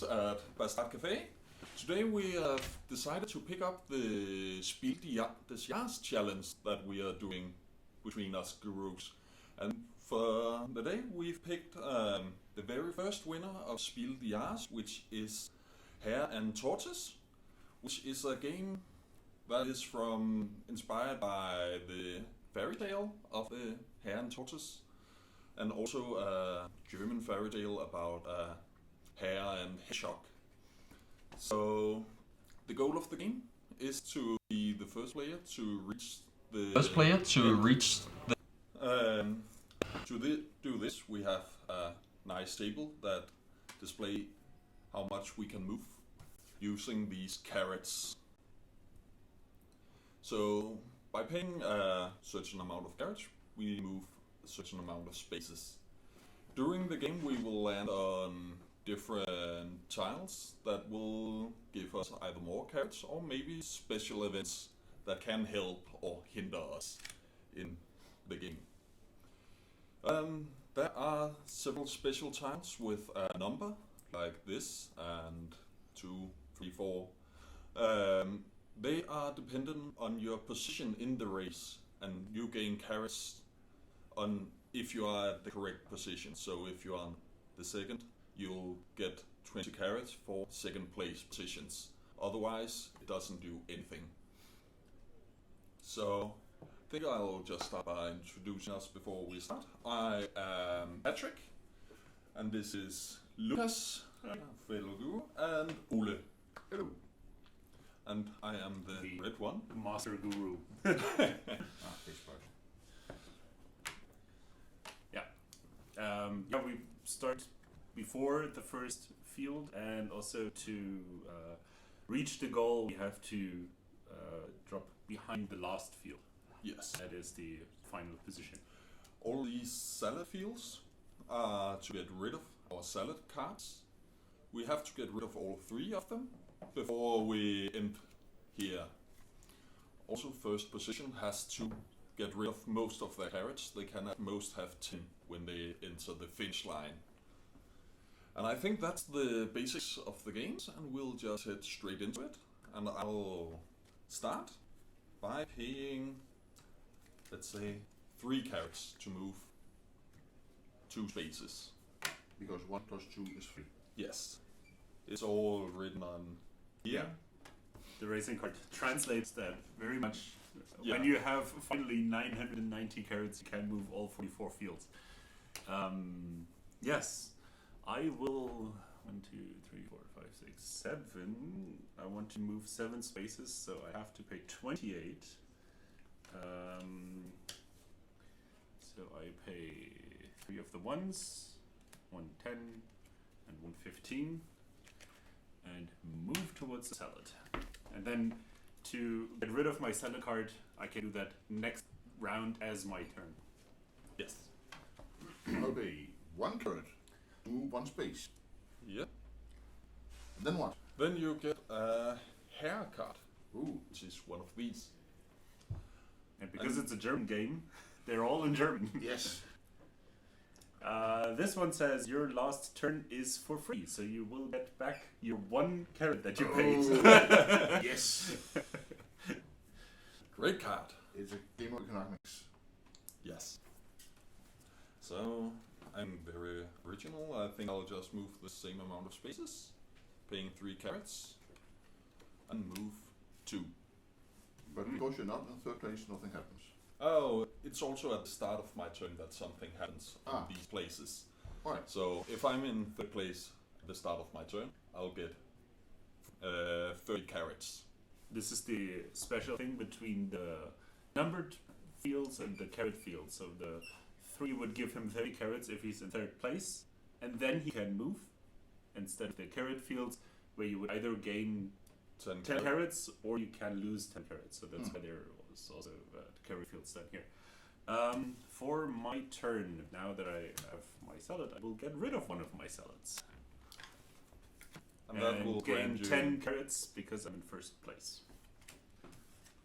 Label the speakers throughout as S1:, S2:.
S1: Jahres at Café. Today we have decided to pick up the Spiel des Jahres challenge that we are doing between us gurus. And for the day we've picked the very first winner of Spiel des Jahres, which is Hare and Tortoise, which is a game that is inspired by the fairy tale of the Hare and Tortoise, and also a German fairy tale about a hare and hedgehog. So the goal of the game is to be the first player to reach the do this, we have a nice table that display how much we can move using these carrots. So by paying a certain amount of carrots, we move a certain amount of spaces. During the game we will land on different tiles that will give us either more carrots or maybe special events that can help or hinder us in the game. There are several special tiles with a number like this and 2, 3, 4. They are dependent on your position in the race, and you gain carrots on if you are at the correct position. So if you are the second, you'll get 20 carrots for second place positions. Otherwise, it doesn't do anything. So I think I'll just start by introducing us before we start. I am Patrick, and this is Lucas, fellow guru, and Ole.
S2: Hello.
S1: And I am the red one.
S3: Master Guru.
S2: This part.
S3: Yeah, we start before the first field, and also to reach the goal, we have to drop behind the last field.
S1: Yes.
S3: That is the final position.
S1: All these salad fields are to get rid of our salad cards. We have to get rid of all 3 of them before we end here. Also, first position has to get rid of most of their carrots. They can at most have 10 when they enter the finish line. And I think that's the basics of the games, and we'll just head straight into it. And I'll start by paying, let's say, 3 carrots to move 2 spaces.
S2: Because 1 plus 2 is 3.
S1: Yes. It's all written on here.
S3: The racing card translates that very much.
S1: Yeah.
S3: When you have finally 990 carrots, you can move all 44 fields. Yes, I will. 1, 2, 3, 4, 5, 6, 7. I want to move 7 spaces, so I have to pay 28. So I pay 3 of the ones, 110, and 115, and move towards the salad. And then to get rid of my salad card, I can do that next round as my turn.
S1: Yes.
S2: Okay, 1 carrot. Move 1 space.
S1: Yeah.
S2: And then what?
S1: Then you get a hare card,
S2: Ooh.
S1: which is one of these.
S3: And because it's a German game, they're all in German.
S2: Yes.
S3: This one says your last turn is for free, so you will get back your 1 carrot that you paid.
S2: Yes.
S1: Great card.
S2: It's a game of economics.
S1: Yes. So I'm very original. I think I'll just move the same amount of spaces, paying 3 carrots, and move 2.
S2: But because you're not in 3rd place, nothing happens.
S1: Oh, it's also at the start of my turn that something happens in these places.
S2: Alright.
S1: So if I'm in 3rd place at the start of my turn, I'll get 30 carrots.
S3: This is the special thing between the numbered fields and the carrot fields. So the 3 would give him 30 carrots if he's in 3rd place, and then he can move, instead of the carrot fields where you would either gain 10 carrots or you can lose 10 carrots. So that's why there was also the carrot fields down here. For my turn, now that I have my salad, I will get rid of one of my salads.
S1: And that will
S3: gain
S1: grant you
S3: 10 carrots because I'm in 1st place.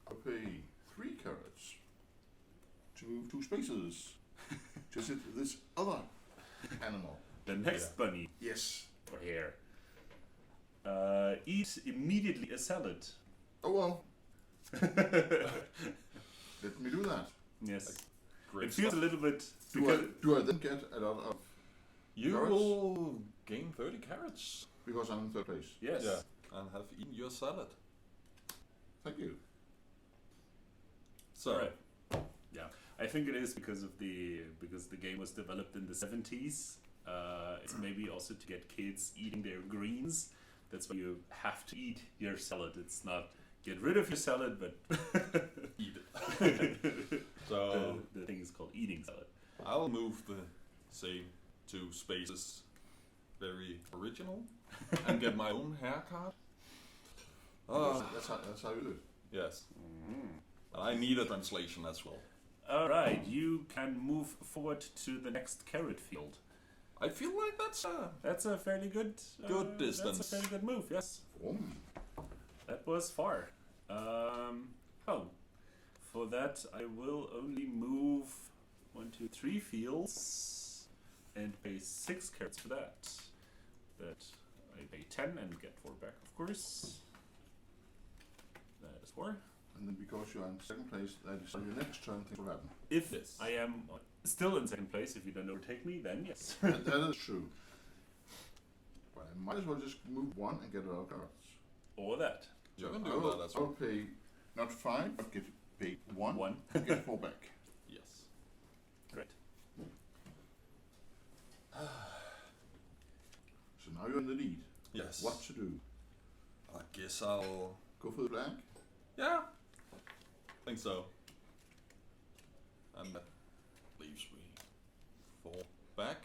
S2: I'll pay 3 carrots to move 2 spaces. Just hit this other animal.
S3: The next bunny
S2: Yes.
S3: or hare. Eat immediately a salad.
S2: Oh well. Let me do that.
S3: Yes.
S1: Great
S3: It feels
S1: stuff.
S3: a little bit...
S2: Do I then get a lot of
S1: You
S2: carrots?
S1: will gain 30 carrots.
S2: Because I'm in third place?
S3: Yes.
S1: Yeah, and have eaten your salad.
S2: Thank you.
S1: So,
S3: Right. Yeah, I think it is because the game was developed in the 70s. It's maybe also to get kids eating their greens. That's why you have to eat your salad. It's not get rid of your salad, but
S1: eat it. So,
S3: the thing is called eating salad.
S1: I'll move the same 2 spaces, very original, and get my own haircut.
S2: That's how you do it.
S1: Yes. And I need a translation as well.
S3: All right, you can move forward to the next carrot field.
S1: I feel like
S3: That's a fairly good
S1: distance.
S3: That's a fairly good move. Yes, that was far. For that I will only move 1, 2, 3 fields and pay 6 carrots for that. That I pay 10 and get 4 back, of course. That is 4.
S2: And then because you are in second place, that is your next turn things will happen.
S3: If
S1: Yes.
S3: I am still in second place, if you don't overtake me, then yes.
S2: That is true. But I might as well just move 1 and get a lot of cards.
S3: Or that.
S1: You can
S2: I
S1: do
S2: will,
S1: that as
S2: I will
S1: well.
S2: pay not 5, but pay 1
S3: 1.
S2: and get 4 back.
S1: Yes.
S3: Great.
S2: So now you're in the lead.
S1: Yes.
S2: What to do?
S1: I guess I'll...
S2: Go for the black?
S1: Yeah. Think so. And that leaves me 4 back.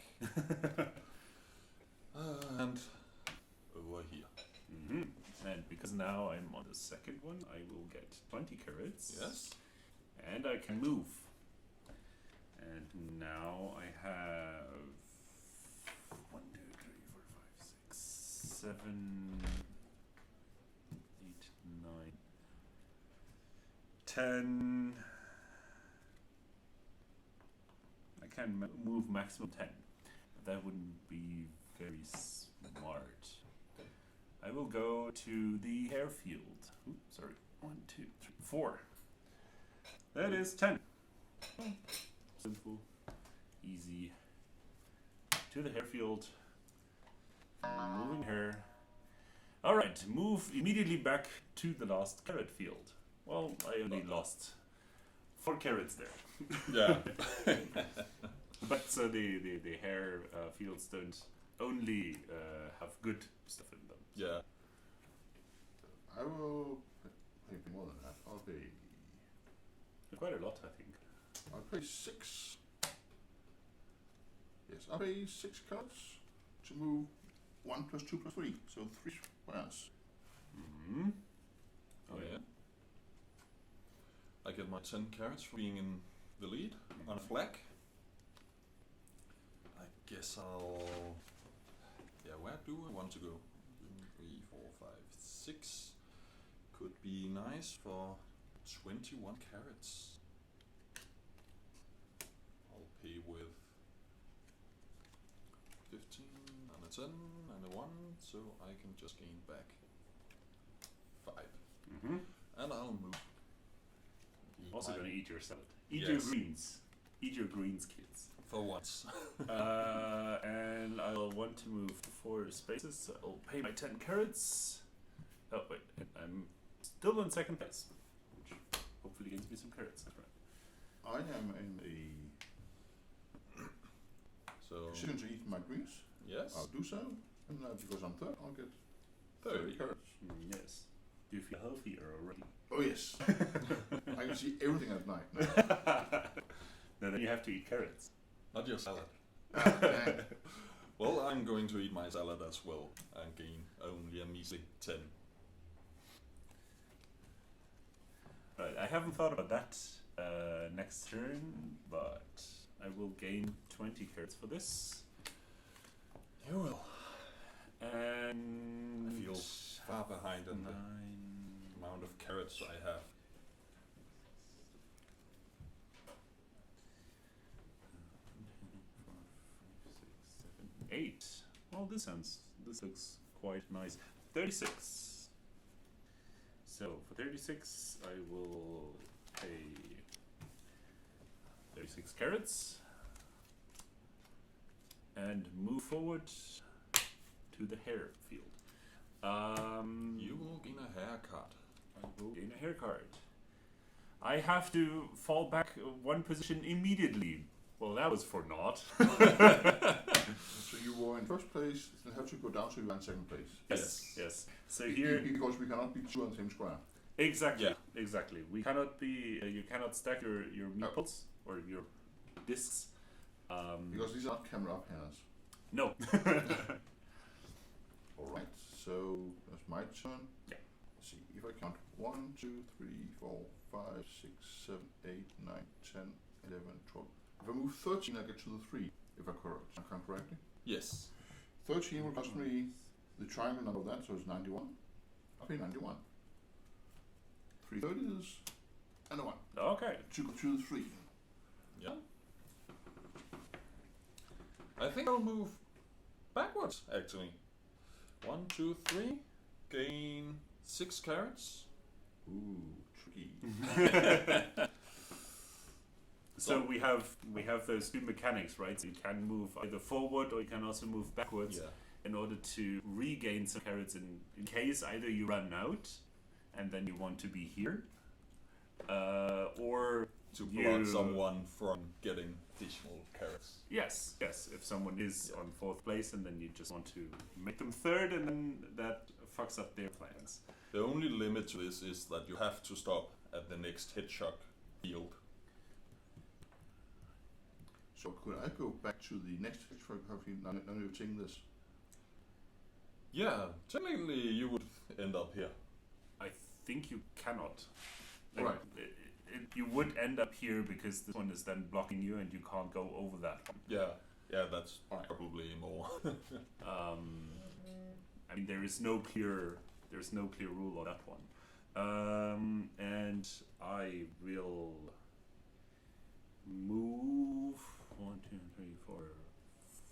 S1: And over here.
S3: And because now I'm on the second one, I will get 20 carrots.
S1: Yes.
S3: And I can move. And now I have 1, 2, 3, 4, 5, 6, 7, 8, 9, 10. I can move maximum 10. That wouldn't be very smart. I will go to the hair field. Oops, sorry. 1, 2, 3, 4. That is 10. Simple, easy. To the hair field. Moving her. Alright, move immediately back to the last carrot field. Well, I only lost 4 carrots there.
S1: Yeah.
S3: But so the hair fields don't only have good stuff in them.
S1: Yeah.
S2: I will pay more than that. I'll pay
S3: Quite a lot, I think.
S2: I'll pay 6. Yes, I'll pay 6 cards to move 1 plus 2 plus 3. So 3 squares.
S3: Mm-hmm.
S1: Oh yeah. I get my 10 carrots for being in the lead on a flag. I guess I'll... Yeah, where do I want to go? 3, 4, 5, 6. Could be nice for 21 carrots. I'll pay with 15 and a 10 and a 1, so I can just gain back 5.
S3: Mm-hmm.
S1: And I'll move.
S3: Also gonna eat your salad. Eat
S1: Yes.
S3: your greens. Eat your greens, kids.
S1: For once.
S3: And I'll want to move 4 spaces, so I'll pay my 10 carrots. Oh wait, and I'm still in second place, which hopefully gives me some carrots. That's right.
S2: I am in a
S1: So,
S2: position to eat my greens.
S1: yes.
S2: I'll do so. And because I'm third, I'll get 30 carrots.
S3: Yes. Do you feel healthier already?
S2: Oh yes. I can see everything at night now.
S3: No, then you have to eat carrots.
S1: Not your salad.
S2: Dang.
S1: Well, I'm going to eat my salad as well and gain only a measly 10.
S3: Right, I haven't thought about that next turn, but I will gain 20 carrots for this.
S1: You will.
S3: And
S1: I feel far behind in
S3: 9.
S1: the amount of carrots I have.
S3: 8. Well, this looks quite nice. 36. So for 36, I will pay 36 carrots and move forward to the hare field.
S1: You will gain a haircut.
S3: I will gain a hair card. I have to fall back one position immediately. Well, that was for naught.
S2: So you were in first place, then have to go down so you are in second place.
S3: Yes. So here,
S2: Because we cannot be two on the same square.
S3: exactly. We cannot be. You cannot stack your meeples or your discs.
S2: Because these are not Camel Up hairs.
S3: No.
S2: Alright, so that's my turn.
S3: Yeah.
S2: Let's see, if I count 1, 2, 3, 4, 5, 6, 7, 8, 9, 10, 11, 12. If I move 13, I get to the 3, if I count correctly.
S1: Yes.
S2: 13 will cost me the triangle number of that, so it's 91. I'll pay 91. 3 30s and a 1.
S3: Okay.
S2: To go to the 3.
S1: Yeah. I think I'll move backwards, actually. 1, 2, 3. Gain 6 carrots.
S2: Ooh, tricky.
S3: So we have those two mechanics, right? So you can move either forward or you can also move backwards
S1: Yeah.
S3: in order to regain some carrots in case either you run out and then you want to be here, or
S1: To block someone from getting additional carrots.
S3: Yes. If someone is on 4th place and then you just want to make them 3rd, and then that fucks up their plans.
S1: The only limit to this is that you have to stop at the next hedgehog field.
S2: So could I go back to the next hedgehog field now you've taken this?
S1: Yeah, technically you would end up here.
S3: I think you cannot.
S2: Right.
S3: You would end up here because this one is then blocking you and you can't go over that one.
S1: Yeah, that's probably more.
S3: I mean, there's no clear rule on that one. And I will move 1, 2, 3,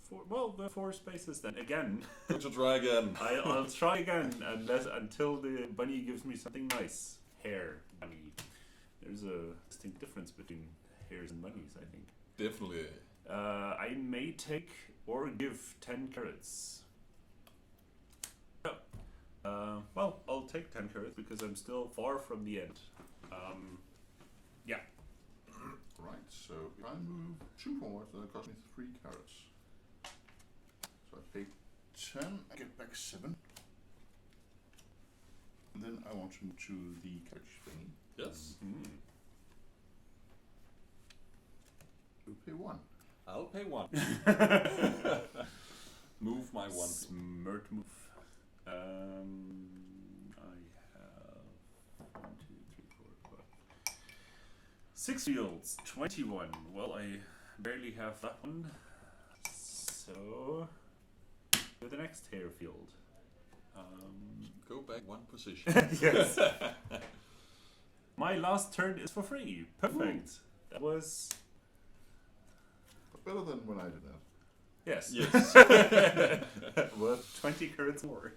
S3: 4. Well, the 4 spaces then again.
S1: Good to try again.
S3: I'll try again until the bunny gives me something nice. Hare, bunny. There's a distinct difference between hares and bunnies, I think.
S1: Definitely.
S3: I may take or give 10 carrots. Well, I'll take 10 carrots because I'm still far from the end. Yeah.
S2: Right, so if I move 2 forward, then it costs me 3 carrots. So I pay 10, I get back 7. And then I want to move to the carriage thingy.
S1: Yes.
S2: You pay 1.
S1: I'll pay 1. Move my 1.
S3: Smart move. I have 1, 2, 3, 4, 5. 6 fields, 21. Well, I barely have that one. So, to the next hare field.
S1: Go back 1 position.
S3: Yes. My last turn is for free. Perfect. That was...
S2: But better than when I did that.
S3: Yes.
S1: Yes.
S3: Worth 20 carrots more.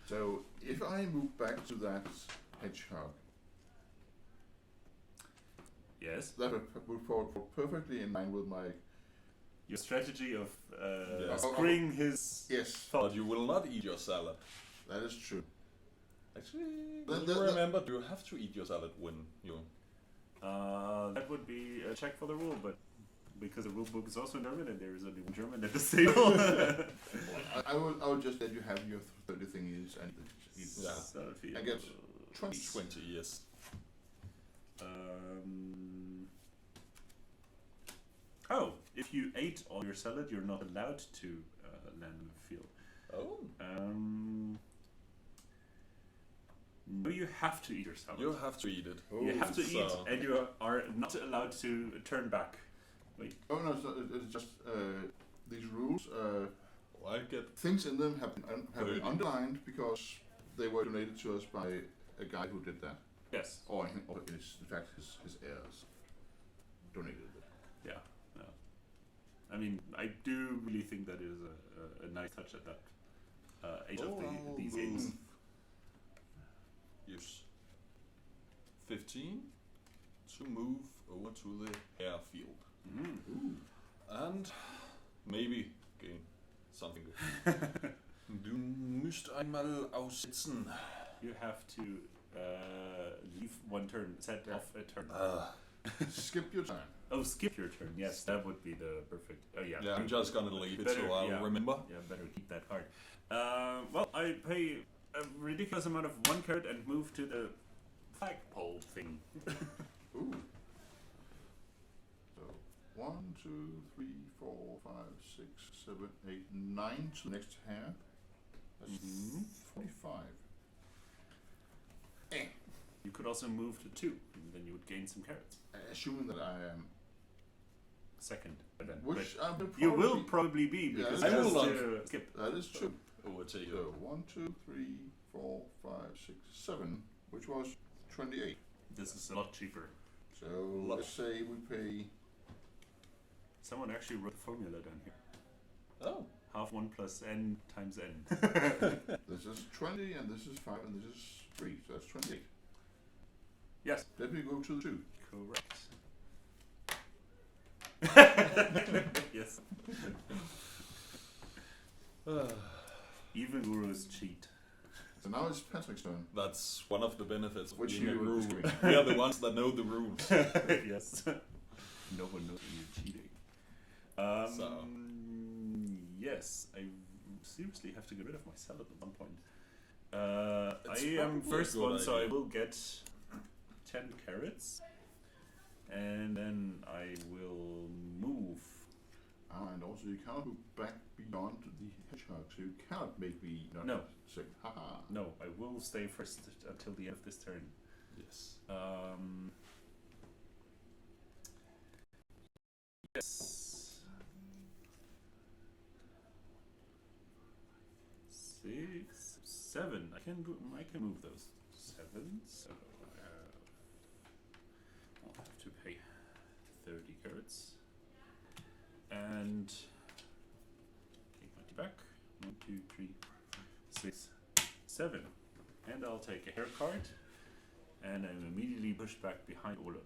S2: So if I move back to that hedgehog,
S3: Yes.
S2: that would fall perfectly in line with my...
S3: Your strategy of
S1: Yes.
S3: screwing his
S2: Yes,
S3: thought.
S1: But you will not eat your salad.
S2: that is true.
S1: Actually,
S2: That-
S1: you
S2: that-
S1: remember you have to eat your salad when you...
S3: That would be a check for the rule, but because the rule book is also in German and there is only one German at this table.
S2: I will just let you have your 30 thingies and it's
S1: Yeah.
S3: So if you-
S2: I get 20.
S1: 20, yes.
S3: Oh, if you ate all your salad, you're not allowed to land in the field.
S1: Oh.
S3: No, you have to eat your salad.
S1: You have to eat it.
S3: You have to eat,
S1: So-
S3: and you are not allowed to turn back.
S2: Oh no, it's just these rules.
S1: I get...
S2: Things in them have been
S1: Really?
S2: underlined because they were donated to us by a guy who did that,
S3: Yes.
S2: or in fact his heirs donated it.
S3: Yeah. I mean, I do really think that is a nice touch at that age of these games.
S1: use 15 to move over to the hare field. And maybe gain something good. Du müsst einmal aussetzen.
S3: You have to leave one turn, set off a turn.
S2: Skip your turn.
S3: Oh, skip your turn. Yes, that would be the perfect. Oh yeah.
S1: Yeah, I'm just gonna leave it
S3: Better,
S1: so I'll
S3: yeah.
S1: remember.
S3: Yeah, better keep that card. Well, I pay a ridiculous amount of 1 carat and move to the flagpole thing.
S2: Ooh. So 1, 2, 3, 4, 5, 6, 7, 8, 9 to the next hare. That's 45.
S3: You could also move to 2, and then you would gain some carrots.
S2: Assuming that I am.
S3: Second, but then
S2: Which
S3: but
S2: I will
S3: you
S2: probably
S3: will probably be because
S1: I
S3: you
S1: will
S3: have to skip.
S2: That is true.
S1: Overtake
S2: So
S1: you.
S2: 1, 2, 3, 4, 5, 6, 7, which was 28.
S3: This is a lot cheaper.
S2: So let's say we pay.
S3: Someone actually wrote the formula down here.
S1: Oh.
S3: Half 1 plus n times n.
S2: This is 20, and this is 5, and this is 3, so that's 28.
S3: Yes.
S2: Then we go to the 2.
S3: Correct. Yes. Even gurus cheat.
S2: So now it's Patrick's turn.
S1: That's one of the benefits of
S2: Which
S1: being a
S2: you
S1: guru.
S2: disagree.
S1: We are the ones that know the rules.
S3: Yes. No one knows when you're cheating. Yes, I seriously have to get rid of my salad at one point.
S1: It's
S3: I am
S1: probably a
S3: first
S1: good
S3: one, so I
S1: idea.
S3: will get 10 carrots. And then I will move.
S2: And also you cannot move back beyond the hedgehog, so you cannot make me not
S3: No.
S2: sick. Haha.
S3: No, I will stay first until the end of this turn.
S1: Yes.
S3: Yes. 6, 7. I can move those 7. So I'll have to pay 30 carrots and take my back. 1, 2, 3, 6, 7, and I'll take a hair card, and I'm immediately pushed back behind Ola.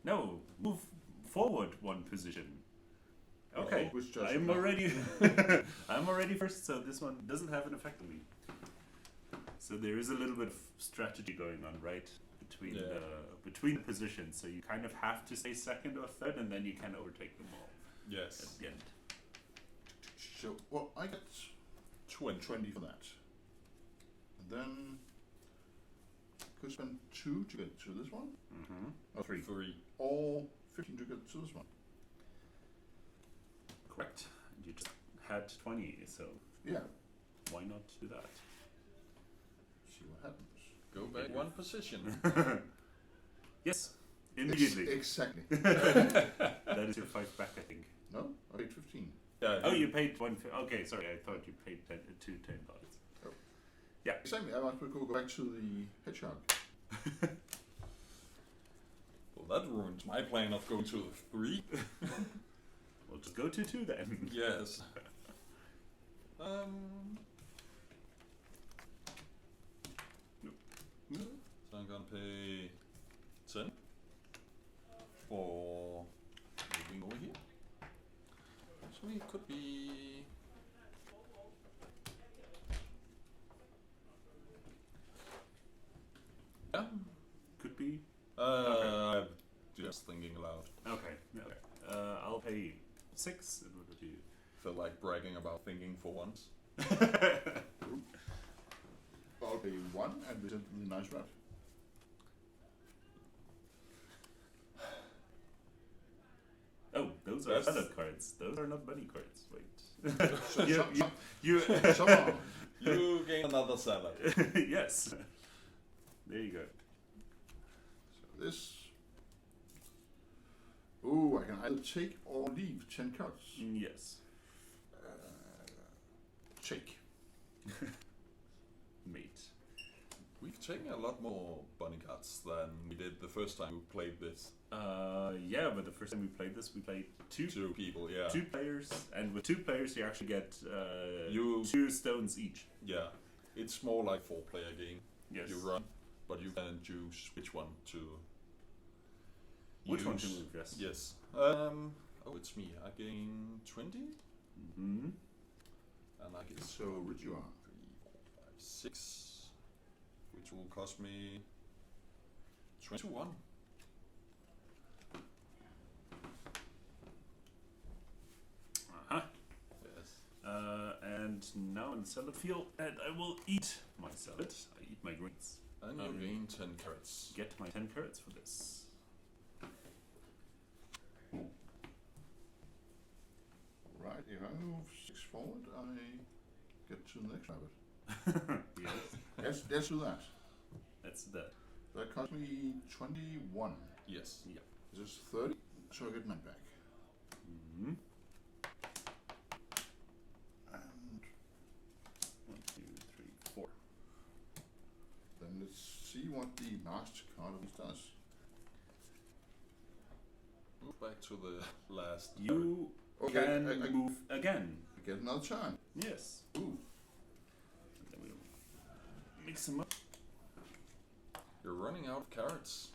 S3: No, move forward 1 position. Okay,
S2: Which just
S3: I'm
S2: now.
S3: already I'm already first, so this one doesn't have an effect on me. So there is a little bit of strategy going on, right? Between the positions. So you kind of have to stay second or third, and then you can overtake them all
S1: Yes.
S3: at the end.
S2: So, well, I get 20 for that. And then could spend 2 to get to this one,
S3: Mm-hmm. 3.
S1: 3.
S2: or 15 to get to this one.
S3: Correct. And you just had 20, so
S2: Yeah.
S3: why not do that?
S2: See what happens.
S1: Go back 1 position.
S3: Yes, immediately.
S2: Exactly.
S3: That is your 5 back, I think.
S2: No, I paid 15.
S1: Yeah.
S3: Oh, you paid 1. Okay, sorry, I thought you paid 10 dollars.
S2: Oh.
S3: Yeah.
S2: Exactly. I might go back to the hedgehog.
S1: Well, that ruins my plan of going to the 3.
S3: We'll just go to 2 then.
S1: Yes. So I'm gonna pay 10 for moving over here. So it could be. Yeah.
S3: Could be.
S1: I'm just thinking aloud.
S3: Okay. I'll pay 6. It would be.
S1: Feel like bragging about thinking for once.
S2: I'll pay 1 and visit the nice rat.
S3: Oh, those are
S1: That's-
S3: salad cards. Those are not money cards. Wait.
S2: So
S3: You.
S2: somehow.
S1: You gain another salad.
S3: Yes. There you go.
S2: So this. Ooh, I can either take or leave 10 cards.
S3: Yes.
S2: Take.
S3: Mate.
S1: We've taken a lot more bunny cards than we did the first time we played this.
S3: Yeah, but the first time we played this, we played 2
S1: 2 people, yeah.
S3: 2 players, and with 2 players, you actually get
S1: You-
S3: 2 stones each.
S1: Yeah. It's more like 4-player game.
S3: Yes.
S1: You run. but you can choose which one to
S3: Which one to
S1: use.
S3: move? Yes.
S1: Yes. Oh, it's me. I gain 20,
S3: Mm-hmm.
S1: and I get
S2: So rich you are.
S1: 3, 4, 5, 6, which will cost me 21.
S3: Uh-huh.
S1: Yes.
S3: And now in the salad field, and I will eat my salad. I eat my greens.
S1: And you gain 10 carrots.
S3: Get my 10 carrots for this.
S2: Right, if I move 6 forward, I get to the next rabbit.
S3: Yes.
S2: Let's do that.
S3: That's that.
S2: That cost me 21.
S1: Yes.
S3: Yeah.
S2: This is 30, so I get 9 back.
S3: Mm-hmm.
S2: And
S3: 1, 2, 3, 4.
S2: then let's see what the last card of this does.
S1: Move back to the last.
S3: You
S2: Okay,
S3: can
S2: I
S3: move again.
S2: get another turn.
S3: Yes.
S2: Ooh,
S3: And then we'll mix them up.
S1: You're running out of carrots.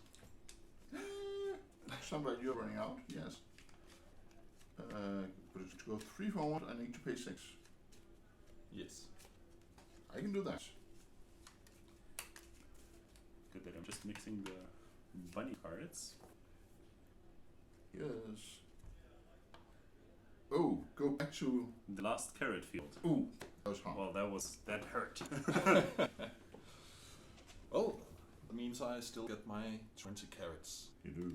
S2: somebody you're running out, yes. But to go 3 forward, I need to pay 6.
S1: Yes.
S2: I can do that.
S3: Good that I'm just mixing the bunny carrots.
S2: Yes. Oh, go back to.
S3: The last carrot field.
S2: Ooh, that was hard.
S3: Well, that hurt.
S1: Well, that means I still get my 20 carrots.
S2: You do.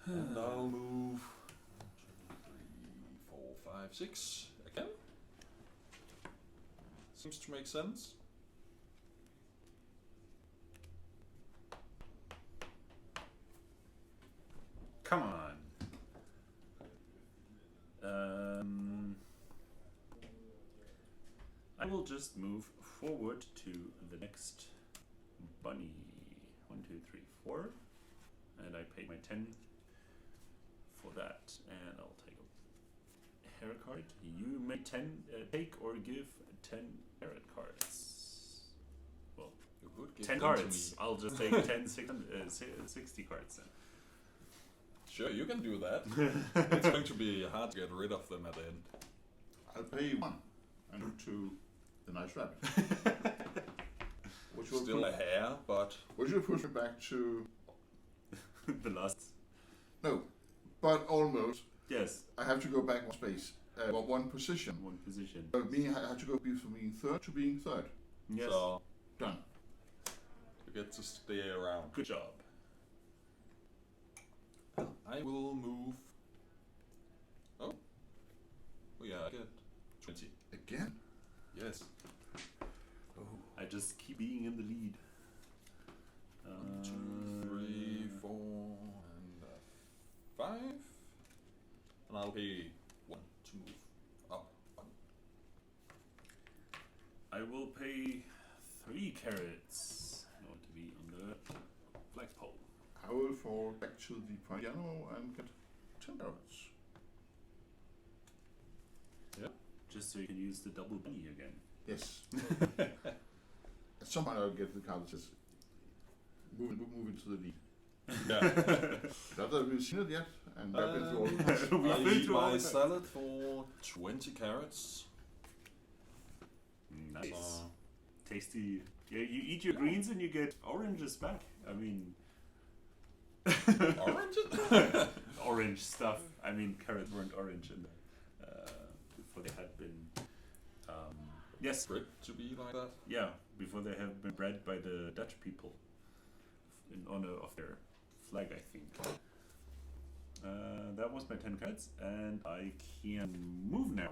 S1: And I'll move 1, 2, 3, 4, 5, 6 again. Seems to make sense.
S3: Come on. I will just move forward to the next bunny. 1, 2, 3, 4. And I pay my 10 for that. And I'll take a hare card. You may take or give 10 carrot cards. Well,
S1: You could give
S3: 10
S1: them to
S3: cards.
S1: me.
S3: I'll just take 60 cards then.
S1: Sure, you can do that. It's going to be hard to get rid of them at the end.
S2: I'll pay 1 and to the nice rabbit. Which will
S1: Still
S2: put,
S1: a hair, but
S2: which will push me back to.
S3: The last.
S2: No, but almost.
S3: Yes,
S2: I have to go back 1 space. One position.
S3: one position.
S2: But I have to go from being 3rd to being 3rd.
S3: Yes.
S1: so
S2: Done.
S1: you get to stay around.
S3: Good job.
S1: I will move. Oh. Oh yeah, I get 20.
S2: Again?
S1: Yes.
S3: I just keep being in the lead.
S1: 1, 2, 3, 4, and 5. And I'll pay 1 to move up 1.
S3: I will pay 3 carrots. I want to be on the flagpole.
S2: I will fall back to the piano and get 10 carrots.
S3: Just so you can use the double bunny again.
S2: Yes. At some point I'll get the card that says move into the lead.
S1: Yeah.
S2: Not that we've seen it yet, and I've been through all the cards.
S3: We've
S1: I
S3: been
S1: eat
S3: through all
S1: my
S3: the
S1: salad for 20 carrots.
S3: Nice.
S1: So,
S3: Tasty. Yeah, you eat your greens and you get oranges back. I mean,
S1: orange?
S3: orange stuff. I mean, carrots weren't orange in there before they had been. Yes.
S1: Bred to be like that?
S3: Yeah, before they have been bred by the Dutch people in honor of their flag, I think. That was my 10 cards, and I can move now.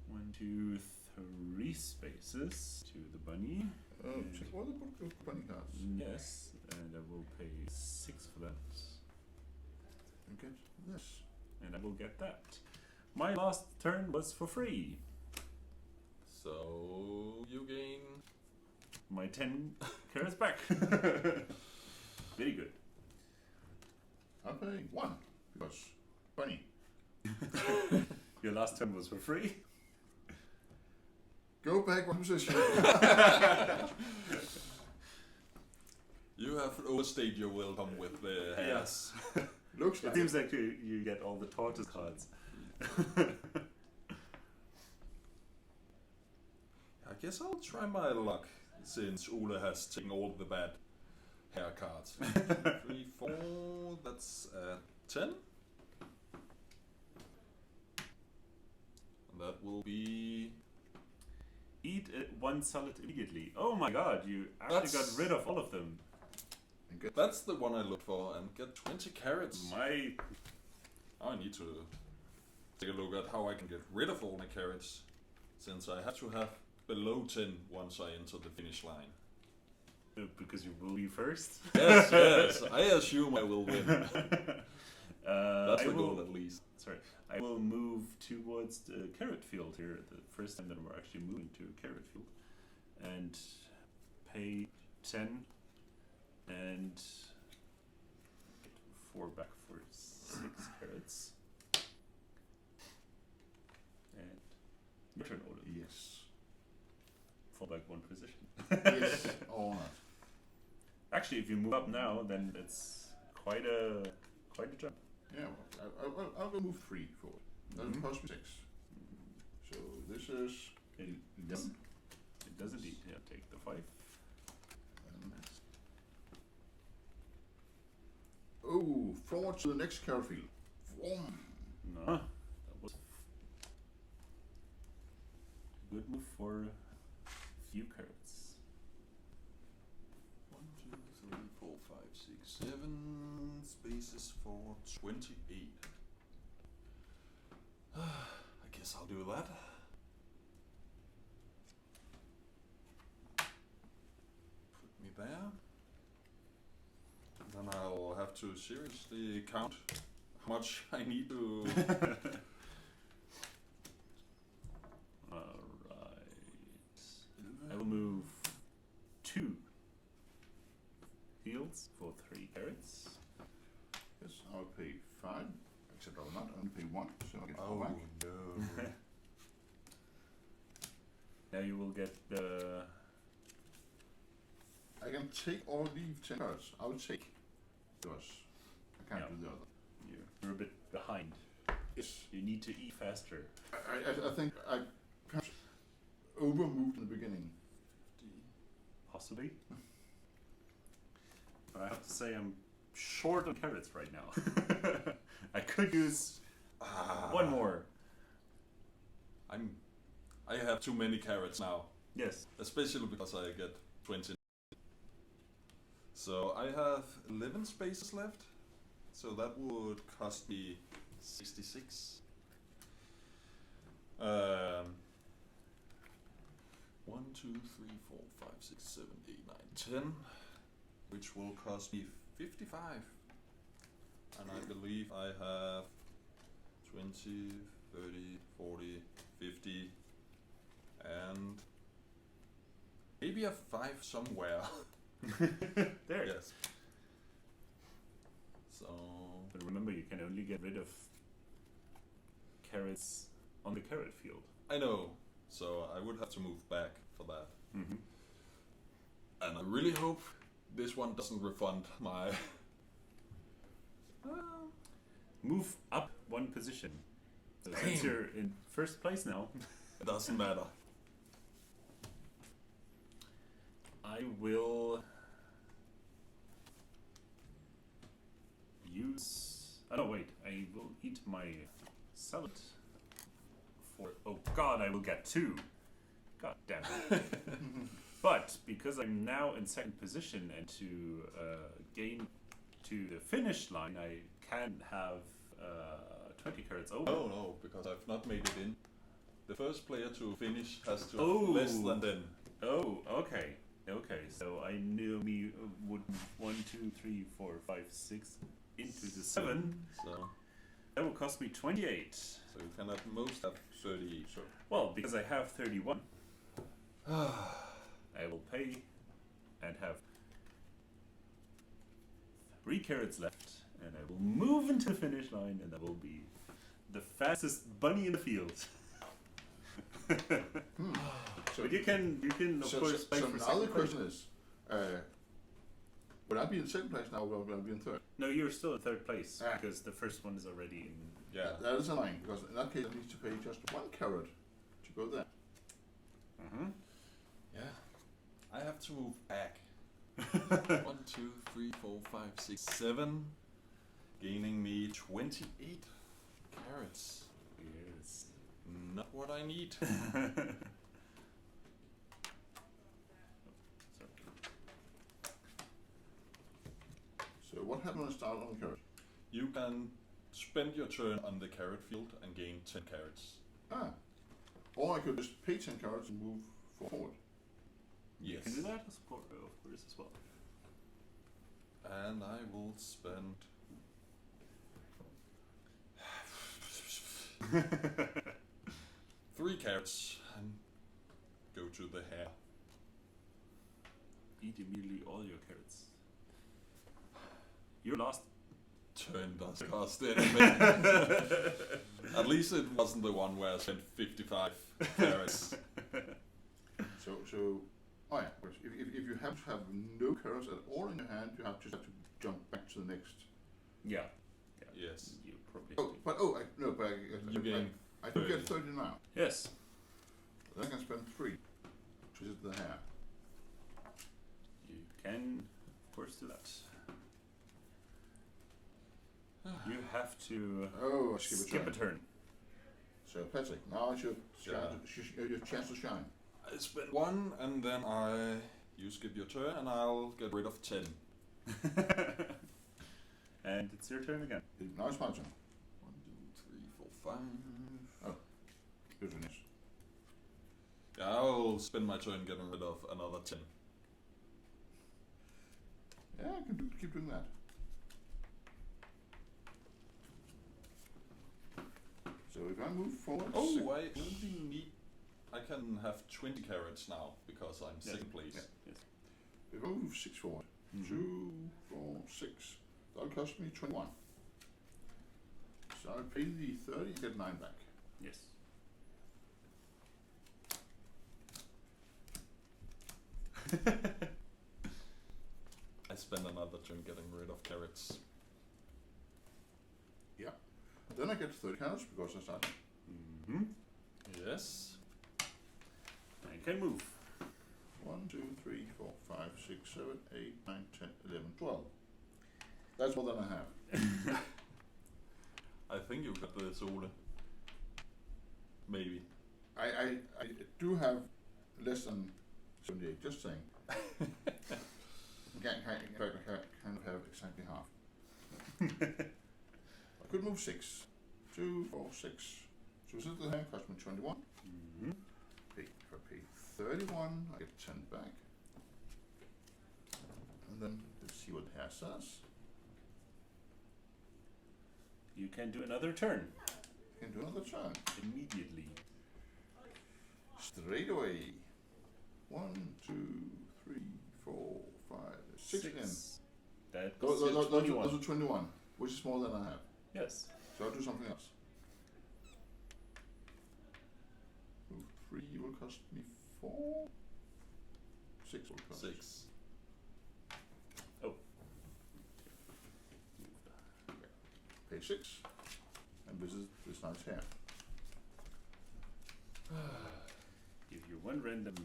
S3: 1, 2, 3 spaces to the bunny.
S2: Check all the book of bunny cards.
S3: Yes, and I will pay 6 for that.
S2: And get this.
S3: And I will get that. My last turn was for free.
S1: So you gain.
S3: My 10 carrots back. Very good.
S2: I'll pay 1 because bunny.
S3: Your last turn was for free.
S2: Go back one position.
S1: You have overstayed your welcome with the hairs.
S2: Looks
S3: It
S2: like
S3: seems like you get all the tortoise cards.
S1: I guess I'll try my luck since Ole has taken all the bad hair cards. 3, 4, that's 10. And that will be.
S3: Eat one salad immediately. Oh my god, you actually got rid of all of them.
S1: That's the one I looked for, and get 20 carrots. I need to take a look at how I can get rid of all my carrots, since I have to have below 10 once I enter the finish line.
S3: Because you will be first?
S1: Yes, yes, I assume I will win. That's the goal at least.
S3: Sorry, I will move towards the carrot field here, the first time that we're actually moving to a carrot field, and pay 10 and get 4 back for 6 carrots. And your turn, Ole.
S2: Yes.
S3: Fall back 1 position.
S2: Yes. Or not.
S3: Actually, if you move up now, then it's quite a jump.
S2: Yeah, well, I'll go move 3 forward. That'll cost me 6. So this is
S3: It does. It does indeed. Yeah, take the 5.
S2: Oh, forward to the next carrot field. Vroom.
S3: No, that was a good move for a few carrots.
S1: 1, 2, 3, 4, 5, 6, 7 spaces for 28. I guess I'll do that. Put me there. And then I'll have to seriously count how much I need to.
S3: Alright. I will move 2 fields for 3 carrots.
S2: Yes, I'll pay 5. Except I will not only pay 1, so I'll get 4
S1: Oh
S2: back.
S1: no.
S3: Now you will get the.
S2: I can take or leave 10 cards. I will take those. I can't
S3: Yeah.
S2: do the other.
S3: You're a bit behind.
S2: Yes.
S3: You need to eat faster.
S2: I think I perhaps overmoved in the beginning.
S3: Possibly. But I have to say I'm short on carrots right now. I could use one more.
S1: I have too many carrots now,
S3: Yes.
S1: especially because I get 20. So I have 11 spaces left, so that would cost me 66. 1, 2, 3, 4, 5, 6, 7, 8, 9, 10, which will cost me 55. And I believe I have 20, 30, 40, 50, and maybe a 5 somewhere.
S3: There.
S1: Yes. So
S3: But remember, you can only get rid of carrots on the carrot field.
S1: I know. So I would have to move back for that.
S3: Mm-hmm.
S1: And I really hope this one doesn't refund my.
S3: Move up 1 position. So since you're in first place now,
S1: It doesn't matter.
S3: I will use. Oh no, wait! I will eat my salad. Oh God, I will get 2. God damn it! But because I'm now in second position and to gain to the finish line, I can have 20 carrots over.
S1: Oh no, because I've not made it in. The first player to finish has to
S3: Oh.
S1: have less than 10.
S3: Oh, okay. Okay, so I knew me would 1, 2, 3, 4, 5, 6 into the 7.
S1: So
S3: That will cost me 28.
S1: you can at most have 30 each. So
S3: Well, because I have 31, I will pay and have 3 carrots left, and I will move into the finish line, and I will be the fastest bunny in the field. But you can of course play
S2: so
S3: for
S2: now
S3: second
S2: the
S3: place.
S2: question is, will I be in second place now, or will I be in third?
S3: No, you're still in third place
S2: Ah.
S3: because the first one is already in.
S1: Yeah.
S2: That is annoying, because in that case I need to pay just 1 carrot to go there.
S3: Mm-hmm.
S1: Yeah. I have to move back. 1, 2, 3, 4, 5, 6, 7. Gaining me 28 carrots.
S3: Yes.
S1: Not what I need.
S2: So what happens when I start on the carrot?
S1: You can spend your turn on the carrot field and gain 10 carrots.
S2: Ah. Or I could just pay 10 carrots and move forward.
S3: You
S1: Yes.
S3: can do that, of course, as well.
S1: And I will spend 3 carrots and go to the hare.
S3: Eat immediately all your carrots. Your last.
S1: Turn doesn't cost anything. At least it wasn't the one where I spent 55 carrots.
S2: So, oh yeah, but if you have to have no carrots at all in your hand, you just have to jump back to the next.
S3: Yeah.
S1: Yes.
S3: You probably.
S2: Oh, but
S1: You gain
S2: I do get
S1: 30.
S2: 30 now.
S3: Yes.
S2: Then I can spend 3, which is the hare.
S3: You can, of course, do that. You have to
S2: Oh, I skip
S3: skip a turn.
S2: So Patrick, now I should
S1: Yeah.
S2: your chance to shine.
S1: I spend 1 and then you skip your turn and I'll get rid of 10.
S3: And it's your turn again.
S2: Now it's my turn.
S1: 1, 2, 3, 4, 5.
S2: Good finish.
S1: Yeah, I'll spend my turn getting rid of another 10.
S2: Yeah, I can keep doing that. So if I move forward,
S1: Oh, I only need. I can have 20 carrots now because I'm second place.
S3: Yeah. Yes.
S2: if I move 6 forward, 2, 4, 6, that'll cost me 21. So I pay the 30 and get 9 back.
S3: Yes.
S1: I spend another turn getting rid of carrots.
S2: Yeah. Then I get 30 carrots because I started.
S3: Mm-hmm.
S1: Yes.
S3: I can move.
S2: 1, 2, 3, 4, 5, 6, 7, 8, 9, 10, 11, 12. That's more than I have.
S1: I think you got this, Ole. Maybe.
S2: I do have less than 78, just saying. I kind of have exactly half. I could move 6. 2, 4, 6. So since the hand cost me 21,
S3: Mm-hmm.
S2: if I pay 31, I get 10 back. And then let's see what the hair says.
S3: You can do another turn
S2: Can do another turn.
S3: immediately.
S2: Straight away. 1, 2, 3, 4, 5, 6 again.
S3: That goes to
S2: Those
S3: 21.
S2: are 21, which is more than I have.
S3: Yes.
S2: So I'll do something else. Move 3 will cost me 4. 6 will cost.
S1: 6.
S2: Pay 6. And this is this nice hair.
S3: Give you one random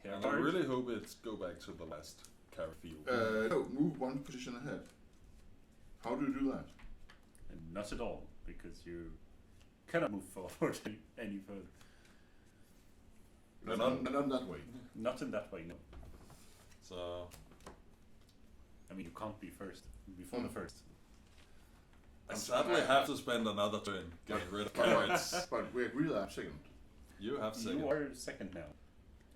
S3: hair
S1: And I
S3: card.
S1: really hope it's go back to the last carrot field.
S2: No, move 1 position ahead. How do you do that?
S3: And not at all, because you cannot move forward any further.
S2: Not that way.
S3: Not in that way, no.
S1: So
S3: I mean, you can't be first before the first.
S1: I sadly have to spend another turn getting rid of carrots.
S2: But we agree that I'm second.
S1: You have second.
S3: You are second now,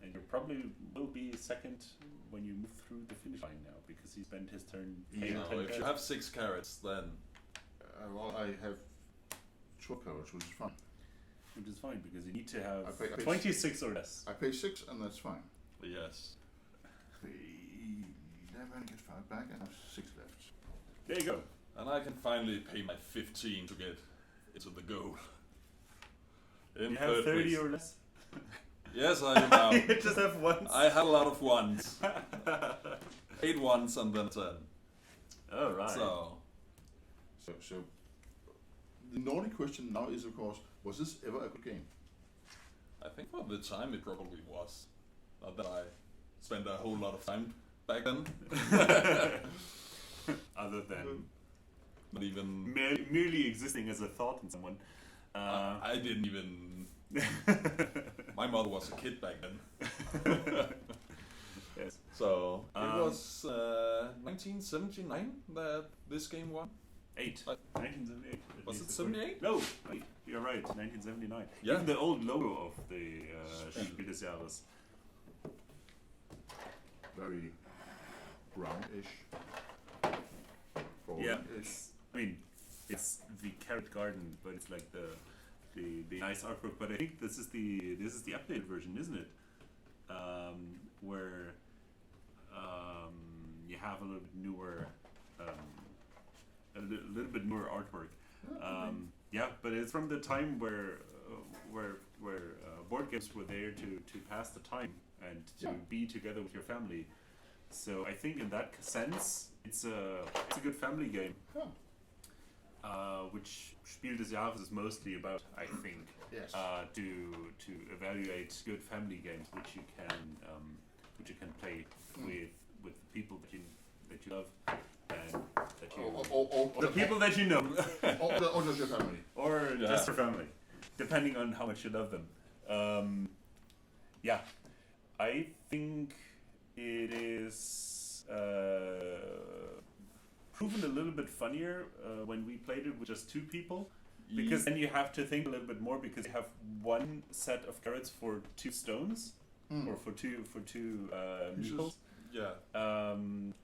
S3: and you probably will be second when you move through the finish line now, because he spent his turn. paying
S1: No,
S3: 10
S1: if you
S3: cards.
S1: have 6 carrots, then
S2: Well, I have 12 carrots, which is fine.
S3: Which is fine, because you need to have
S2: I pay
S3: 26 or less.
S2: I pay 6 and that's fine.
S1: yes.
S2: Pay 11, get 5 back, and I have 6 left.
S3: There you go.
S1: And I can finally pay my 15 to get into the goal. In
S3: You have
S1: third
S3: 30
S1: place.
S3: or less.
S1: Yes, I do now.
S3: You just have ones.
S1: I had a lot of ones. 8 ones and then 10.
S3: Oh, right.
S2: So the naughty question now is, of course, was this ever a good game?
S1: I think for the time it probably was. Not that I spent a whole lot of time back then.
S3: Other than
S1: Not even...
S3: merely existing as a thought in someone.
S1: I didn't even... My mother was a kid back then.
S3: Yes.
S1: So it was 1979 that this game won.
S3: 1978.
S1: Was it 78?
S3: No, wait, you're right. 1979.
S1: Yeah.
S3: Even the old logo of the Spiel des Jahres.
S2: Very brownish.
S3: Yeah, it's the carrot garden, but it's like the nice artwork. But I think this is the updated version, isn't it? Where you have a little bit newer, little bit newer artwork. Yeah, but it's from the time where board games were there to pass the time and to be together with your family. So I think in that sense, it's a good family game. Which Spiel des Jahres is mostly about, I think.
S2: Yes.
S3: To evaluate good family games which you can play with the people that you love and that you the people that you know
S2: or just your family,
S3: or just your family, depending on how much you love them. Yeah, I think it is proven a little bit funnier when we played it with just 2 people. Because then you have to think a little bit more, because you have one set of carrots for 2 stones, or for two meeples.
S1: Yeah.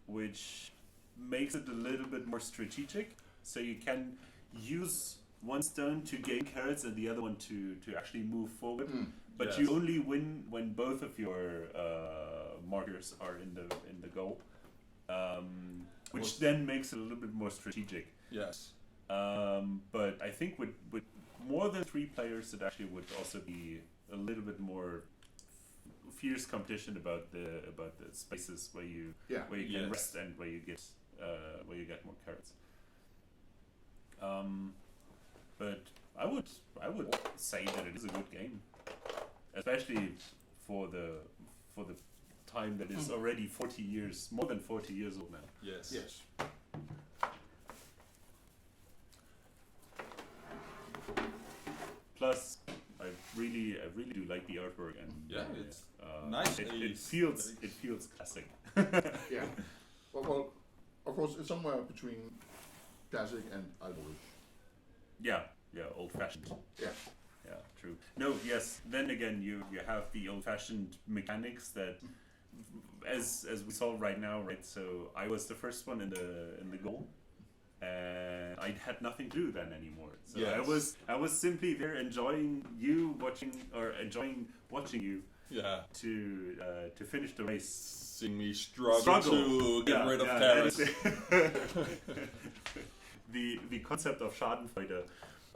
S3: Which makes it a little bit more strategic. So you can use one stone to gain carrots and the other one to actually move forward. But you only win when both of your markers are in the goal, which then makes it a little bit more strategic.
S1: Yes.
S3: But I think with more than 3 players, it actually would also be a little bit more fierce competition about the spaces where you can rest and where you get more carrots. But I would say that it is a good game, especially for the time that is already more than 40 years old now.
S1: Yes.
S2: Yes.
S3: Plus, I really do like the artwork, and
S1: it's nice.
S3: It feels classic.
S2: Yeah. Well, of course, it's somewhere between classic and Irish.
S3: Yeah, old-fashioned.
S2: Yeah.
S3: Yeah, true. No, yes. Then again, you have the old-fashioned mechanics that, as we saw right now, right? So I was the first one in the goal. And I had nothing to do then anymore. So I was simply there enjoying watching you.
S1: Yeah.
S3: To finish the race.
S1: Seeing me struggle to get rid of carrots.
S3: The concept of Schadenfreude.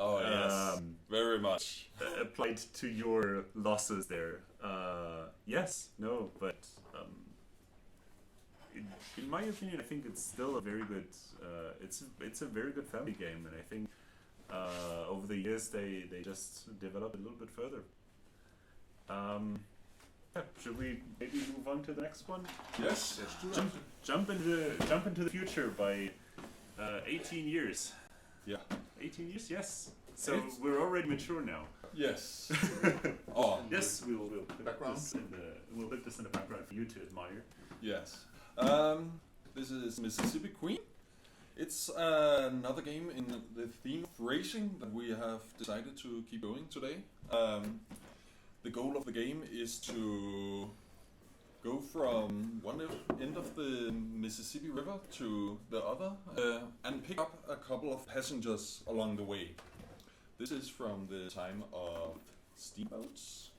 S1: Oh yes, very much
S3: applied to your losses there. Yes, no, but in my opinion, I think it's still a very good. It's a very good family game, and I think over the years they just developed a little bit further. Should we maybe move on to the next one?
S1: Yes.
S3: Jump into the future by 18 years.
S1: Yeah.
S3: 18 years, yes. So we're already mature now.
S1: Yes. Oh.
S3: Yes, we'll put this in the background for you to admire.
S1: Yes. This is Mississippi Queen. It's another game in the theme of racing that we have decided to keep going today. The goal of the game is to go from one end of the Mississippi River to the other and pick up a couple of passengers along the way. This is from the time of steamboats,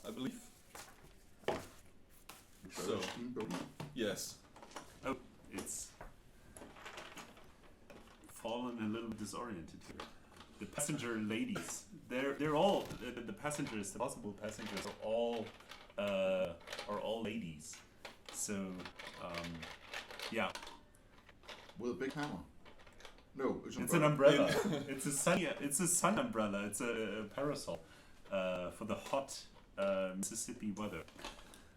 S1: I believe. So, yes.
S3: Oh, it's fallen a little disoriented here. the passenger ladies. They're all the passengers. The possible passengers are all ladies. So yeah,
S2: With a big hammer. No,
S3: it's an umbrella. It's a sun umbrella. It's a parasol for the hot Mississippi weather.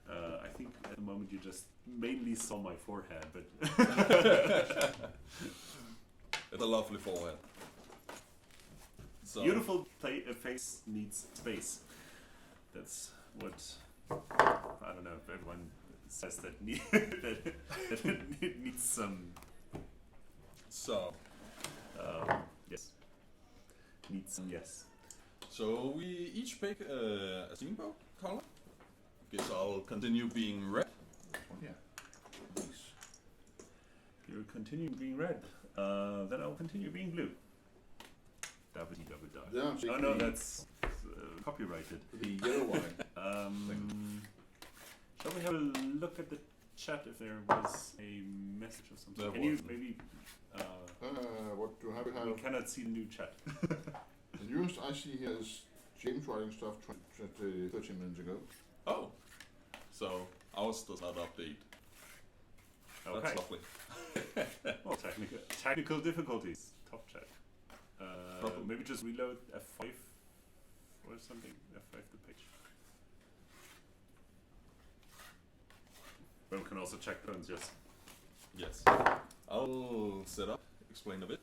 S3: I think at the moment you just mainly saw my forehead, but
S1: It's a lovely forehead. So,
S3: beautiful face needs space. That's what I don't know if everyone says that that it needs some.
S1: So,
S3: Yes. Needs some yes.
S1: so we each pick a steamboat color. Guess I'll continue being red.
S2: Oh, yeah. These.
S3: You're continuing being red. Then I'll continue being blue. Double dot.
S2: Then I'm
S3: Oh no,
S2: taking
S3: that's copyrighted.
S2: the yellow wine.
S3: Shall we have a look at the chat if there was a message or something?
S1: There
S3: Can you
S1: wasn't.
S3: maybe?
S2: What do I have?
S3: We cannot see the new chat.
S2: The newest I see here is James writing stuff 13 minutes ago.
S1: Oh, so ours does not update.
S3: Okay.
S1: That's lovely.
S3: Well, technical difficulties. Top chat.
S1: Probably.
S3: Maybe just reload F5 or something. F5 the page. But we can also check phones. Yes.
S1: Yes. I'll set up, explain a bit.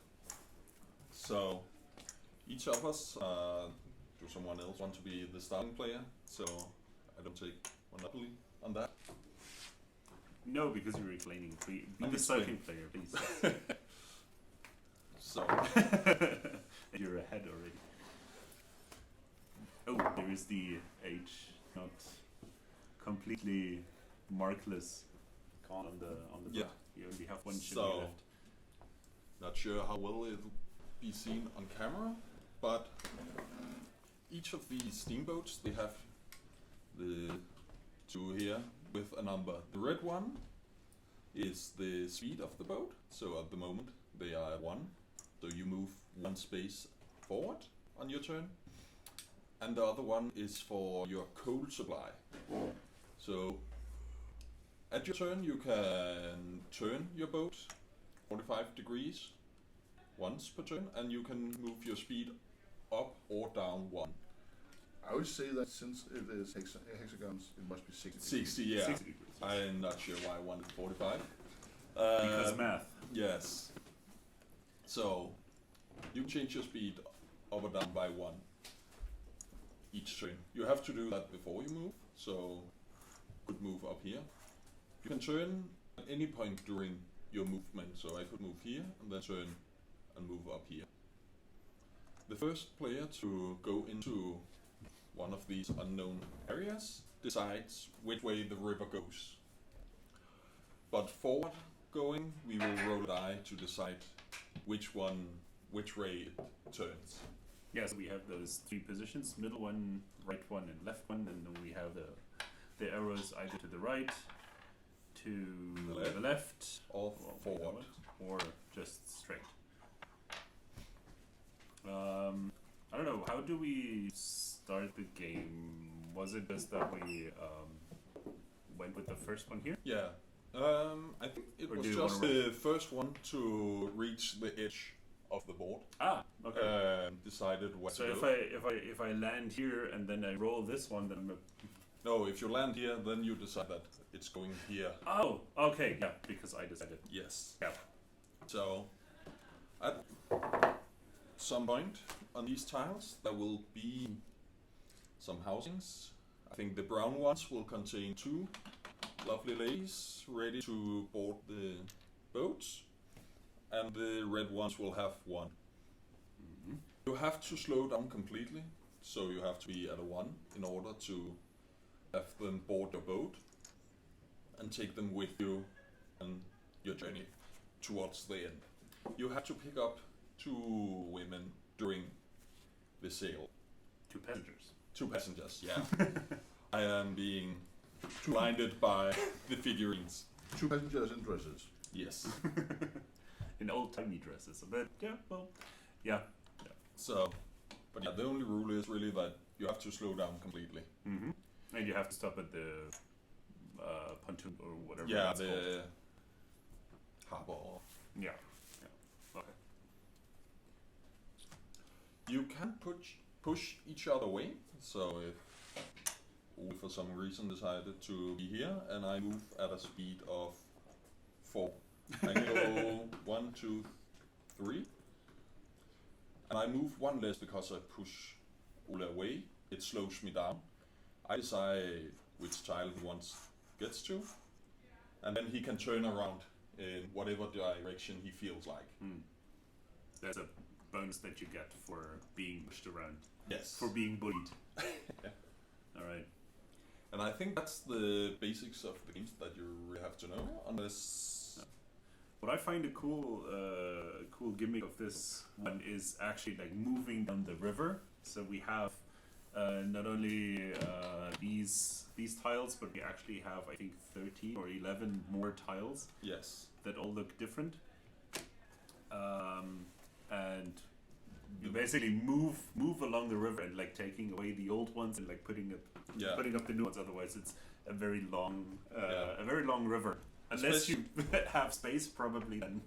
S1: So, each of us, do someone else want to be the starting player? So, I don't take monopoly on that.
S3: No, because you're explaining. Be
S1: I'm
S3: the starting
S1: explaining.
S3: player, please.
S1: So,
S3: You're ahead already. Oh, there is the H, not completely markless on the
S1: Yeah.
S3: book. You only have one shimmy
S1: So-
S3: left.
S1: not sure how well it'll be seen on camera, but each of these steamboats, they have the two here with a number. The red one is the speed of the boat, so at the moment they are at 1, so you move 1 space forward on your turn. And the other one is for your coal supply. So at your turn you can turn your boat 45 degrees once per turn, and you can move your speed up or down 1.
S2: I would say that since it is hexagons, it must be 60.
S1: 60, yeah.
S3: 60 degrees.
S1: I'm not sure why I wanted 45.
S3: Because math.
S1: Yes. So you change your speed up or down by 1 each turn. You have to do that before you move, so you could move up here. You can turn at any point during your movement, so I could move here and then turn and move up here. The first player to go into one of these unknown areas decides which way the river goes. But forward going, we will roll a die to decide which way it turns.
S3: Yeah, so we have those 3 positions: middle one, right one, and left one, and then we have the arrows either to the right, to the left,
S1: Or forward.
S3: or just straight. I don't know. How do we start the game? Was it just that we went with the first one here?
S1: Yeah. I think it
S3: Or
S1: was
S3: do you
S1: just
S3: wanna
S1: the first one to reach the edge of the board.
S3: Ah, okay.
S1: Decided where
S3: So
S1: to
S3: if
S1: go.
S3: I land here and then I roll this one, then I'm
S1: No, if you land here, then you decide that it's going here.
S3: oh, okay, yeah, because I decided.
S1: Yes.
S3: Yeah.
S1: So, at some point on these tiles, there will be some housings. I think the brown ones will contain 2 lovely ladies ready to board the boats, and the red ones will have 1.
S3: Mm-hmm.
S1: You have to slow down completely, so you have to be at a 1 in order to have them board your boat and take them with you on your journey towards the end. You have to pick up 2 women during the sail.
S3: 2 passengers.
S1: 2 passengers, yeah. I am being blinded by the figurines.
S2: 2 passengers in dresses.
S1: Yes.
S3: In old timey dresses, but yeah, well, yeah.
S1: So, but yeah, the only rule is really that you have to slow down completely.
S3: Mm-hmm. And you have to stop at the pontoon or whatever.
S1: Yeah,
S3: it's
S1: the harbor.
S3: called. Yeah. Okay.
S1: You can push each other away. So if Ole for some reason decided to be here, and I move at a speed of 4, I go 1, 2, 3, and I move 1 less because I push Ole away. It slows me down. I decide which tile he gets to, and then he can turn around in whatever direction he feels like.
S3: There's a bonus that you get for being pushed around.
S1: Yes.
S3: For being bullied. All right.
S1: And I think that's the basics of the games that you really have to know, unless...
S3: What I find a cool gimmick of this one is actually like moving down the river. So we have not only these tiles, but we actually have, I think, 13 or 11 more tiles.
S1: Yes.
S3: That all look different. And you basically move along the river and like taking away the old ones and like putting up the new ones. Otherwise, it's a very long river. Unless you have space, probably then.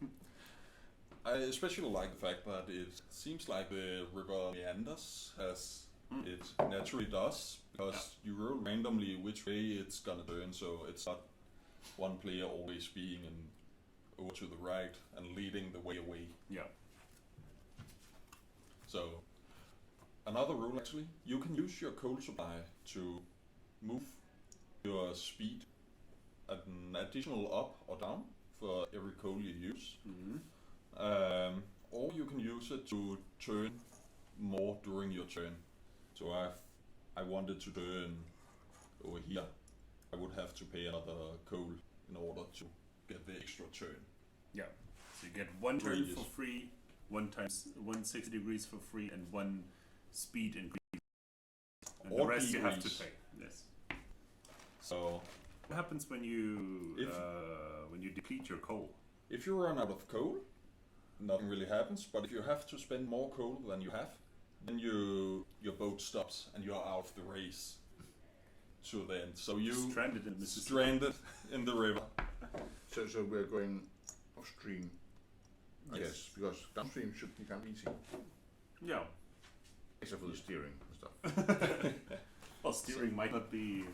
S1: I especially like the fact that it seems like the river meanders as it naturally does, because you roll randomly which way it's gonna turn, so it's not one player always being over to the right and leading the way away.
S3: Yeah.
S1: So, another rule actually, you can use your coal supply to move your speed an additional up or down for every coal you use. Or you can use it to turn more during your turn. So I wanted to turn over here, I would have to pay another coal in order to get the extra turn.
S3: Yeah. So you get 1 turn for free, 1 60 degrees for free, and 1 speed increase. And
S1: Or
S3: the rest you have to
S1: degrees.
S3: pay. Yes.
S1: So
S3: What happens when you deplete your coal?
S1: if you run out of coal, nothing really happens. But if you have to spend more coal than you have, then your boat stops and you're out of the race to the end. So you
S3: Stranded in Mississippi.
S1: stranded in the river.
S2: So we're going upstream, I
S1: Yes.
S2: guess, because downstream should be kind of easy,
S3: Yeah.
S2: except for the steering and stuff.
S3: Well, steering might not be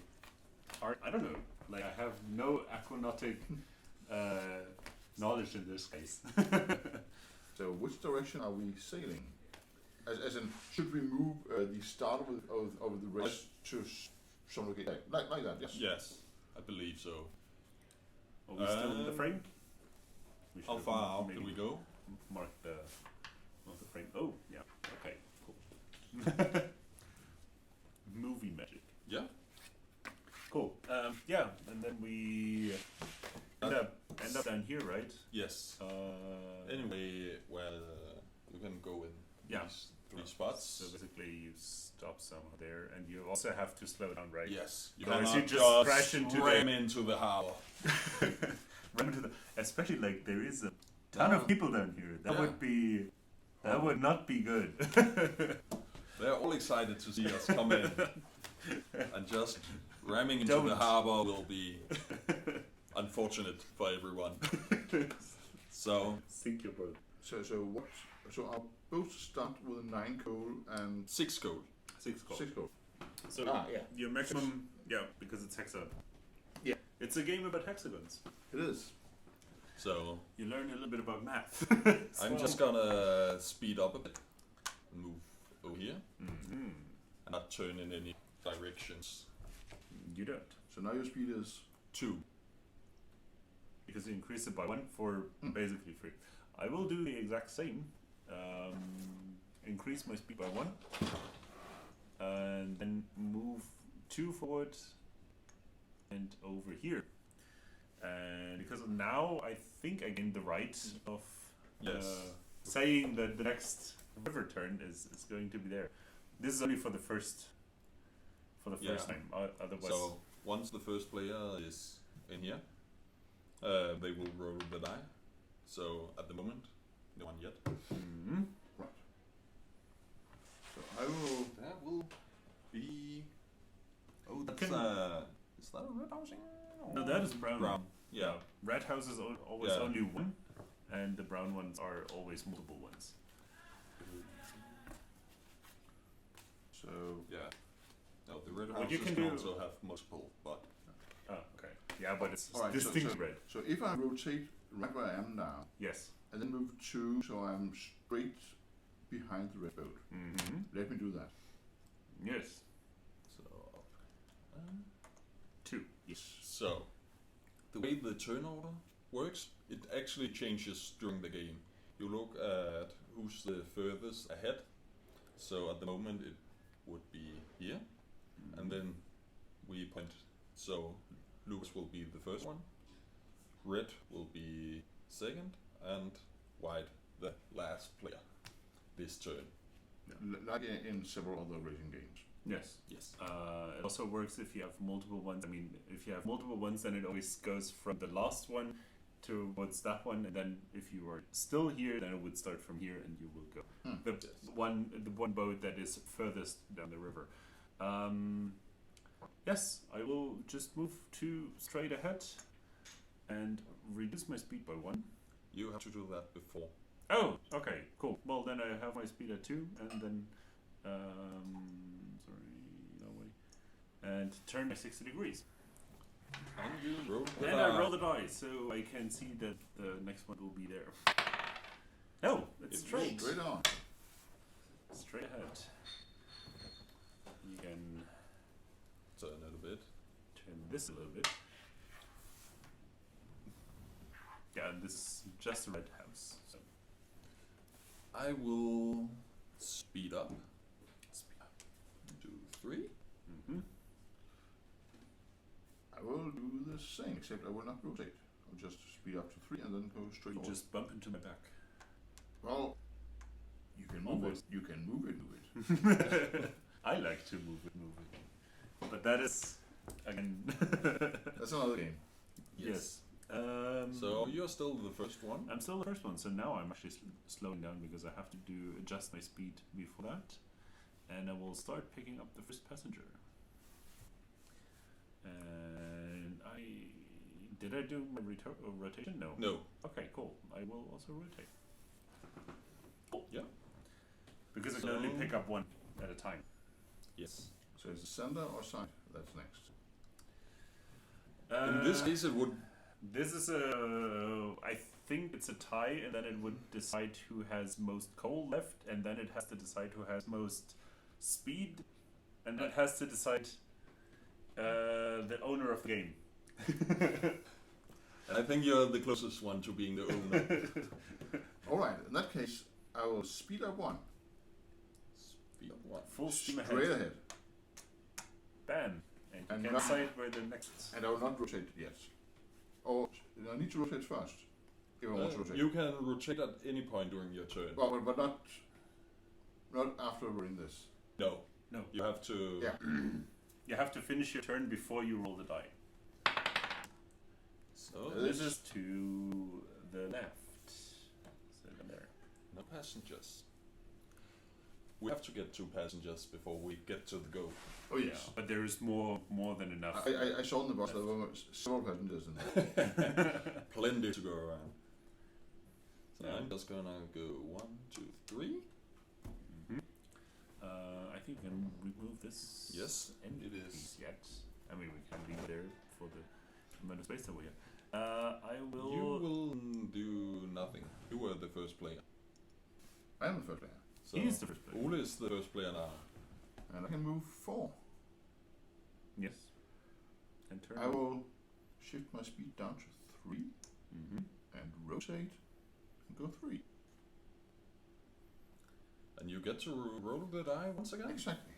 S3: hard. I don't know. Like, I have no aquanautic knowledge in this case.
S2: So which direction are we sailing? As in, should we move the start of the race to some location like that? Yes.
S1: Yes, I believe so.
S3: Are we still in the frame? We
S1: How
S3: should
S1: far out
S3: maybe
S1: can we go?
S3: Mark the frame. Oh, yeah. Okay, cool. Movie magic.
S1: Yeah.
S3: Cool. Yeah, and then we end up down here, right?
S1: Yes. Anyway, well, you can go in these 3 spots.
S3: So basically, you stop somewhere there, and you also have to slow down, right?
S1: Yes. You
S3: Otherwise
S1: cannot
S3: you just crash
S1: just
S3: into
S1: ram into the harbor.
S3: Run into especially like there is a ton of people down here. That would not be good.
S1: They're all excited to see us come in, and just ramming into the
S3: Don't.
S1: harbor will be unfortunate for everyone. So
S3: Sink your boat.
S2: So our boats start with 9 coal and
S1: 6 gold.
S3: 6 gold.
S2: 6 coal.
S3: So
S2: yeah.
S3: your maximum, because it's hexagon.
S2: Yeah.
S3: It's a game about hexagons.
S2: It is.
S1: So
S3: You learn a little bit about math.
S1: I'm just gonna speed up a bit and move over here
S3: Mm-hmm.
S1: and not turn in any directions.
S3: You don't,
S2: So now your speed is
S1: 2.
S3: because you increase it by 1 for basically free. I will do the exact same. Increase my speed by 1, and then move 2 forward and over here. And because of now, I think I gained the right of
S1: Yes.
S3: saying that the next river turn is going to be there. This is only for the first time. Otherwise,
S1: So once the first player is in here, they will roll the die. So at the moment, no one yet.
S3: Mhm.
S2: right. So I will.
S1: That will be. Oh, that's is that a red housing?
S3: No, that is brown.
S1: Brown. Yeah.
S3: Red houses always
S1: Yeah.
S3: only one, and the brown ones are always multiple ones.
S2: So
S1: Yeah. No, the red
S3: What you
S1: houses
S3: can
S1: can
S3: do-
S1: also have multiple, but
S3: Oh, okay. Yeah, but it's
S2: Alright,
S3: distinct red.
S2: So if I rotate right where I am now,
S3: Yes.
S2: and then move 2 so I'm straight behind the red boat,
S3: Mm-hmm.
S2: let me do that.
S3: Yes.
S1: so
S3: 2. Yes.
S1: so the way the turn order works, it actually changes during the game. You look at who's the furthest ahead. So at the moment it would be here, and then we point. So Lucas will be the first one, red will be second, and white the last player this turn.
S2: Like in several other racing games.
S3: Yes.
S1: Yes.
S3: It also works if you have multiple ones. I mean, if you have multiple ones, then it always goes from the last one towards that one, and then if you are still here, then it would start from here, and you will go the
S1: Yes.
S3: one boat that is furthest down the river. Yes, I will just move 2 straight ahead and reduce my speed by 1.
S1: You have to do that before.
S3: Oh, okay, cool. Well, then I have my speed at 2, and then sorry, that way, and turn by 60 degrees.
S1: And you roll the
S3: And
S1: die.
S3: I roll the dice, so I can see that the next one will be there. No, it's
S1: It
S3: straight.
S2: Straight on.
S3: Straight ahead. You can
S1: Turn it a bit.
S3: turn this a little bit. Yeah, and this is just a red house. So
S1: I will speed up. Do 3.
S3: mm-hmm.
S2: I will do the same, except I will not rotate. I'll just speed up to 3 and then go straight
S3: You
S2: forward.
S3: just bump into my back.
S2: Well, you can move
S3: Almost.
S2: it. You can move it.
S3: I like to move it. But that is again.
S2: That's another game.
S3: Yes.
S1: So you're still the first one.
S3: I'm still the first one, so now I'm actually slowing down because I have to adjust my speed before that, and I will start picking up the first passenger. And did I do my rotation? No.
S1: No.
S3: Okay, cool. I will also rotate. Cool.
S1: Yeah.
S3: Because I can
S1: So-
S3: only pick up one at a time.
S1: Yes.
S2: So is it center or side? That's next.
S1: In this case, it would.
S3: This is I think it's a tie, and then it would decide who has most coal left, and then it has to decide who has most speed, and it has to decide the owner of the game.
S1: And I think you're the closest one to being the owner.
S2: All right. In that case, I will speed up 1.
S1: Speed up 1.
S3: Full steam
S2: Straight
S3: ahead.
S2: ahead.
S3: Bam. And you
S2: And
S3: can
S2: not-
S3: decide where the next.
S2: And I will not rotate yet. Or I need to rotate first. If I want to rotate.
S3: Uh,
S1: You can rotate at any point during your turn.
S2: Well, but not after we're in this.
S1: No.
S3: No.
S1: You have to.
S2: Yeah.
S3: You have to finish your turn before you roll the die.
S1: So
S3: This is to the left. So there.
S1: no passengers. We have to get 2 passengers before we get to the goal.
S2: Oh yes.
S3: But there is more than enough.
S2: I saw in the bus there were several passengers in there.
S1: Plenty to go around. So
S3: Yeah.
S1: I'm just gonna go 1, 2, 3.
S3: Mm-hmm. I think we can remove this.
S1: Yes,
S3: end
S1: it
S3: piece
S1: is.
S3: yet. I mean, we can leave it there for the amount of space that we have. I will.
S1: You will do nothing. You were the first player.
S2: I am the first player.
S1: So
S3: He's the first player.
S1: Ole is the first player now.
S2: And I can move 4.
S3: Yes. And turn.
S2: I will shift my speed down to 3
S3: Mm-hmm.
S2: and rotate and go 3.
S1: And you get to roll the die once again?
S2: Exactly.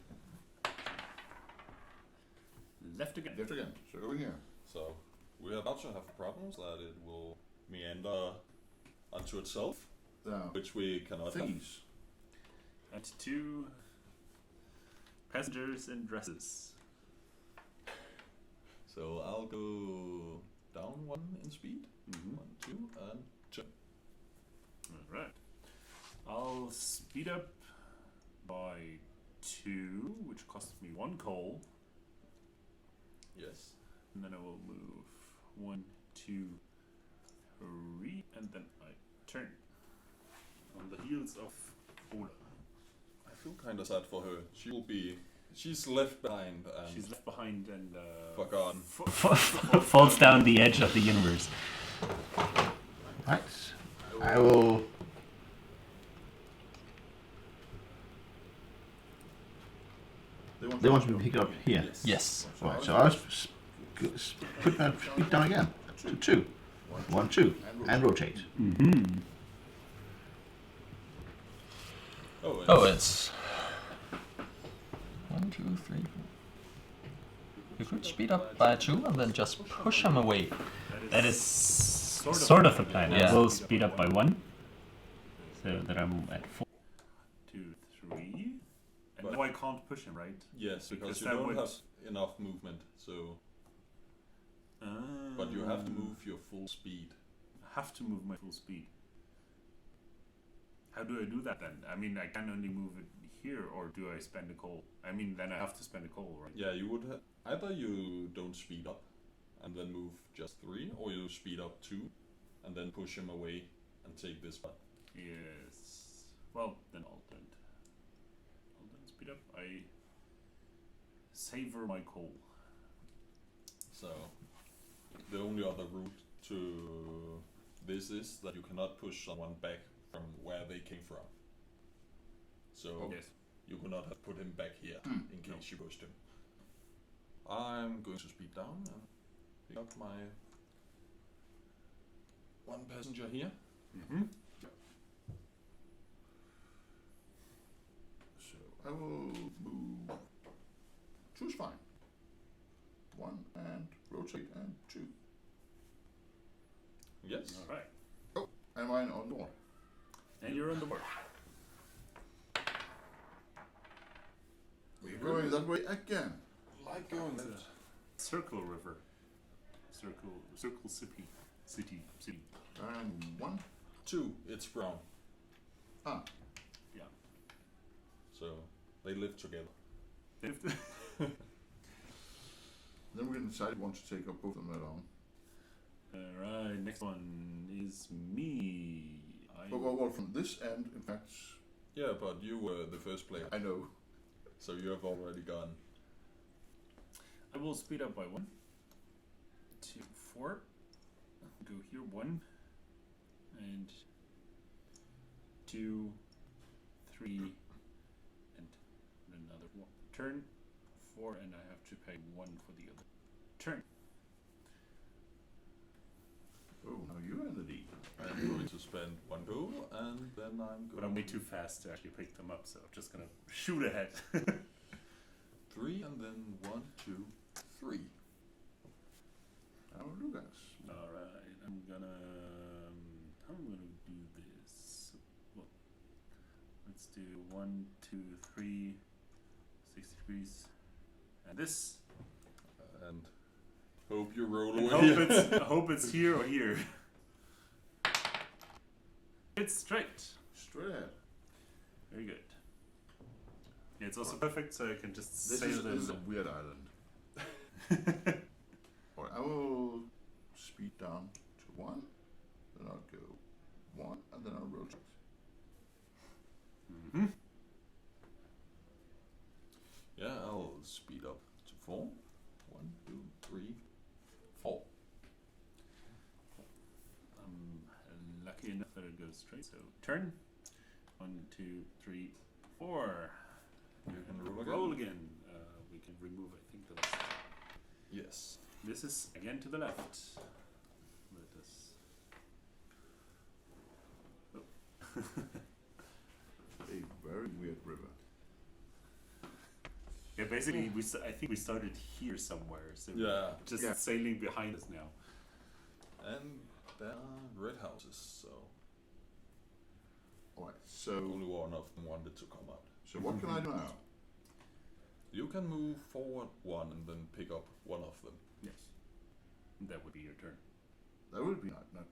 S3: Left again.
S2: Left again. So over here.
S1: So we're about to have problems that it will meander onto itself,
S2: Now,
S1: which we cannot have.
S2: these.
S3: And 2 passengers in dresses.
S1: So I'll go down 1 in speed.
S3: Mm-hmm.
S1: 1, 2, and turn.
S3: All right. I'll speed up by 2, which costs me 1 coal.
S1: Yes.
S3: And then I will move 1, 2, 3, and then I turn on the heels of Ola.
S1: I feel kind of sad for her. She's left behind and
S3: She's left behind and
S1: forgotten.
S4: Falls down the edge of the universe.
S2: Right. I will. They want to be picked up here.
S4: Yes.
S2: Right, so I'll put that speed down again to 2. 1, 2, and rotate.
S4: Mm-hmm.
S1: Oh,
S4: It's 1, 2, 3, 4. You could speed up by 2 and then just push him away.
S3: That is sort of the plan.
S4: Yeah.
S3: I will speed up by 1, so that I'm at 4, 2, 3, and now I can't push him, right?
S1: yes, because you
S3: that
S1: don't
S3: would-
S1: have enough movement. So, but you have to move your full speed.
S3: I have to move my full speed. How do I do that then? I mean, I can only move it here, or do I spend a coal? I mean, then I have to spend a coal, right?
S1: Yeah, you would either you don't speed up and then move just 3, or you speed up 2 and then push him away and take this spot.
S3: Yes. Well, then I'll don't speed up. I savor my coal.
S1: So, the only other route to this is that you cannot push someone back from where they came from. So,
S3: Yes.
S1: you could not have put him back here in case you pushed him. I'm going to speed down and pick up my 1 passenger here.
S3: Mm-hmm.
S2: So I will move. 2 is fine. 1 and rotate and 2.
S1: Yes.
S3: All right.
S2: And mine on board.
S3: And you're on the board.
S2: We're going that way again.
S1: Like going left.
S3: Circle river. Circle city.
S2: And 1.
S1: 2, it's brown.
S2: Ah,
S3: Yeah.
S1: So, they live together.
S2: then we can decide if we want to take up both of them along.
S3: Alright, next one is me.
S2: Well, from this end, in fact,
S1: Yeah, but you were the first player,
S2: I know.
S1: so you have already gone.
S3: I will speed up by 1, 2, 4. Go here 1 and 2, 3, and another 1. Turn 4, and I have to pay 1 for the other turn.
S2: Oh, now you're in the lead.
S1: I'm going to spend 1 go, and then I'm going.
S3: But I'm way too fast to actually pick them up, so I'm just gonna shoot ahead.
S1: 3, and then 1, 2, 3.
S2: Now Lucas.
S3: Alright, I'm gonna do this. Well, let's do 1, 2, 3, 6 degrees, and this.
S1: And hope you roll
S3: And
S1: away.
S3: I hope it's here or here. It's straight.
S2: Straight ahead.
S3: Very good. Yeah, it's also perfect, so I can just
S2: This
S3: sail
S2: is a
S3: them.
S2: weird island. Alright, I will speed down to 1, then I'll go 1, and then I'll rotate.
S3: Mm-hmm.
S1: Yeah, I'll speed up to 4. 1, 2, 3, 4.
S3: I'm lucky enough that it goes straight. So turn. 1, 2, 3, 4.
S1: You can roll again.
S3: Roll again. We can remove, I think, the list.
S1: Yes.
S3: This is again to the left. Let us.
S2: A very weird river.
S3: Yeah, basically, I think we started here somewhere. So
S1: Yeah.
S3: just
S2: Yeah.
S3: sailing behind us now.
S1: And there are red houses, so
S2: Alright, so
S1: only one of them wanted to come out.
S2: so what can I do now?
S1: You can move forward 1 and then pick up one of them.
S3: Yes. That would be your turn.
S2: That would be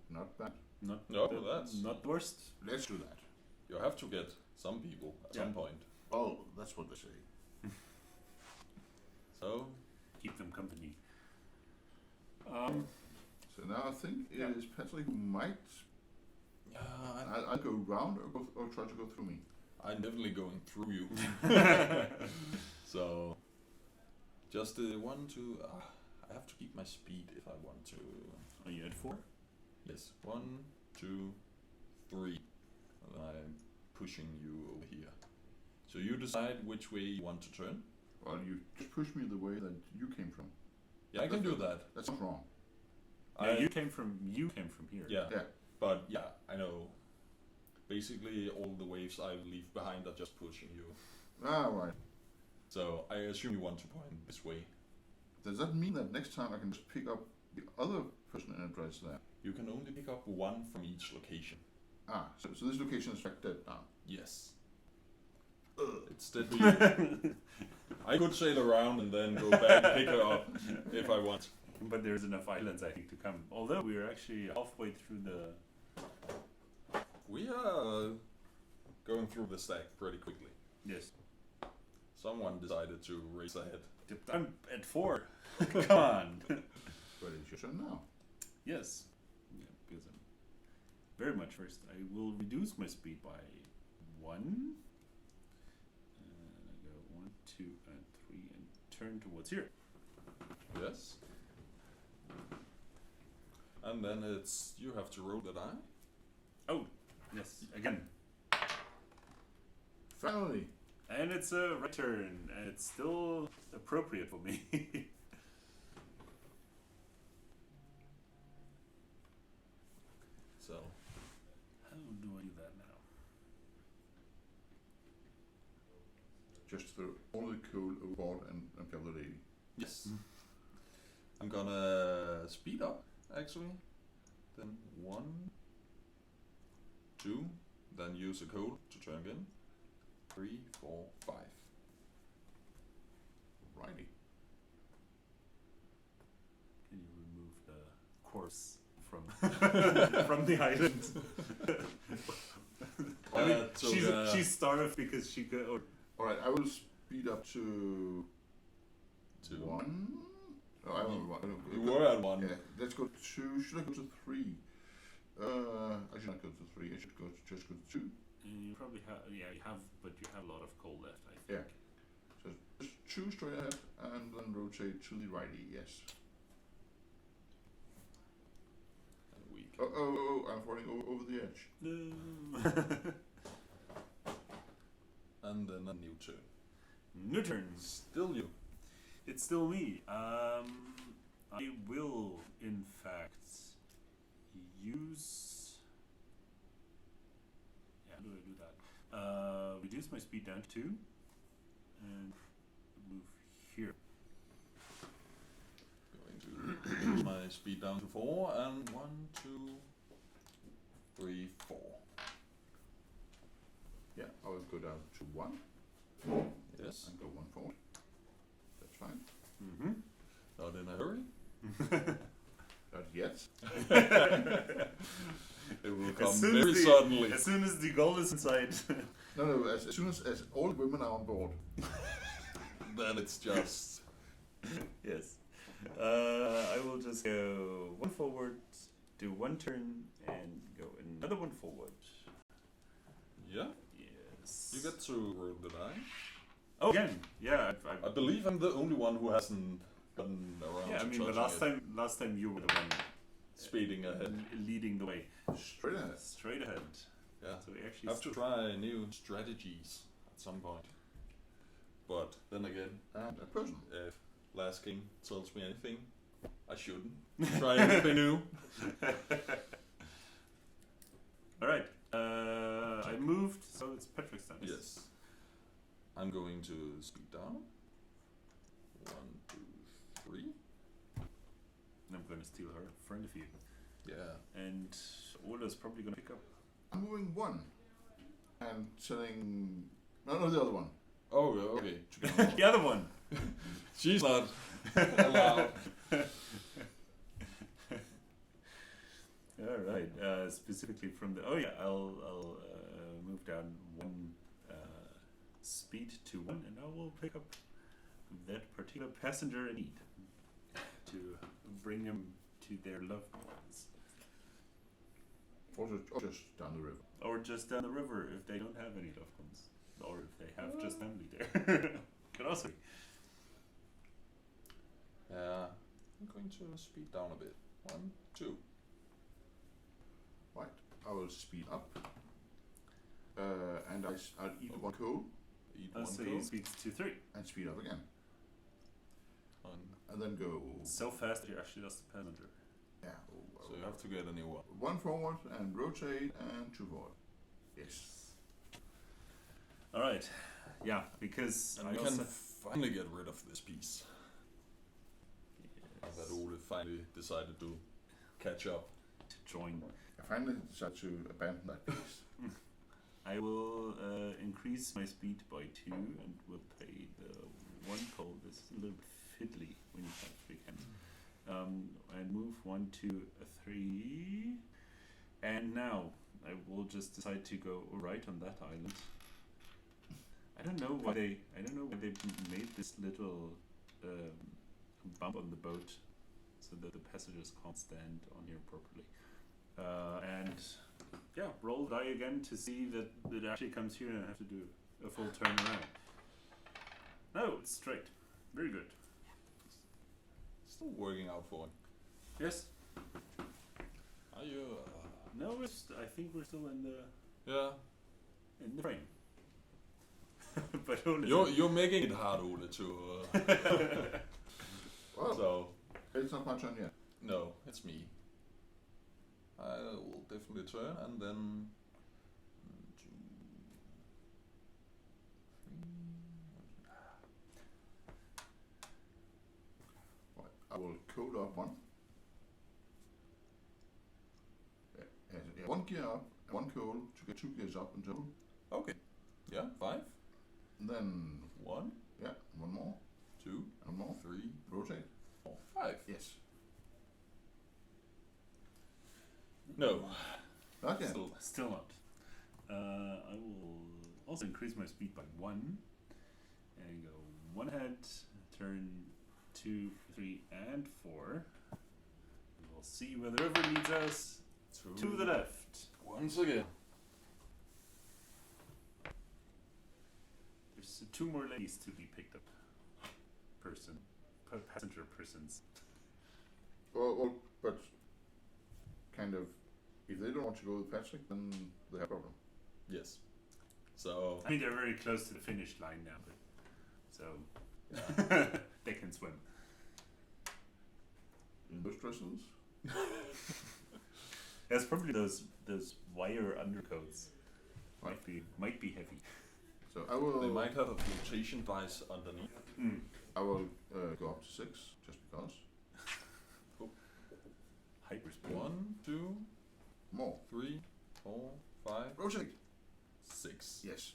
S2: not bad.
S3: Not
S1: No,
S3: the,
S1: that's-
S3: not the worst.
S2: Let's do that.
S1: You have to get some people at
S3: Yeah.
S1: some point.
S2: Oh, that's what they say.
S1: Oh,
S3: keep them company.
S2: So now I think it is Patrick who might. I'll go round or try to go through me.
S1: I'm definitely going through you. So, just 1, 2. I have to keep my speed if I want to.
S3: Are you at 4?
S1: Yes, 1, 2, 3. And I'm pushing you over here. So you decide which way you want to turn.
S2: Well, you just push me the way that you came from.
S1: Yeah, I can do that.
S2: That's not wrong.
S3: Yeah, you came from here.
S1: Yeah.
S2: Yeah.
S1: But yeah, I know. Basically, all the waves I leave behind are just pushing you.
S2: Ah, right.
S1: So I assume you want to point this way.
S2: Does that mean that next time I can just pick up the other person in a dress there?
S1: You can only pick up 1 from each location.
S2: Ah, so this location is like that now.
S1: Yes. It's deadly. I could sail around and then go back and pick her up if I want.
S3: But there's enough islands, I think, to come. Although we're actually halfway through the...
S1: We are going through the stack pretty quickly.
S3: Yes.
S1: Someone decided to race ahead.
S3: I'm at 4. Come on.
S2: But it's your turn now.
S3: Yes. Yeah, because I'm very much first. I will reduce my speed by 1. And I go 1, 2, and 3, and turn towards here.
S1: Yes. And then it's you have to roll the die.
S3: Oh, yes, again.
S2: Finally.
S3: And it's a return, and it's still appropriate for me.
S1: So
S3: How do I do that now?
S2: Just throw all the coal overboard and kill the lady.
S1: yes. I'm gonna speed up actually. Then 1, 2, then use a code to turn again. 3, 4, 5.
S2: Righty.
S3: Can you remove the corpse from from the island? I mean,
S1: so,
S3: she's starved because she could. Or
S2: Alright, I will speed up to
S1: 2.
S2: 1. Oh, I don't know.
S1: You were at 1.
S2: Yeah, let's go to 2. Should I go to 3? I should not go to 3. I should just go to 2.
S3: you probably have. Yeah, you have, but you have a lot of coal left. I think.
S2: Yeah. So just 2 straight ahead and then rotate to the righty. Yes.
S1: And we
S2: Oh! I'm falling over the edge.
S3: No.
S1: and then a new turn.
S3: New turns.
S1: Still you.
S3: It's still me. I will, in fact, use. Yeah, how do I do that? Reduce my speed down to 2, and move here.
S1: Going to reduce my speed down to 4 and 1, 2, 3, 4.
S2: Yeah, I will go down to 1
S1: Yes.
S2: and go 1 forward. That's fine.
S3: Mm-hmm.
S1: Not in a hurry.
S2: Not yet.
S1: It will come very suddenly.
S3: As soon as the goal is inside.
S2: No, as soon as all the women are on board.
S1: Then it's just
S3: Yes. I will just go 1 forward, do 1 turn, and go another 1 forward.
S1: yeah.
S3: Yes.
S1: You get to roll the die.
S3: Oh, again. Yeah.
S1: I believe I'm the only one who hasn't gotten around.
S3: Yeah, I
S1: to
S3: mean, but
S1: touching
S3: last time you were the one
S1: speeding ahead.
S3: leading the way.
S2: Straight ahead.
S3: Straight ahead.
S1: Yeah.
S3: So we actually
S1: Have to try new strategies at some point. But then again,
S2: And a person.
S1: if Last King tells me anything, I shouldn't try anything new.
S3: All right. I moved, so it's Patrick's turn.
S1: Yes. I'm going to speed down. 1, 2, 3.
S3: And I'm going to steal her in front of you.
S1: Yeah.
S3: And Ola's probably going to pick up.
S2: I'm moving 1 and telling. No, the other one.
S1: Oh, yeah, okay.
S3: The other one.
S1: She's not allowed.
S3: All right. Specifically from the. Oh yeah, I'll move down 1 speed to 1, and I will pick up that particular passenger in need to bring him to their loved ones.
S2: Or just down the river.
S3: Or just down the river if they don't have any loved ones. Or if they have just family there. Could also be.
S1: Yeah, I'm going to speed down a bit. 1, 2.
S2: Right, I will speed up. And I'll eat one coal
S1: Eat one
S3: So
S1: coal.
S3: he speeds to 3.
S2: and speed up again.
S1: And
S2: And then go.
S3: So fast that you actually lost the passenger.
S2: Yeah.
S1: so you have to get a new one.
S2: One forward and rotate and 2 forward. Yes.
S3: Alright. Yeah, because
S1: And
S3: I
S1: we
S3: also...
S1: can finally get rid of this piece. That Ole finally decided to catch up.
S3: to join.
S2: I finally decided to abandon that piece.
S3: I will increase my speed by 2 and will pay the 1 coal. This is a little bit fiddly when you have 3 hands. And move 1, 2, 3. And now I will just decide to go right on that island. I don't know why they made this little bump on the boat so that the passengers can't stand on here properly. And yeah, roll die again to see that it actually comes here and I have to do a full turn around. No, it's straight. Very good.
S1: Still working out for him.
S3: Yes.
S1: Are you?
S3: No, I think we're still in the
S1: Yeah.
S3: frame. But only
S1: You're making it hard, Ole, to.
S2: Well,
S1: So
S2: it's not my turn yet.
S1: no, it's me. I will definitely turn and then 1, 2, 3.
S2: Right, I will code up 1. Yeah, 1 gear up, 1 coal to get 2 gears up in total.
S1: Okay. Yeah, 5.
S2: And then,
S1: 1,
S2: yeah, 1 more,
S1: 2,
S2: 1 more,
S1: 3,
S2: rotate.
S1: 4, 5.
S2: Yes.
S1: No.
S2: Okay.
S3: Still not. I will also increase my speed by 1 and go 1 ahead, turn 2, 3, and 4. We'll see where the river leads us. To the left.
S1: Once again.
S3: There's 2 more ladies to be picked up. Passenger persons.
S2: Well, but kind of, if they don't want to go with Patrick, then they have a problem.
S1: Yes. So
S3: I mean, they're very close to the finish line now, but so they can swim.
S2: In those dresses,
S3: There's probably those wire undercoats. Might be heavy.
S2: so I will.
S1: they might have a flotation device underneath.
S2: I will go up to 6 just because.
S3: Hyperspeed.
S1: 1, 2,
S2: More.
S1: 3, 4, 5,
S2: Rotate.
S1: 6.
S2: Yes.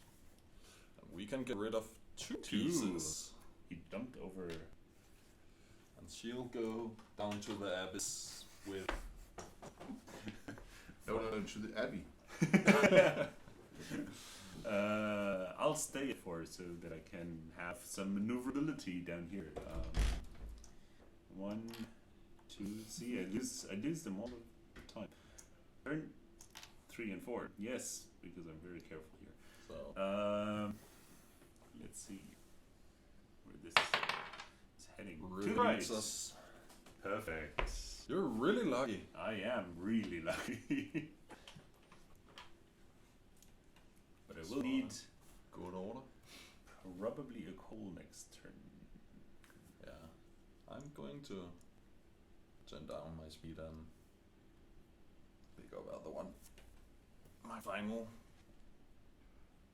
S1: And we can get rid of 2
S3: 2.
S1: pieces.
S3: He jumped over.
S1: And she'll go down to the abyss with.
S2: No, to the Abbey.
S3: I'll stay at 4 so that I can have some maneuverability down here. 1, 2. See, I lose them all the time. Turn 3 and 4. Yes, because I'm very careful here.
S1: So
S3: Let's see where this is heading.
S1: really
S3: To the right.
S1: leads us.
S3: Perfect.
S1: You're really lucky.
S3: I am really lucky. But I will need
S1: Good order.
S3: probably a coal next turn.
S1: Yeah. I'm going to turn down my speed and pick up other one. My final.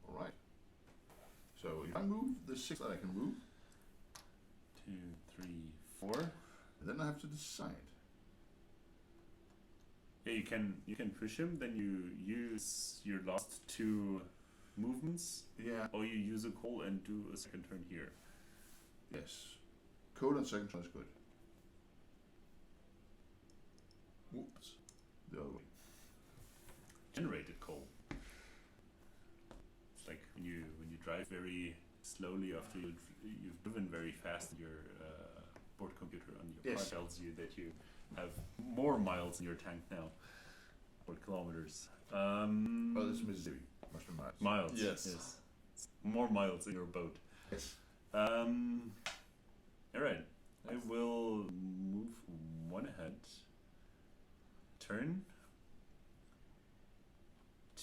S2: Alright. So if I move the 6 that I can move,
S3: 2, 3, 4.
S2: then I have to decide.
S3: Yeah, you can push him. Then you use your last 2 movements,
S2: Yeah.
S3: or you use a call and do a second turn here.
S2: Yes. Code and second turn is good.
S1: Whoops.
S2: The other way.
S3: Generated coal. It's like when you drive very slowly after you've driven very fast. Your board computer on your car
S2: Yes.
S3: tells you that you have more miles in your tank now, or kilometers.
S2: Oh, this is Mississippi. Must be miles.
S3: Miles.
S1: Yes.
S3: More miles in your boat.
S2: Yes.
S3: All right. I will move one ahead. Turn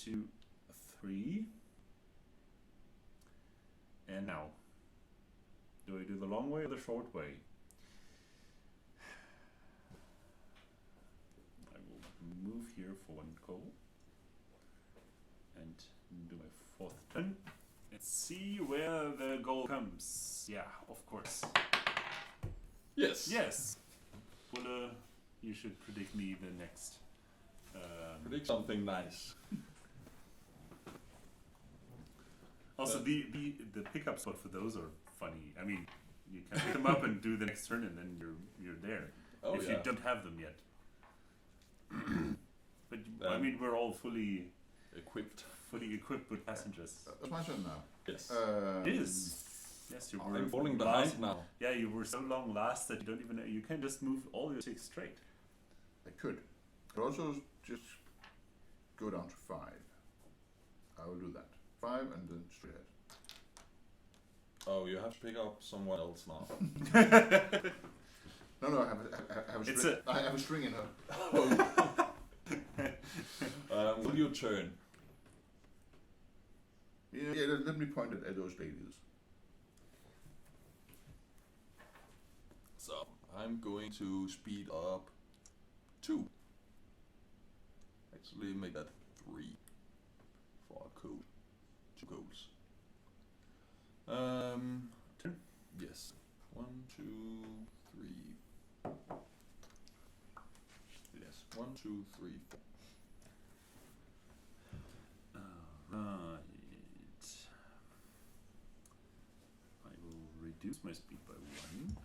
S3: to 3. And now, do I do the long way or the short way? I will move here for 1 coal and do my 4th turn. Let's see where the goal comes. Yeah, of course.
S1: Yes.
S3: Yes. Well, you should predict me the next.
S1: Predict something nice.
S3: Also, the pickup spot for those are funny. I mean, you can pick them up and do the next turn, and then you're there.
S1: Oh,
S3: if
S1: yeah.
S3: you don't have them yet. But I mean, we're all fully
S1: Equipped.
S3: equipped with passengers.
S2: It's my turn now.
S1: Yes.
S3: It is. Yes, you were
S1: I'm falling
S3: last-
S1: behind now.
S3: Yeah, you were so long last that you don't even know. You can just move all your 6 straight.
S2: I could. Could also just go down to 5. I will do that. 5 and then straight ahead.
S1: Oh, you have to pick up someone else now.
S2: No, I have a
S3: It's
S2: string. I have a string in her.
S1: Will you turn?
S2: Yeah, let me point it at those ladies.
S1: So, I'm going to speed up 2. Actually, make that 3 for a code. 2 goals.
S3: Turn.
S1: Yes. 1, 2, 3. Yes. 1, 2, 3, 4.
S3: Right. I will reduce my speed by 1.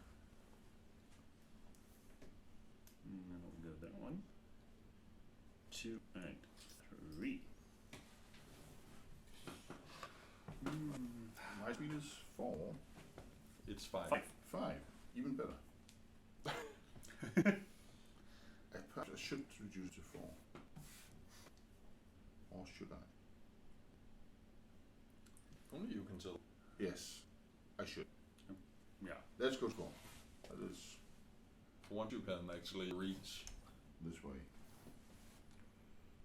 S3: And then I'll go that 1, 2, and 3.
S2: My speed is 4.
S1: It's 5.
S2: 5. Even better. Perhaps I should reduce to 4. Or should I?
S1: Only you can tell.
S2: Yes, I should.
S3: Yeah.
S2: Let's go small. That is
S1: For once you can actually reach.
S2: this way.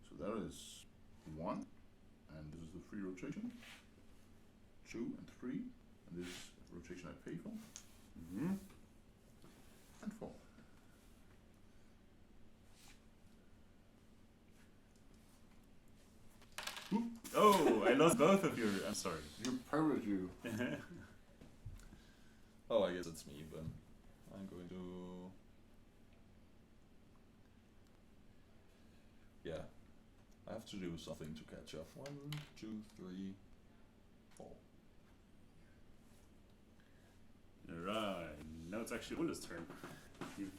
S2: So that is 1. And this is the free rotation. 2 and 3. And this rotation I pay for.
S3: Mm-hmm.
S2: And 4.
S3: Oh, I lost both of your. I'm sorry.
S2: You pirate, you.
S1: Oh, I guess it's me then. I'm going to. Yeah. I have to do something to catch up. 1, 2, 3, 4.
S3: Right. Now it's actually Ulla's turn. You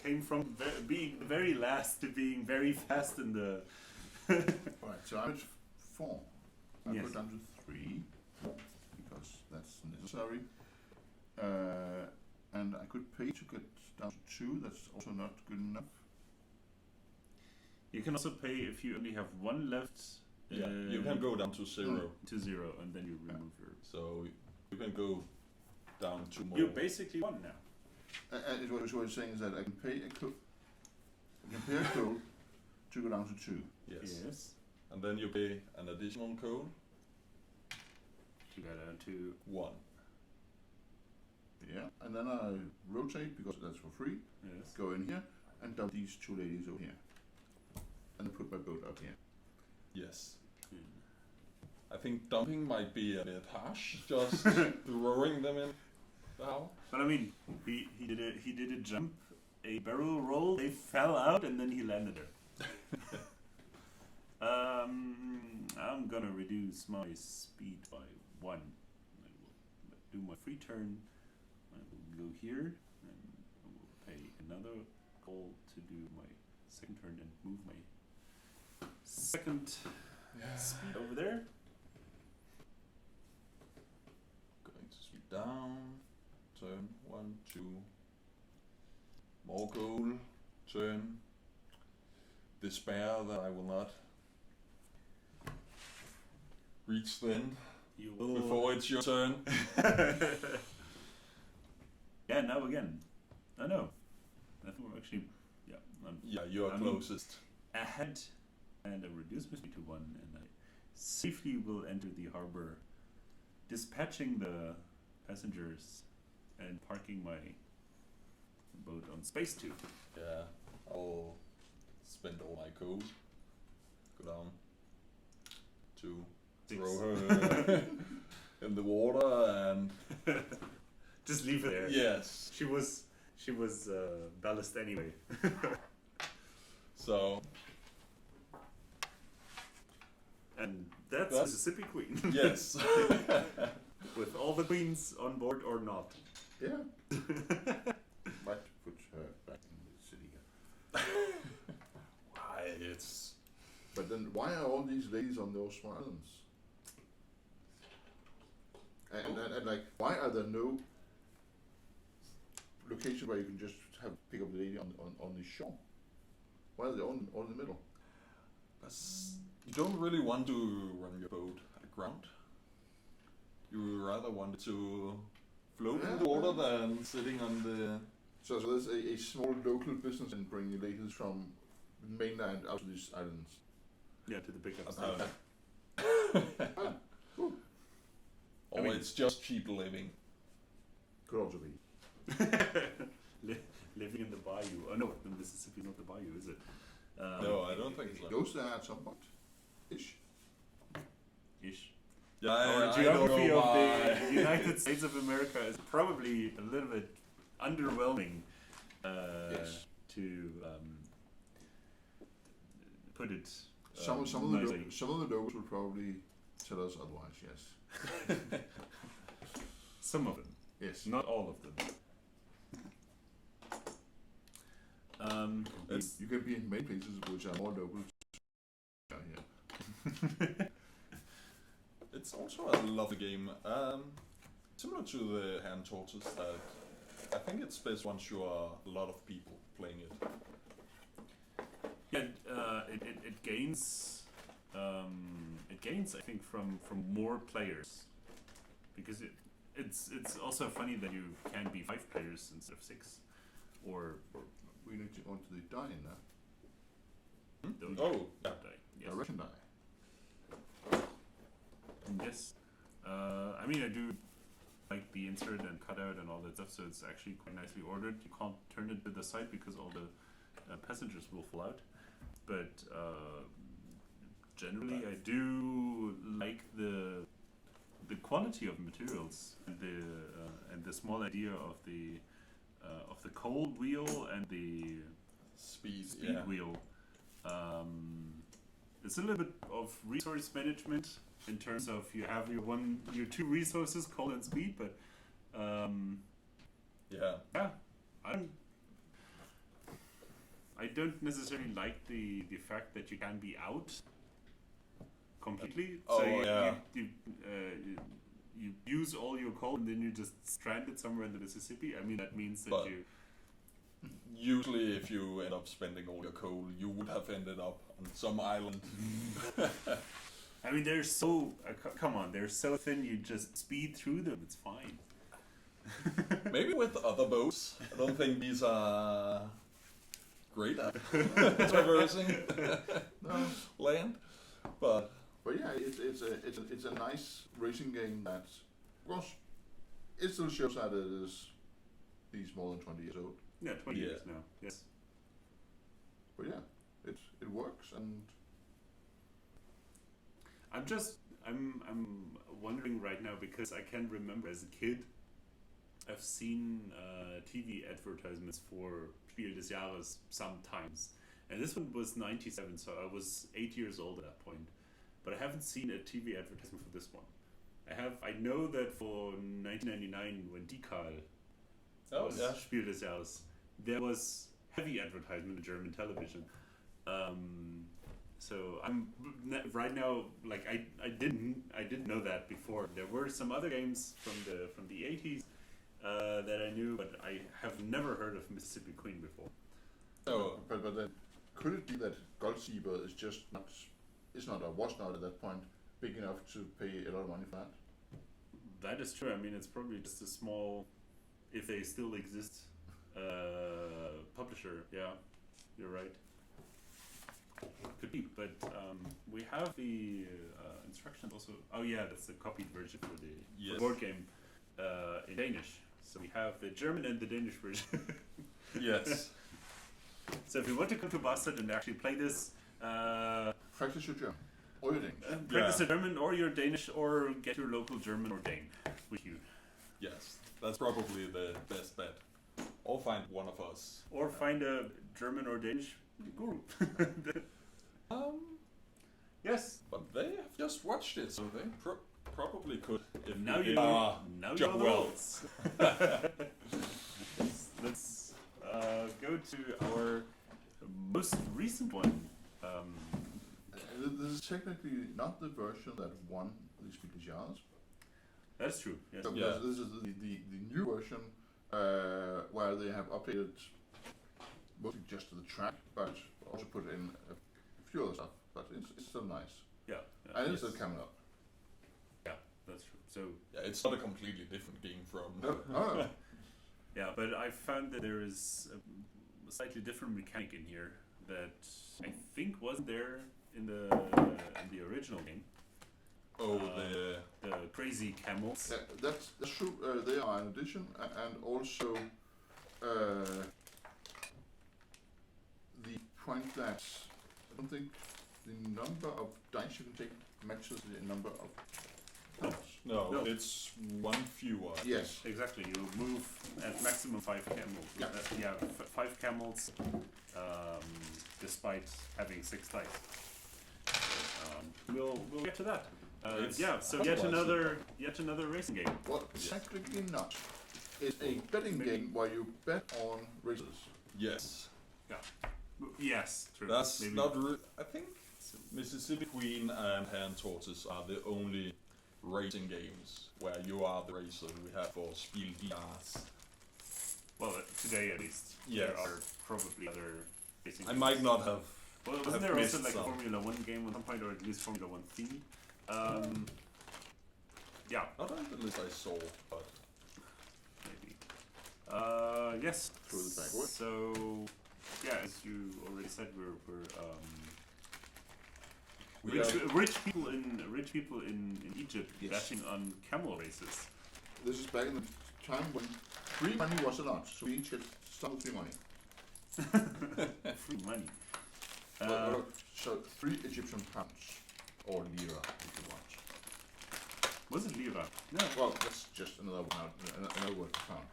S3: came from being very last to being very fast in the.
S2: Right, so I'm at 4. I
S3: Yes.
S2: put down to 3 because that's necessary. And I could pay to get down to 2. That's also not good enough.
S3: You can also pay if you only have 1 left.
S1: Yeah, you can go down to 0.
S3: To 0, and then you remove your.
S1: So you can go down to more.
S3: You basically won now.
S2: What I was saying is that I can pay a code. I can pay a code to go down to 2.
S1: Yes. And then you pay an additional code.
S3: You go down to
S1: 1.
S2: Yeah, and then I rotate because that's for free.
S3: yes.
S2: Go in here and dump these 2 ladies over here. And put my boat up here.
S1: Yes.
S3: Mm.
S1: I think dumping might be a bit harsh. Just throwing them in now.
S3: But I mean, he did a jump, a barrel roll. They fell out, and then he landed there. I'm gonna reduce my speed by 1. I will do my free turn. I will go here, and I will pay another call to do my second turn and move my second speed over there.
S1: Good. down. Turn 1, 2. More goal. Turn. Despair that I will not reach the end
S3: You will.
S1: before it's your turn.
S3: Yeah, now again. I know. I think we're actually. Yeah.
S1: Yeah, you're
S3: I mean-
S1: closest.
S3: Ahead, and I reduce my speed to 1, and I safely will enter the harbor, dispatching the passengers and parking my boat on space 2.
S1: Yeah, I'll spend all my coal. Go down to
S3: 6.
S1: throw her in the water and
S3: Just leave it there.
S1: yes.
S3: She was ballast anyway.
S1: So
S3: And that's
S1: That's-
S3: Mississippi Queen.
S1: yes.
S3: With all the queens on board or not.
S2: Yeah. Might put her back in the city here.
S1: Why it's
S2: But then why are all these ladies on those islands? And like, why are there no locations where you can just pick up the lady on the shore? Why are they all in the middle?
S1: you don't really want to run your boat aground. You rather want it to float in the water than sitting on the.
S2: So there's a small local business in bringing ladies from the mainland out to these islands.
S3: Yeah, to the big ups.
S2: Cool.
S1: Or
S3: I mean-
S1: it's just cheap living.
S2: Could also be.
S3: Living in the bayou. Oh no, the Mississippi, not the bayou, is it?
S1: No, I don't think so.
S2: It goes there at some point. Ish.
S3: Ish.
S1: Yeah,
S3: Our
S1: I don't
S3: geography
S1: know
S3: of
S1: why.
S3: the United States of America is probably a little bit underwhelming.
S2: Yes.
S3: To put it.
S2: Some of
S3: nicely.
S2: the locals will probably tell us otherwise. Yes.
S3: Some of them,
S2: Yes.
S3: not all of them.
S2: You can be in many places which are more local. Yeah.
S1: It's also a lovely game. Similar to the Hare and Tortoise, that I think it's best once you are a lot of people playing it.
S3: Yeah, it gains. It gains, I think, from more players, because it's also funny that you can be 5 players instead of 6, or
S2: We need to go on to the die now.
S3: those
S1: Oh, yeah.
S3: yes.
S2: Direction die.
S3: Yes. I mean, I do like the insert and cutout and all that stuff, so it's actually quite nicely ordered. You can't turn it to the side because all the passengers will fall out. But generally, I do like the quality of materials and the small idea of the coal wheel and the
S1: Speed,
S3: speed
S1: yeah.
S3: wheel. It's a little bit of resource management in terms of you have your 2 resources, coal and speed, but
S1: Yeah.
S3: yeah, I don't necessarily like the fact that you can be out completely.
S1: Oh,
S3: so you,
S1: yeah.
S3: you use all your coal and then you're just stranded somewhere in the Mississippi. I mean, that means that
S1: But-
S3: you.
S1: Usually, if you end up spending all your coal, you would have ended up on some island.
S3: I mean, they're so. Come on, they're so thin. You just speed through them. It's fine.
S1: Maybe with other boats. I don't think these are great at traversing land, but
S2: But yeah, it's a nice racing game that, of course, it still shows that it is these more than 20 years old.
S3: Yeah, 20
S1: Yeah.
S3: years now. Yes.
S2: But yeah, it works and
S3: I'm wondering right now because I can remember as a kid, I've seen TV advertisements for Spiel des Jahres sometimes, and this one was 97, so I was 8 years old at that point. But I haven't seen a TV advertisement for this one. I know that for 1999 when Decal was Spiel des Jahres, there was heavy advertisement in German television. So right now, like I didn't know that before. There were some other games from the 80s that I knew, but I have never heard of Mississippi Queen before.
S2: So, but then, could it be that Goldsieber is just not, is not or was not at that point big enough to pay a lot of money for that?
S3: That is true. I mean, it's probably just a small, if they still exist, publisher. Yeah, you're right. Could be, but we have the instructions also. Oh yeah, that's the copied version for the board game in Danish. So we have the German and the Danish version.
S1: Yes.
S3: So if you want to come to Boston and actually play this,
S2: Practice your German or your Danish.
S3: practice your German or your Danish, or get your local German or Dane with you.
S1: Yes, that's probably the best bet. Or find one of us.
S3: Or find a German or Danish guru. Yes.
S1: But they have just watched it, so they probably could. If
S3: Now
S1: we
S3: you
S1: did our
S3: know
S1: job
S3: the
S1: well.
S3: rules. Let's go to our most recent one.
S2: This is technically not the version that won the Spiel des Jahres.
S3: That's true. Yes.
S2: So
S1: Yeah.
S2: this is the new version where they have updated mostly just the track, but also put in a few other stuff. But it's still nice.
S3: Yeah.
S2: And it's still Camel Up.
S3: Yeah, that's true. So
S1: Yeah, it's not a completely different game from.
S2: Oh,
S3: yeah, but I found that there is a slightly different mechanic in here that I think wasn't there in the original game.
S1: Oh,
S3: The crazy camels.
S2: that's true. They are an addition, and also the point that I don't think the number of dice you can take matches the number of camels.
S1: no,
S3: No.
S1: it's one fewer.
S2: Yes.
S3: Exactly. You move at maximum 5 camels.
S2: Yeah.
S3: 5 camels, despite having 6 dice. We'll get to that.
S1: It's
S3: Yeah. So
S1: otherwise
S3: yet another racing game.
S2: Well, technically not. It's a betting game where you bet on races.
S1: Yes,
S3: Yes. True.
S1: that's
S3: Maybe.
S1: not. I think Mississippi Queen and Hare and Tortoise are the only racing games where you are the racer we have for Spiel des Jahres.
S3: Well, today at least.
S1: Yes.
S3: There are probably other racing
S1: I
S3: games.
S1: might not have.
S3: Well, wasn't
S1: have
S3: there also
S1: missed
S3: like a
S1: some.
S3: Formula 1 game at some point, or at least Formula 1 theme? Yeah,
S1: Not on the list I saw, but
S3: maybe. Yes.
S2: Through the backward.
S3: So, yeah, as you already said, we're
S1: we are.
S3: rich people in Egypt
S2: Yes.
S3: betting on camel races.
S2: This is back in the time when free money was a lot, so we each had some free money.
S3: Free money.
S2: So 3 Egyptian pounds or lira, if you want.
S3: Was it lira? No.
S2: Well, that's just another one, another word for pound.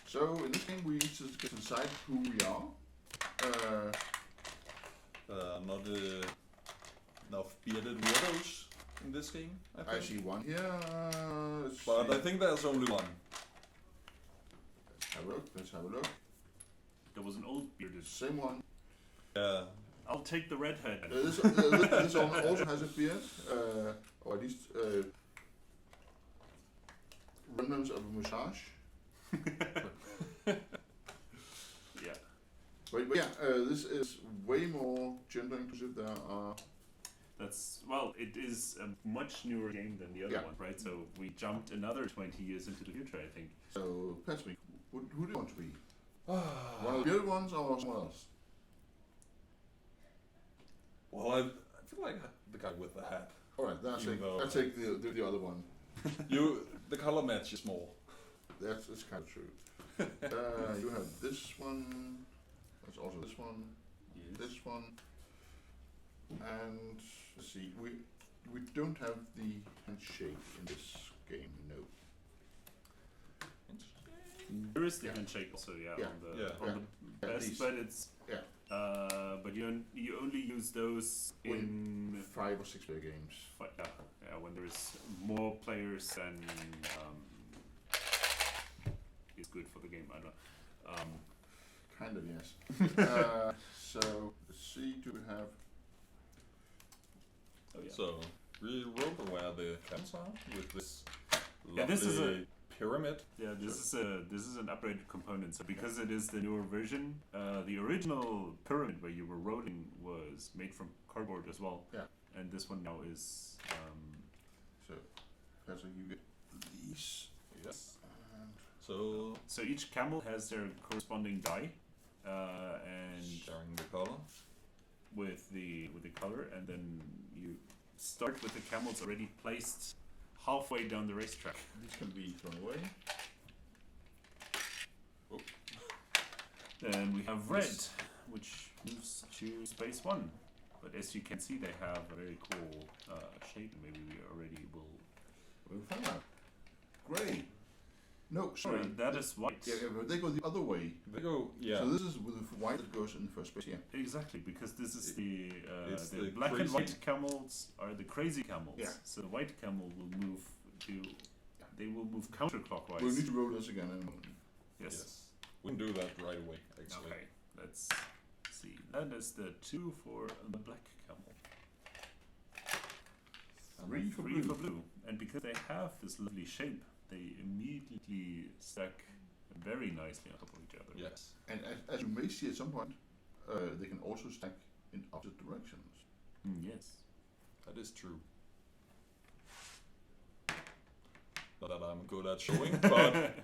S2: So in this game, we need to get inside who we are.
S1: Not enough bearded weirdos in this game, I think.
S2: I see one here. Let's
S1: But
S2: see.
S1: I think there's only one.
S2: Have a look. Let's have a look.
S3: There was an old bearded.
S2: Same one.
S1: Yeah.
S3: I'll take the redhead.
S2: This one also has a beard, or at least remnants of a moustache.
S3: Yeah.
S2: But yeah, this is way more gender inclusive. There are
S3: It is a much newer game than the other
S2: Yeah.
S3: one, right? So we jumped another 20 years into the future, I think.
S2: so. Patrick, who do you want to be? One of the bearded ones or someone else?
S1: Well, I feel like the guy with the hat.
S2: All right, then
S1: Even though-
S2: I'll take the other one.
S1: The color match is more.
S2: That's kind of true. You have this one. There's also this one. This one. And let's see. We don't have the handshake in this game. No.
S3: There is the handshake also, yeah,
S2: Yeah.
S3: on the
S2: Yeah.
S3: best,
S2: these.
S3: but it's
S2: Yeah.
S3: but you only use those in
S2: 5 or 6 player games.
S3: when there's more players than is good for the game. I don't know.
S2: Kind of, yes. So, let's see, do we have...
S3: Oh yeah.
S1: So we wrote where the camels are with this
S3: Yeah, this is
S1: lovely pyramid.
S3: Yeah, this is an upgraded component. So because it is the newer version, the original pyramid where you were rolling was made from cardboard as well.
S2: Yeah.
S3: And this one now is.
S2: So, that's how you get these.
S1: Yes.
S2: And
S1: So
S3: each camel has their corresponding die, and
S1: sharing the color.
S3: with the color, and then you start with the camels already placed halfway down the racetrack.
S2: these can be thrown away.
S3: Then we have red, which moves to space 1. But as you can see, they have a very cool shape. Maybe we already will.
S2: We'll find out. Grey. No, sorry.
S3: That is white.
S2: Yeah, but they go the other way.
S1: They go, yeah.
S2: So this is with the white that goes in the first place, yeah.
S3: Exactly, because this is
S1: it's
S3: the
S1: the
S3: black and
S1: crazy-
S3: white camels are the crazy camels.
S2: Yeah.
S3: So the white camel will move to. They will move counterclockwise.
S2: We'll need to roll this again in a moment.
S3: Yes.
S1: We can do that right away, actually.
S3: Okay. Let's see. That is the 2 for the black camel.
S2: 3 for
S3: 3
S2: blue.
S3: for blue. And because they have this lovely shape, they immediately stack very nicely on top of each other.
S1: Yes.
S2: And as you may see at some point, they can also stack in opposite directions.
S3: Yes.
S1: That is true. Not that I'm good at showing, but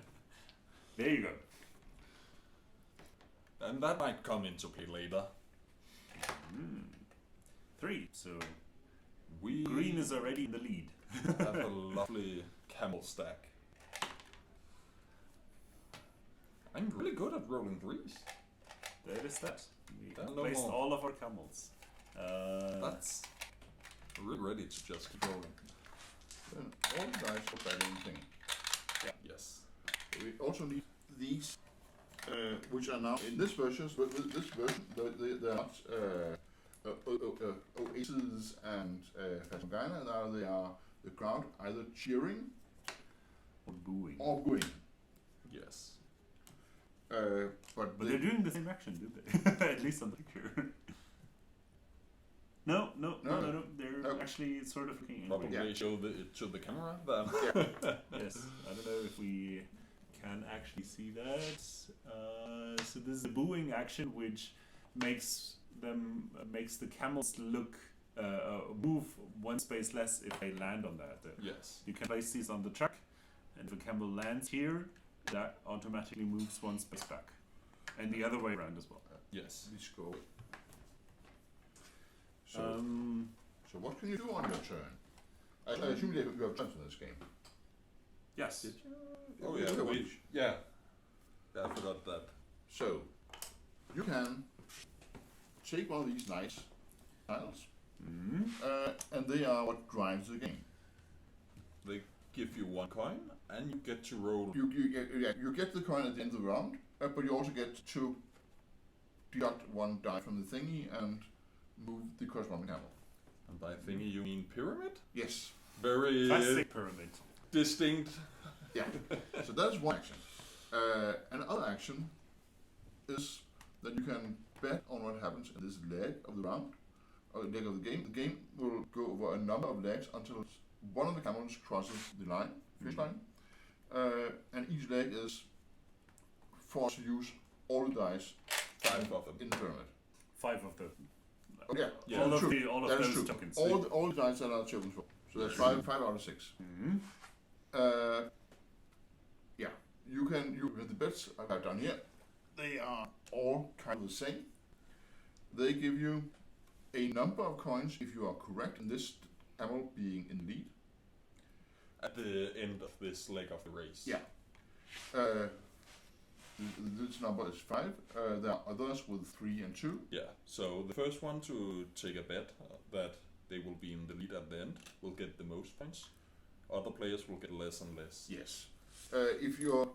S3: There you go.
S1: and that might come into play later.
S3: 3. So
S1: We
S3: green is already in the lead.
S1: have a lovely camel stack. I'm really good at rolling threes.
S3: That is that. We
S1: Then
S3: have
S1: no
S3: placed
S1: more.
S3: all of our camels.
S1: That's really ready to just keep rolling.
S2: Then all the dice for balancing.
S1: Yes.
S2: We also need these, which are now in this version. But with this version, they're not Oasis and Fasmogana. Now they are the crowd either cheering
S3: Or booing.
S2: or booing.
S1: Yes.
S2: But
S3: But they're doing the same action, do they? At least on the picture. No. They're
S2: No.
S3: actually sort of looking
S1: Probably
S3: angry.
S1: show it to the camera then.
S3: Yes. I don't know if we can actually see that. So this is a booing action which makes the camels look move one space less if they land on that.
S1: Yes.
S3: You can place these on the track, and if a camel lands here, that automatically moves one space back, and the other way around as well.
S1: Yes.
S2: these go. So what can you do on your turn? I assume you have turns in this game.
S3: Yes.
S1: Oh
S2: You
S1: yeah.
S2: have
S1: We,
S2: one.
S1: yeah. Yeah, I forgot that.
S2: So you can take one of these nice tiles, and they are what drives the game.
S1: They give you 1 coin, and you get to roll.
S2: You get the coin at the end of the round, but you also get to deduct 1 die from the thingy and move the corresponding camel.
S1: And by thingy you mean pyramid?
S2: Yes.
S1: Very
S3: Classic pyramid.
S1: distinct.
S2: Yeah. So that's one action. Another action is that you can bet on what happens in this leg of the round, or leg of the game. The game will go over a number of legs until one of the camels crosses the line, finish line, and each leg is forced to use all the dice
S1: 5 of them.
S2: in the pyramid.
S3: 5 of the.
S2: Oh, yeah,
S1: Yeah.
S3: all of
S2: true.
S3: all of
S2: That is
S3: those
S2: true.
S3: tokens.
S2: All the dice that are chosen for. So that's 5 out of 6. Yeah, you with the bets I have down here, they are all kind of the same. They give you a number of coins if you are correct in this camel being in the lead.
S1: At the end of this leg of the race.
S2: Yeah. This number is 5. There are others with 3 and 2.
S1: Yeah. So the first one to take a bet that they will be in the lead at the end will get the most points. Other players will get less and less.
S2: Yes. If your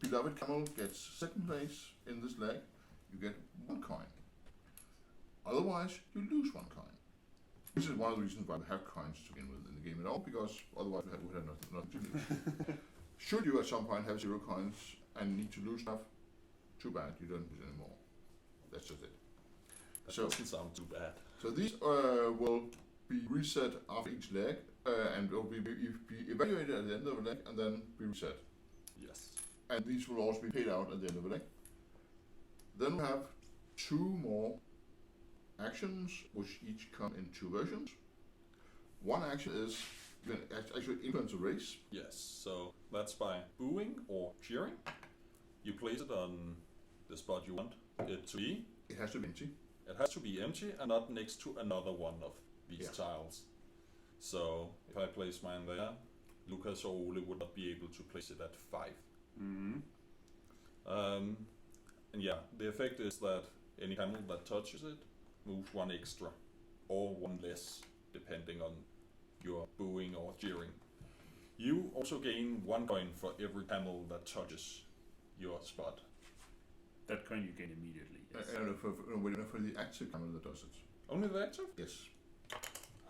S2: beloved camel gets second place in this leg, you get 1 coin. Otherwise, you lose 1 coin. This is one of the reasons why we have coins to begin with in the game at all, because otherwise we would have nothing to lose. Should you at some point have 0 coins and need to lose stuff, too bad, you don't use it anymore. That's just it.
S1: That
S2: So-
S1: doesn't sound too bad.
S2: So these will be reset after each leg, and will be evaluated at the end of the leg, and then be reset.
S1: Yes.
S2: And these will also be paid out at the end of the leg. Then we have 2 more actions, which each come in 2 versions. One action is you can actually influence a race.
S1: Yes. So that's by booing or cheering. You place it on the spot you want it to be.
S2: It has to be empty.
S1: It has to be empty and not next to another one of these
S2: Yeah.
S1: tiles. So if I place mine there, Lucas or Ole would not be able to place it at 5.
S3: Mm-hmm.
S1: And yeah, the effect is that any camel that touches it moves 1 extra or 1 less, depending on your booing or cheering. You also gain 1 coin for every camel that touches your spot.
S3: That coin you gain immediately. Yes.
S2: And for the active camel that does it.
S1: Only the active?
S2: Yes.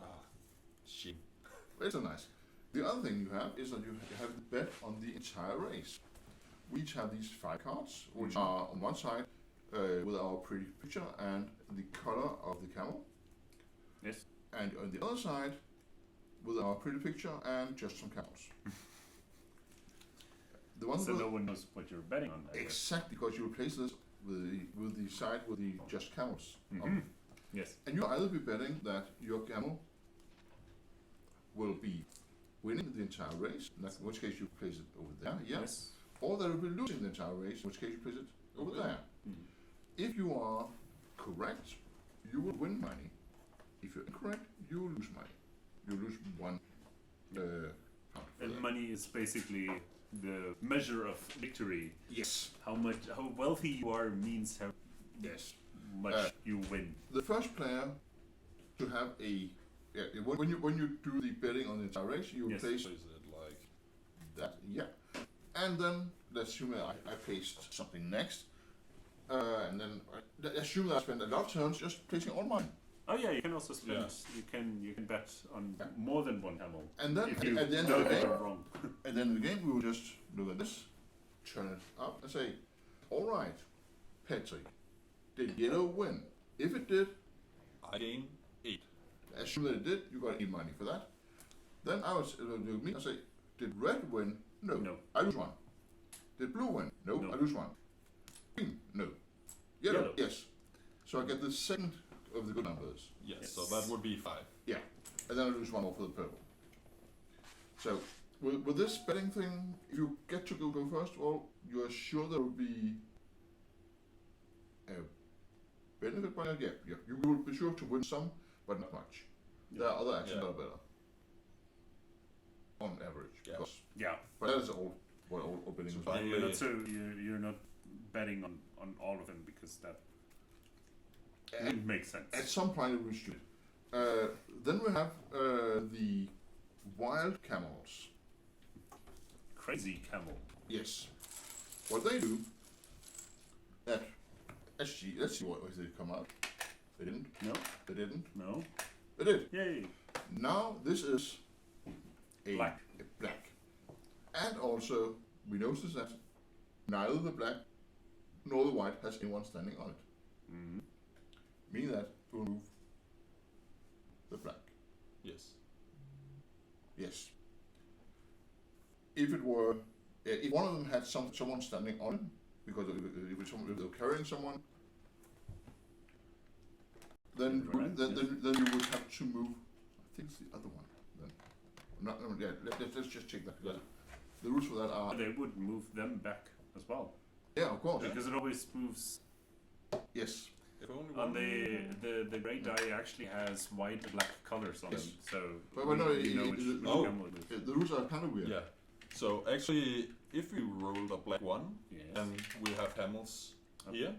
S1: Ah, shit.
S2: It's so nice. The other thing you have is that you have the bet on the entire race. We each have these 5 cards, which are on one side with our pretty picture and the color of the camel,
S3: Yes.
S2: and on the other side with our pretty picture and just some camels. The one
S3: So
S2: with
S3: no one knows what you're betting on. I guess.
S2: exactly, because you replace this with the side with the just camels.
S3: Mhm. Yes.
S2: And you'll either be betting that your camel will be winning the entire race, in which case you place it over there,
S3: Yes.
S2: or that it will be losing the entire race, in which case you place it over
S1: Okay.
S2: there.
S3: Mhm.
S2: If you are correct, you will win money. If you're incorrect, you will lose money. You lose 1 pound. for
S3: And
S2: that.
S3: money is basically the measure of victory.
S2: Yes.
S3: How wealthy you are means how
S2: Yes.
S3: much you win.
S2: The first player to have a when you do the betting on the entire race, you
S3: Yes.
S2: place
S1: Place it like
S2: that, and then let's assume that I placed something next, and then assume that I spent a lot of turns just placing all mine,
S3: Oh yeah, you can also spend.
S1: Yeah.
S3: You can bet on
S2: Yeah.
S3: more than 1 camel.
S2: and then
S3: If you
S2: at the end
S3: know
S2: of the
S3: that
S2: game,
S3: you're wrong.
S2: at the end of the game, we will just look at this, turn it up, and say, all right, Patrick, did yellow win? If it did,
S1: I gain 8.
S2: assume that it did, you got 8 money for that. Then I was look me and say, did red win? No.
S3: No.
S2: I lose 1. Did blue win? No.
S3: No.
S2: I lose 1. Green? No. Yellow?
S3: Yellow.
S2: Yes. So I get the second of the good numbers.
S1: Yes, so
S3: Yes.
S1: that would be 5.
S2: And then I lose 1 more for the purple. So with this betting thing, if you get to go first, well, you are sure there will be a benefit by that? Yeah. You will be sure to win some, but not much.
S3: Yeah.
S2: There are other actions
S1: Yeah.
S2: that are better. On average.
S1: Yeah.
S2: Because,
S3: Yeah.
S2: but that is all what all betting
S1: So
S2: is
S1: by-
S2: about.
S3: You're not you're not betting on all of them because that wouldn't make sense.
S2: At some point it will be stupid. Then we have the wild camels.
S3: Crazy camel.
S2: Yes. What they do, actually, let's see what they come out. They didn't.
S3: No.
S2: They didn't.
S3: No.
S2: They did.
S3: Yay.
S2: Now this is a
S3: Black.
S2: black. And also, we notice that neither the black nor the white has anyone standing on it.
S3: Mhm.
S2: Meaning that we'll move the black.
S1: Yes.
S2: Yes. If it were, if one of them had someone standing on it, because if they were carrying someone, then
S3: Right,
S2: then,
S3: yes.
S2: then you would have to move. I think it's the other one. Then, let's just check that. Because the rules for that are
S3: They would move them back as well
S2: yeah, of course,
S3: because it always moves.
S2: yes,
S1: If only
S3: On
S1: one.
S3: the gray die actually has white and black colors on
S2: Yes.
S3: them, so
S2: But
S3: we,
S2: no,
S3: we know which
S1: oh.
S3: camel it is.
S2: the rules are kind of weird.
S1: Yeah. So actually, if we roll a black 1
S3: Yes.
S1: and we have camels
S3: Oh.
S1: here,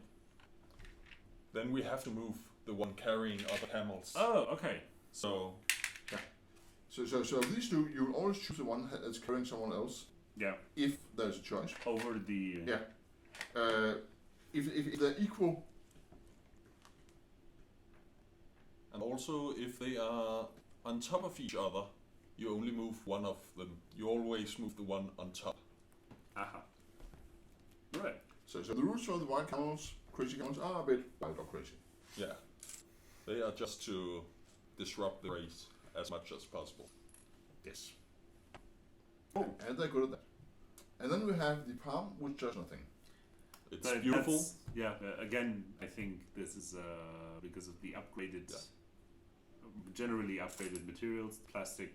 S1: then we have to move the one carrying other camels.
S3: Oh, okay.
S1: So
S2: So of these two, you will always choose the one that's carrying someone else
S3: Yeah.
S2: if there's a choice.
S3: Over the.
S2: Yeah. If they're equal,
S1: and also if they are on top of each other, you only move one of them. You always move the one on top.
S3: Aha. Right.
S2: So the rules for the white camels, crazy camels, are a bit wild or crazy.
S1: Yeah. They are just to disrupt the race as much as possible.
S2: Yes. Oh, and they're good at that. And then we have the palm, which does nothing.
S1: It's
S3: But
S1: beautiful.
S3: Again, I think this is because of the upgraded, generally upgraded materials, the plastic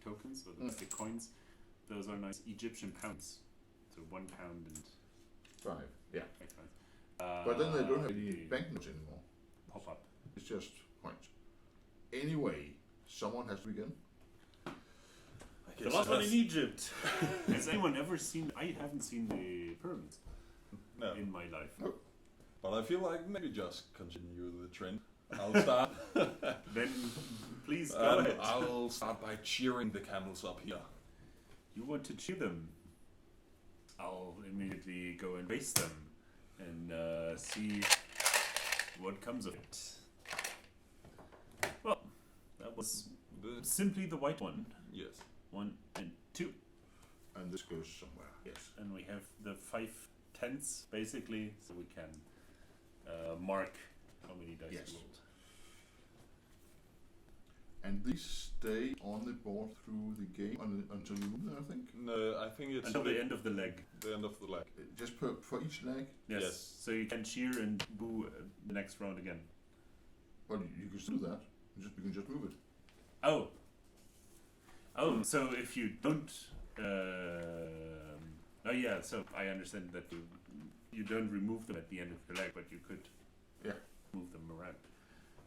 S3: tokens or the plastic coins. Those are nice Egyptian pounds. So 1 pound and
S2: 5, yeah.
S3: 5 pounds.
S2: But then they don't have any
S3: the
S2: banknotes anymore.
S3: pop up.
S2: It's just coins. Anyway, someone has to begin.
S3: The last one in Egypt. Has anyone ever seen? I haven't seen the pyramids
S1: No.
S3: in my life.
S2: No.
S1: But I feel like maybe just continue the trend. I'll start.
S3: Then please go ahead.
S1: I'll start by cheering the camels up here.
S3: You want to cheer them? I'll immediately go and race them and see what comes of it. Well, that was simply the white one.
S1: Yes.
S3: 1 and 2.
S2: And this goes somewhere. Yes.
S3: And we have the 5 tenths basically, so we can mark how many dice
S2: Yes.
S3: we rolled.
S2: And these stay on the board through the game until you move them, I think.
S1: No, I think it's
S3: Until the end of the leg.
S1: the end of the leg.
S2: Just for each leg.
S3: Yes.
S1: Yes.
S3: So you can cheer and boo the next round again.
S2: Well, you can still do that. You can just move it.
S3: Oh. Oh, so if you don't. Oh yeah. So I understand that you don't remove them at the end of your leg, but you could.
S2: Yeah.
S3: Move them around.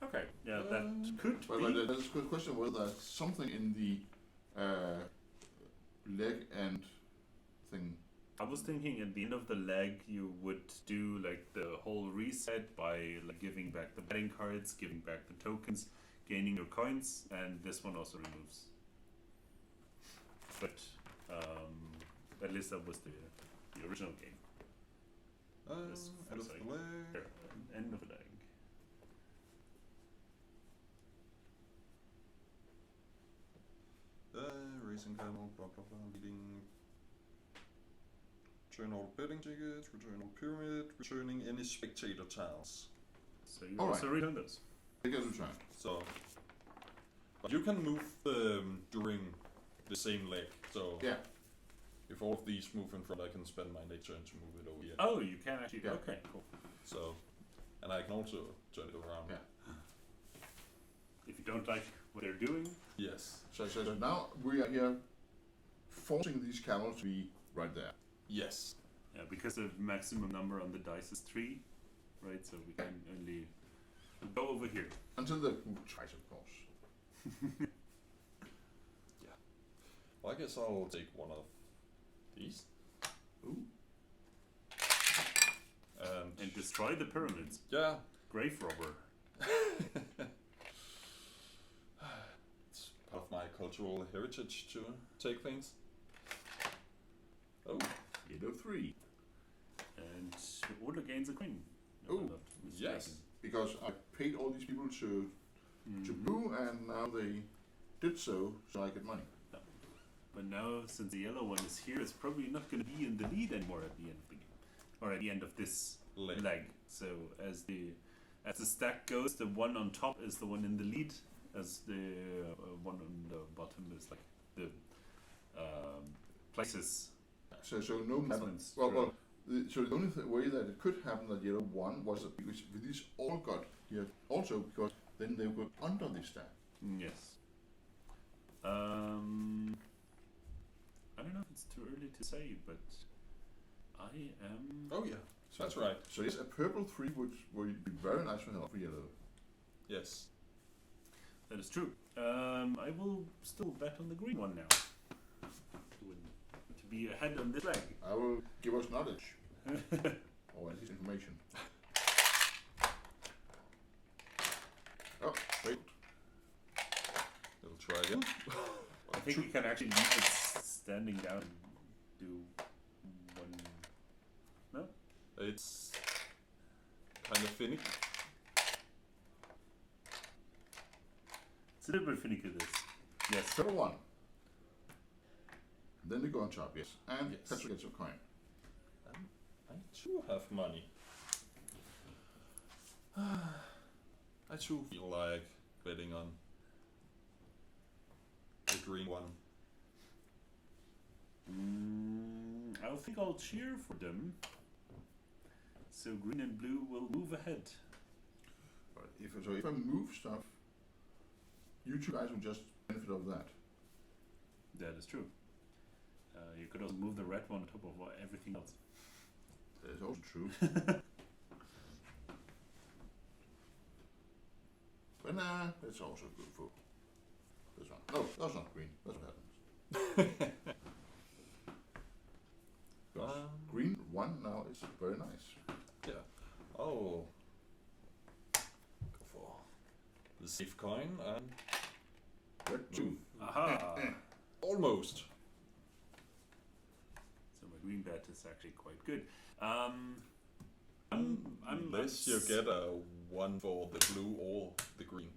S3: Okay. Yeah, that could
S2: But
S3: be.
S2: there's a good question whether there's something in the leg and thing.
S3: I was thinking at the end of the leg you would do like the whole reset by like giving back the betting cards, giving back the tokens, gaining your coins, and this one also removes. But at least that was the original game. This
S1: End of
S3: first
S1: the leg.
S3: Here, end of the leg.
S1: Racing camel, blah blah blah, leading. Return all betting tickets, return all pyramid, returning any spectator tiles.
S3: So you
S2: All
S3: also return those.
S2: Take it a try.
S1: So, but you can move them during the same leg. So
S2: Yeah.
S1: if all of these move in front, I can spend my next turn to move it over here.
S3: Oh, you can actually.
S2: Yeah.
S3: Okay, cool.
S1: So, and I can also turn it around.
S2: Yeah.
S3: If you don't like what they're doing,
S1: Yes.
S2: So now we are here forcing these camels to be right there.
S1: Yes.
S3: yeah, because the maximum number on the dice is 3, right? So we can only go over here.
S2: Until they move twice, of course.
S1: Well, I guess I'll take one of these.
S2: Ooh.
S3: And destroy the pyramids.
S1: Yeah.
S3: Grave robber.
S1: It's part of my cultural heritage to take things. Oh.
S2: Yellow 3.
S3: And the order gains a queen.
S2: Ooh,
S3: I'm not mistaken.
S1: yes.
S2: Because I paid all these people to
S3: Mhm.
S2: boo, and now they did so I get money.
S3: But now, since the yellow one is here, it's probably not going to be in the lead anymore at the end of the game, or at the end of this leg. So as the stack goes, the one on top is the one in the lead, as the one on the bottom is like the places.
S2: So no matter.
S3: Happens.
S2: Well, so the only way that it could happen that yellow won was that because these all got here also because then they were under the stack.
S3: Yes. I don't know if it's too early to say, but I am.
S1: Oh yeah. That's right.
S2: So yes, a purple 3 would be very nice for yellow.
S1: Yes.
S3: That is true. I will still bet on the green one now. To be ahead on this leg.
S2: I will give us knowledge or at least information. Oh, wait.
S1: We'll try again.
S3: I think you can actually leave it standing down and do one. No?
S1: It's kind of finicky.
S3: It's a little bit finicky, this. Yes.
S2: Purple 1. Then they go on top, yes. And
S1: Yes.
S2: Patrick gets a coin.
S1: I too have money. I too feel like betting on the green one.
S3: I think I'll cheer for them. So green and blue will move ahead.
S2: But if I move stuff, you two guys will just benefit of that.
S3: That is true. You could also move the red one on top of everything else.
S2: That is also true. But nah, it's also good for this one. No, that's not green. That's what happens. Because green 1 now is very nice.
S1: Yeah. Oh. Go for the safe coin and
S2: Red 2.
S3: Aha!
S1: almost.
S3: So my green bet is actually quite good.
S1: Unless you get a 1 for the blue or the green.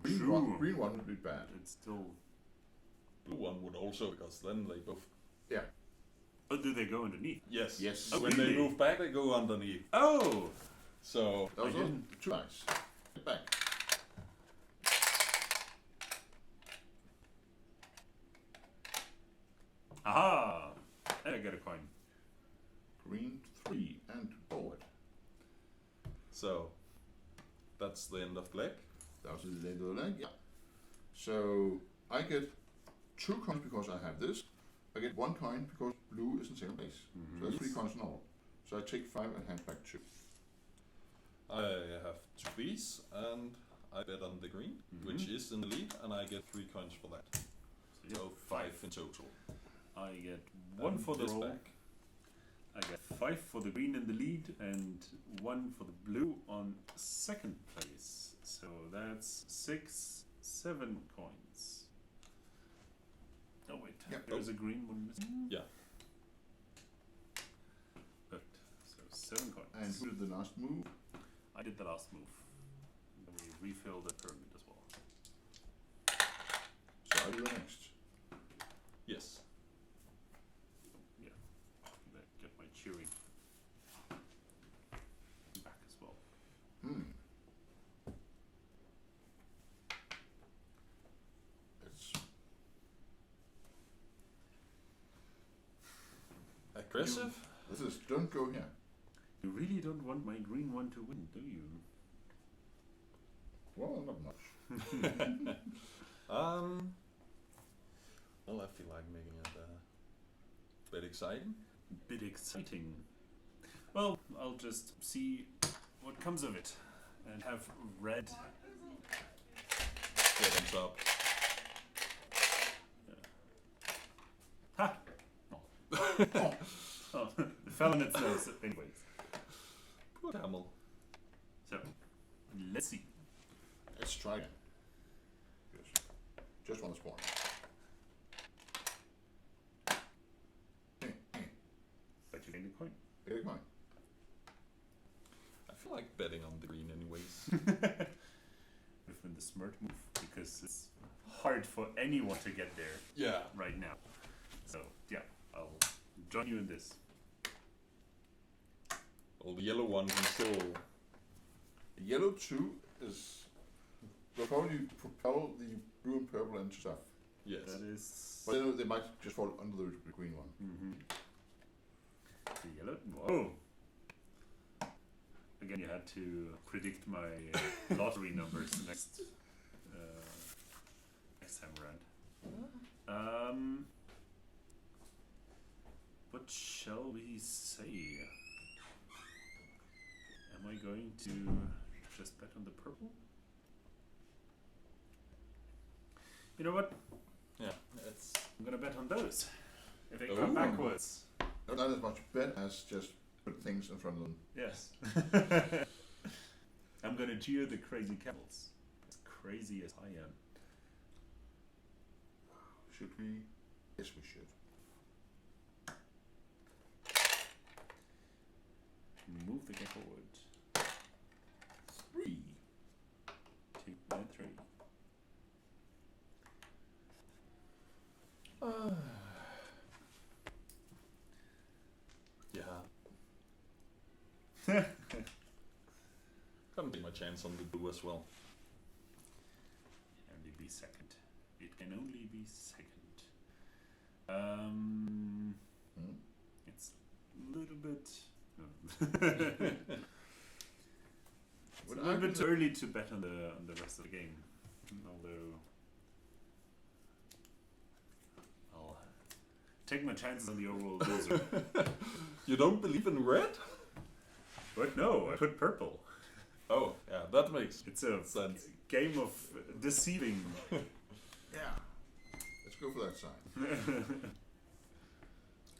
S2: Green one would be bad.
S3: It's still.
S1: Blue one would also, because then they both.
S2: Yeah.
S3: Oh, do they go underneath?
S1: Yes.
S2: Yes.
S3: Oh,
S1: When
S3: really?
S1: they move back, they go underneath.
S3: Oh!
S1: So
S2: That was
S3: I
S2: also
S3: didn't-
S2: too nice. Get back.
S3: Aha! And I get a coin.
S2: Green 3 and forward.
S1: So that's the end of the leg.
S2: That was the end of the leg. Yeah. So I get 2 coins because I have this. I get 1 coin because blue is in second place. So that's 3 coins in all. So I take 5 and hand back 2.
S1: I have 2 of these, and I bet on the green, which is in the lead, and I get 3 coins for that.
S3: So
S1: So 5 in total.
S3: I get 1 for the
S1: this
S3: roll.
S1: back.
S3: I get 5 for the green in the lead and 1 for the blue on second place. So that's 6, 7 coins. Oh wait,
S2: Yeah.
S3: there's a green one missing.
S1: Yeah.
S3: Perfect. So 7 coins.
S2: And who did the last move?
S3: I did the last move. And then we refill the pyramid as well.
S2: So I do next.
S1: Yes.
S3: Yeah. Get my cheering back as well.
S2: It's
S1: Aggressive?
S2: this is don't go here.
S3: You really don't want my green one to win, do you?
S2: Well, not much.
S1: Well, I feel like making it a bit exciting.
S3: Bit exciting. Well, I'll just see what comes of it and have red.
S1: Get on top.
S3: Ha! Oh, it fell on its nose, anyways.
S1: Poor camel.
S3: So, let's see.
S2: Let's try again. Just one spawn.
S3: But you gained a coin.
S2: Get a coin.
S1: I feel like betting on the green anyways.
S3: We've been the smart move because it's hard for anyone to get there
S1: Yeah.
S3: right now. So, yeah, I'll join you in this.
S1: Well, the yellow one can still.
S2: Yellow 2 is will probably propel the blue and purple into stuff.
S1: Yes.
S3: That is.
S2: But then they might just fall under the green one.
S3: The yellow. Whoa! Again, you had to predict my lottery numbers next time around. What shall we say? Am I going to just bet on the purple? You know what?
S1: Yeah. It's.
S3: I'm gonna bet on those. If they
S1: Ooh.
S3: come backwards.
S2: Not as much bet as just put things in front of them.
S3: Yes. I'm gonna cheer the crazy camels. As crazy as I am.
S2: Should we? Yes, we should.
S3: Move the guy forward.
S2: 3.
S3: 2 and 3.
S1: gonna take my chance on the blue as well.
S3: Only be second. It can only be second. It's a little bit. It's a little bit early to bet on the rest of the game. Although I'll take my chances on the overall loser.
S1: You don't believe in red?
S3: But no, I put purple.
S1: Oh, yeah, that makes
S3: It's a
S1: sense.
S3: game of deceiving.
S2: Yeah. Let's go for that side.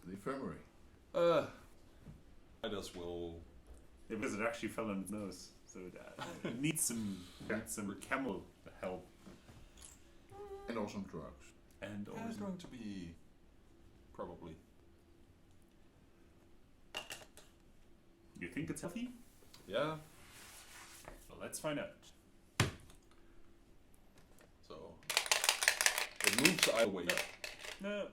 S2: The infirmary.
S1: I just will.
S3: Yeah, because it actually fell on its nose, so it needs some camel help.
S2: And also some drugs.
S3: And
S1: Yeah, it's going to be probably.
S3: You think it's healthy?
S1: Yeah.
S3: Well, let's find out.
S1: So it moves either way.
S3: No.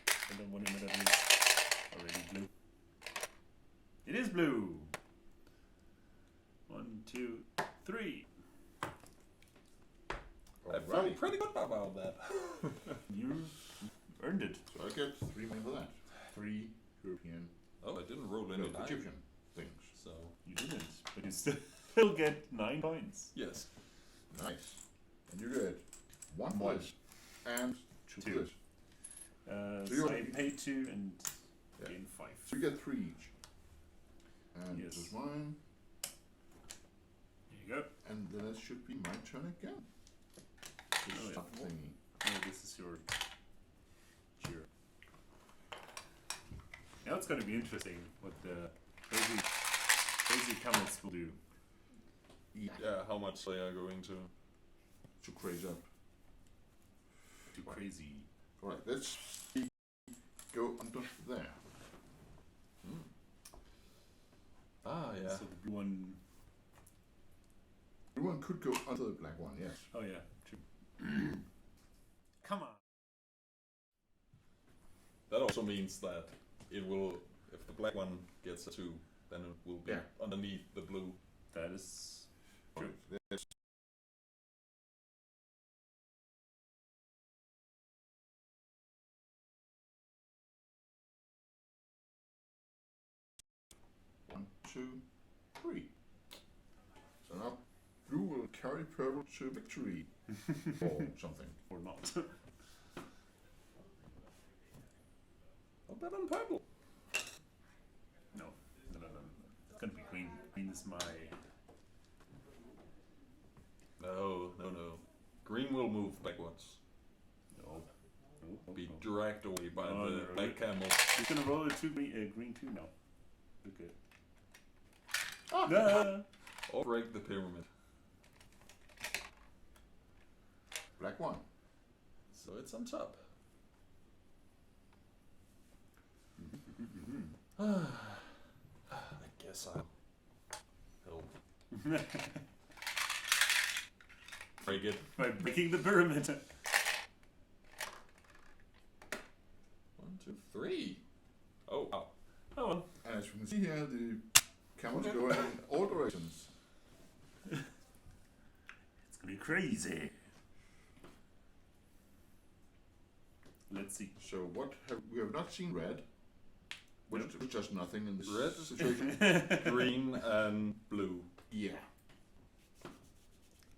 S3: I don't want to know that it's already blue. It is blue. 1, 2, 3.
S1: I feel pretty good about that.
S3: You earned it.
S2: So I get 3 men for that. 3 European,
S1: Oh, I didn't roll any die.
S2: Egyptian things.
S1: So
S3: You didn't, but you still get 9 points.
S1: yes.
S2: Nice. And you get 1
S3: One.
S2: plus and 2
S3: Two.
S2: plus.
S3: So
S2: you're-
S3: I pay 2 and
S2: Yeah.
S3: gain 5.
S2: So you get 3 each. And
S3: Yes.
S2: this is mine.
S3: There you go.
S2: And then it should be my turn again.
S3: Oh, yeah.
S2: Something.
S3: Oh, this is your cheer. Now it's going to be interesting what the crazy camels will do.
S1: Yeah, how much they are going
S2: To craze up.
S3: Too crazy.
S2: Alright, let's go under there.
S1: Ah, yeah.
S3: So the blue one.
S2: Blue one could go under the black one, yes.
S3: Oh yeah, true. Come on.
S1: That also means that it will, if the black one gets a 2, then it will be
S2: Yeah.
S1: underneath the blue.
S3: That is true.
S2: Alright, let's one, 2, 3. So now blue will carry purple to victory. Or something.
S3: Or not.
S1: Oh, better than purple.
S3: No. It's gonna be green. Green is my.
S1: No. Green will move backwards.
S3: No.
S1: Be dragged away by
S3: Oh,
S1: the
S3: no,
S1: black camel.
S3: He's gonna roll a green 2 now. Look good.
S2: Ah!
S3: No.
S1: Or break the pyramid.
S2: Black one.
S1: So it's on top. I guess I'll help. Break it.
S3: By breaking the pyramid.
S1: 1, 2, 3. Oh, wow.
S3: Oh well.
S2: As you can see here, the camels go in all directions.
S3: It's gonna be crazy. Let's see.
S2: So we have not seen red, which
S3: Nope.
S2: is just nothing in this
S1: Red.
S2: situation.
S1: Green and blue.
S2: Yeah.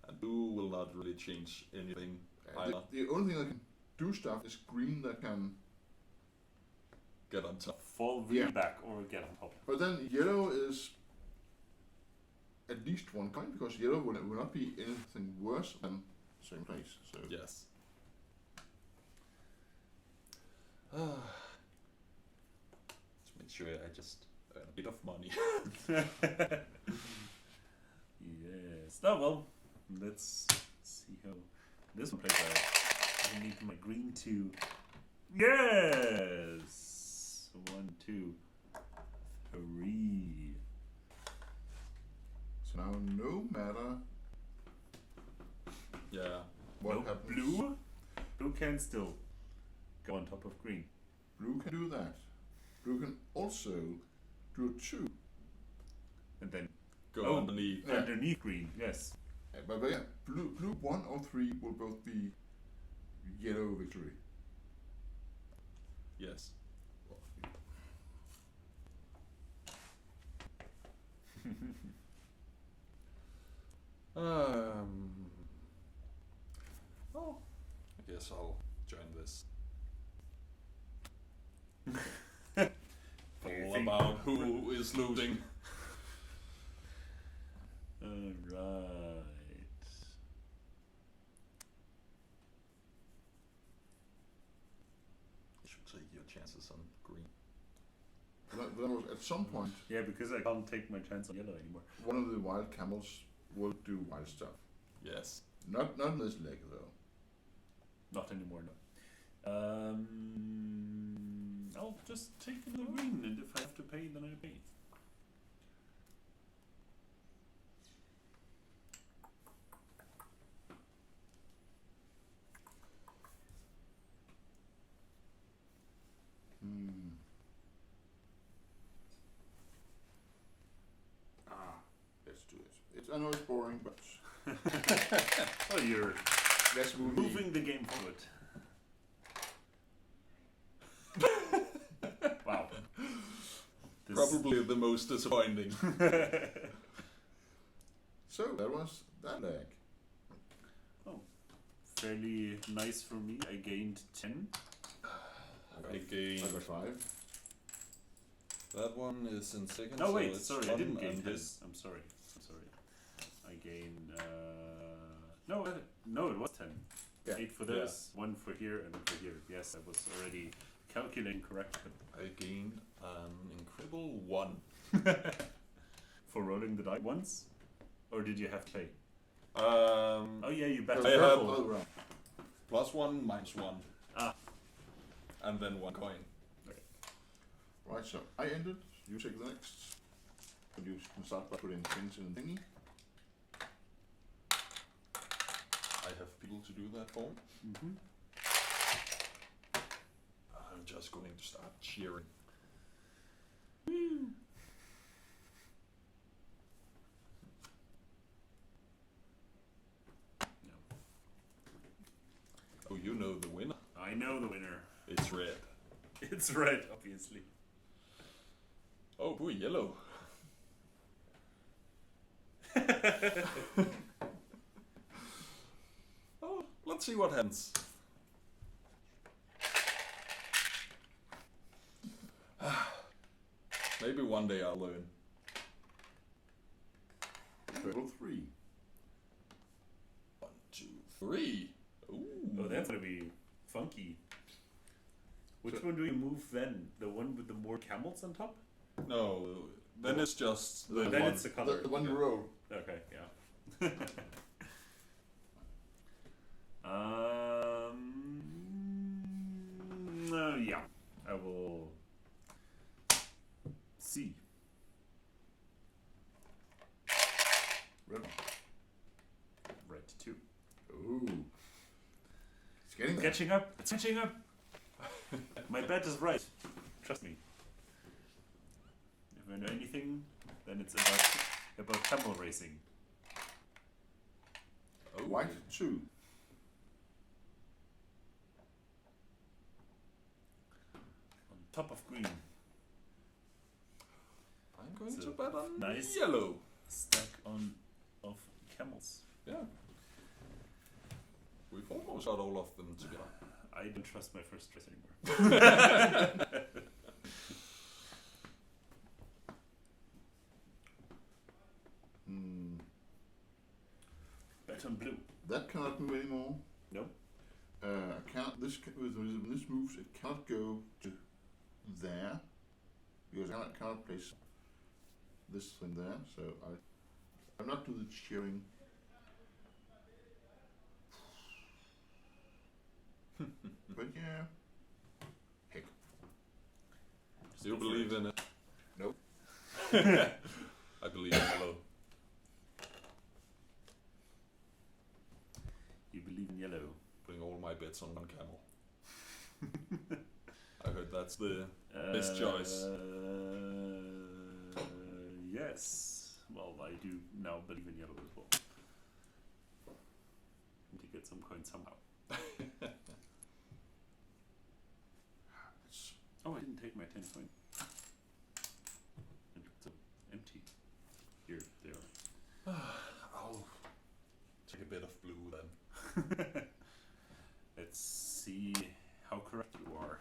S1: And blue will not really change anything either.
S2: The only thing that can do stuff is green that can.
S1: Get on top.
S3: Fall really
S2: Yeah.
S3: back or get on top.
S2: But then yellow is at least 1 coin because yellow will not be anything worse than same place. So
S1: Yes. Let's make sure I just earn a bit of money.
S3: Yes. Oh well. Let's see how this one plays out. I need my green 2. Yes. 1, 2, 3.
S2: So now no matter
S1: Yeah.
S2: what
S3: No,
S2: happens,
S3: Blue can still go on top of green.
S2: blue can do that. Blue can also do 2.
S3: And then
S1: go underneath.
S2: Yeah.
S3: Underneath green, yes.
S2: But yeah, blue 1 or 3 will both be yellow victory.
S1: Yes. Oh, I guess I'll join this. All about who is losing.
S3: Alright.
S1: You should take your chances on green.
S2: Then at some point,
S3: Yeah, because I can't take my chance on yellow anymore.
S2: one of the wild camels will do wild stuff.
S1: Yes.
S2: Not in this leg though.
S3: Not anymore, no. I'll just take the green, and if I have to pay, then I pay.
S2: Let's do it. I know it's boring, but
S3: Oh, you're
S2: let's move.
S3: moving the game forward. Wow. This
S1: Probably the most disappointing.
S2: So that was that leg.
S3: fairly nice for me. I gained 10.
S1: I gained.
S2: I got 5.
S1: That one is in second.
S3: No,
S1: so
S3: wait,
S1: it's
S3: sorry, I
S1: one
S3: didn't gain
S1: and
S3: 10.
S1: his-
S3: I'm sorry. I gained. No, it was 10.
S2: Yeah.
S3: 8 for this, 1 for here, and 1 for here. Yes, I was already calculating correct.
S1: I gained an incredible 1.
S3: For rolling the die once? Or did you have to pay?
S1: Oh
S3: Oh, yeah, you bet.
S1: I have-
S2: All around.
S1: +1, -1.
S3: Ah.
S1: And then 1 coin.
S2: Right, so I ended. You take the next. And you can start by putting things in the thingy.
S1: I have people to do that for me.
S3: Mm-hmm.
S1: I'm just going to start cheering. Oh, you know the winner.
S3: I know the winner.
S1: It's red.
S3: It's red, obviously.
S1: Oh, boy, yellow. Oh, let's see what happens. Maybe one day I'll learn.
S2: Purple 3.
S1: 1, 2, 3. Ooh.
S3: Oh, that's gonna be funky. Which
S2: So-
S3: one do you move then? The one with the more camels on top?
S1: No, then it's just the
S3: Then
S1: one.
S3: it's the color.
S2: The one you roll.
S3: Okay, yeah. Yeah. I will see.
S2: Red one.
S3: Red 2.
S2: Ooh. It's getting there.
S3: Catching up. It's catching up. My bet is right. Trust me. If I know anything, then it's about camel racing.
S1: Oh,
S2: White 2.
S3: On top of green.
S1: I'm going
S3: So,
S1: to bet on
S3: nice.
S1: yellow.
S3: Stack of camels.
S1: Yeah. We've almost got all of them together.
S3: I don't trust my first choice anymore. Bet on blue.
S2: That cannot move anymore.
S3: No.
S2: I cannot. With this moves, it cannot go to there because I cannot place this thing there. So I'm not do the cheering. But yeah, heck,
S1: Do you believe in it?
S2: Nope.
S1: I believe in yellow.
S3: You believe in yellow.
S1: Putting all my bets on one camel. I heard that's the best choice.
S3: Yes. Well, I do now believe in yellow as well. Need to get some coins somehow. Oh, I didn't take my 10 coin. And it's empty. Here, there.
S1: I'll take a bit of blue then.
S3: Let's see how correct you are.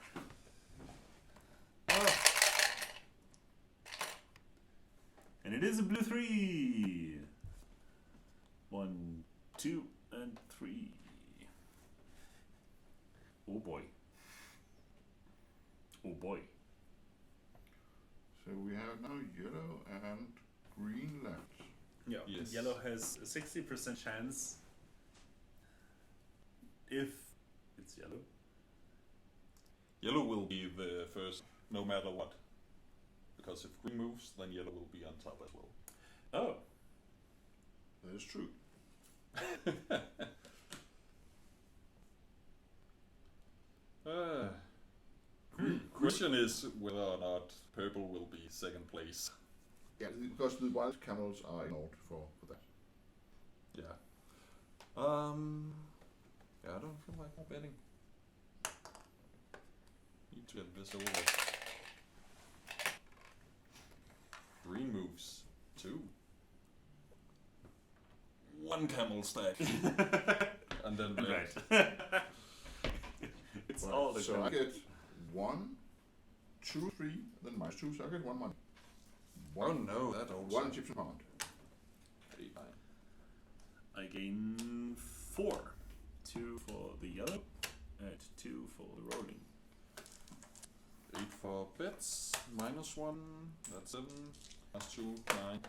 S3: And it is a blue 3. 1, 2, and 3. Oh boy. Oh boy.
S2: So we have now yellow and green left.
S3: Yeah.
S1: Yes.
S3: Yellow has a 60% chance if it's yellow.
S1: Yellow will be the first, no matter what. Because if green moves, then yellow will be on top as well.
S3: Oh.
S2: That is true.
S1: Question is whether or not purple will be second place.
S2: Yeah, because the wild camels are ignored for that.
S1: Yeah. Yeah, I don't feel like more betting. Need to get this over. Green moves. 2. 1 camel stack. And then red.
S3: Right. It's
S2: Right,
S3: all the
S2: so I get 1, 2, 3, then -2, so I get 1 money.
S1: Oh no, that also.
S2: 1 Egyptian pound.
S3: I gain 4. 2 for the yellow and 2 for the rolling.
S1: 8 for bets, -1, that's 7, +2, 9.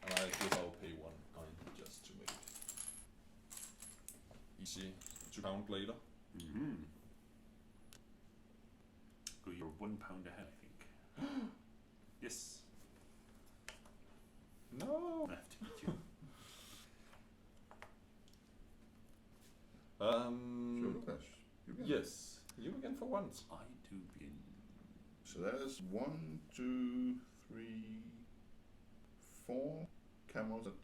S1: And I guess I'll pay 1 coin just to make it easy to count later.
S3: Mm-hmm. Oh, you're £1 ahead, I think. Yes.
S1: No!
S3: I have to beat you.
S2: So Lucas, you get
S1: Yes, you again for once.
S3: I do begin.
S2: So that is 1, 2, 3, 4 camels that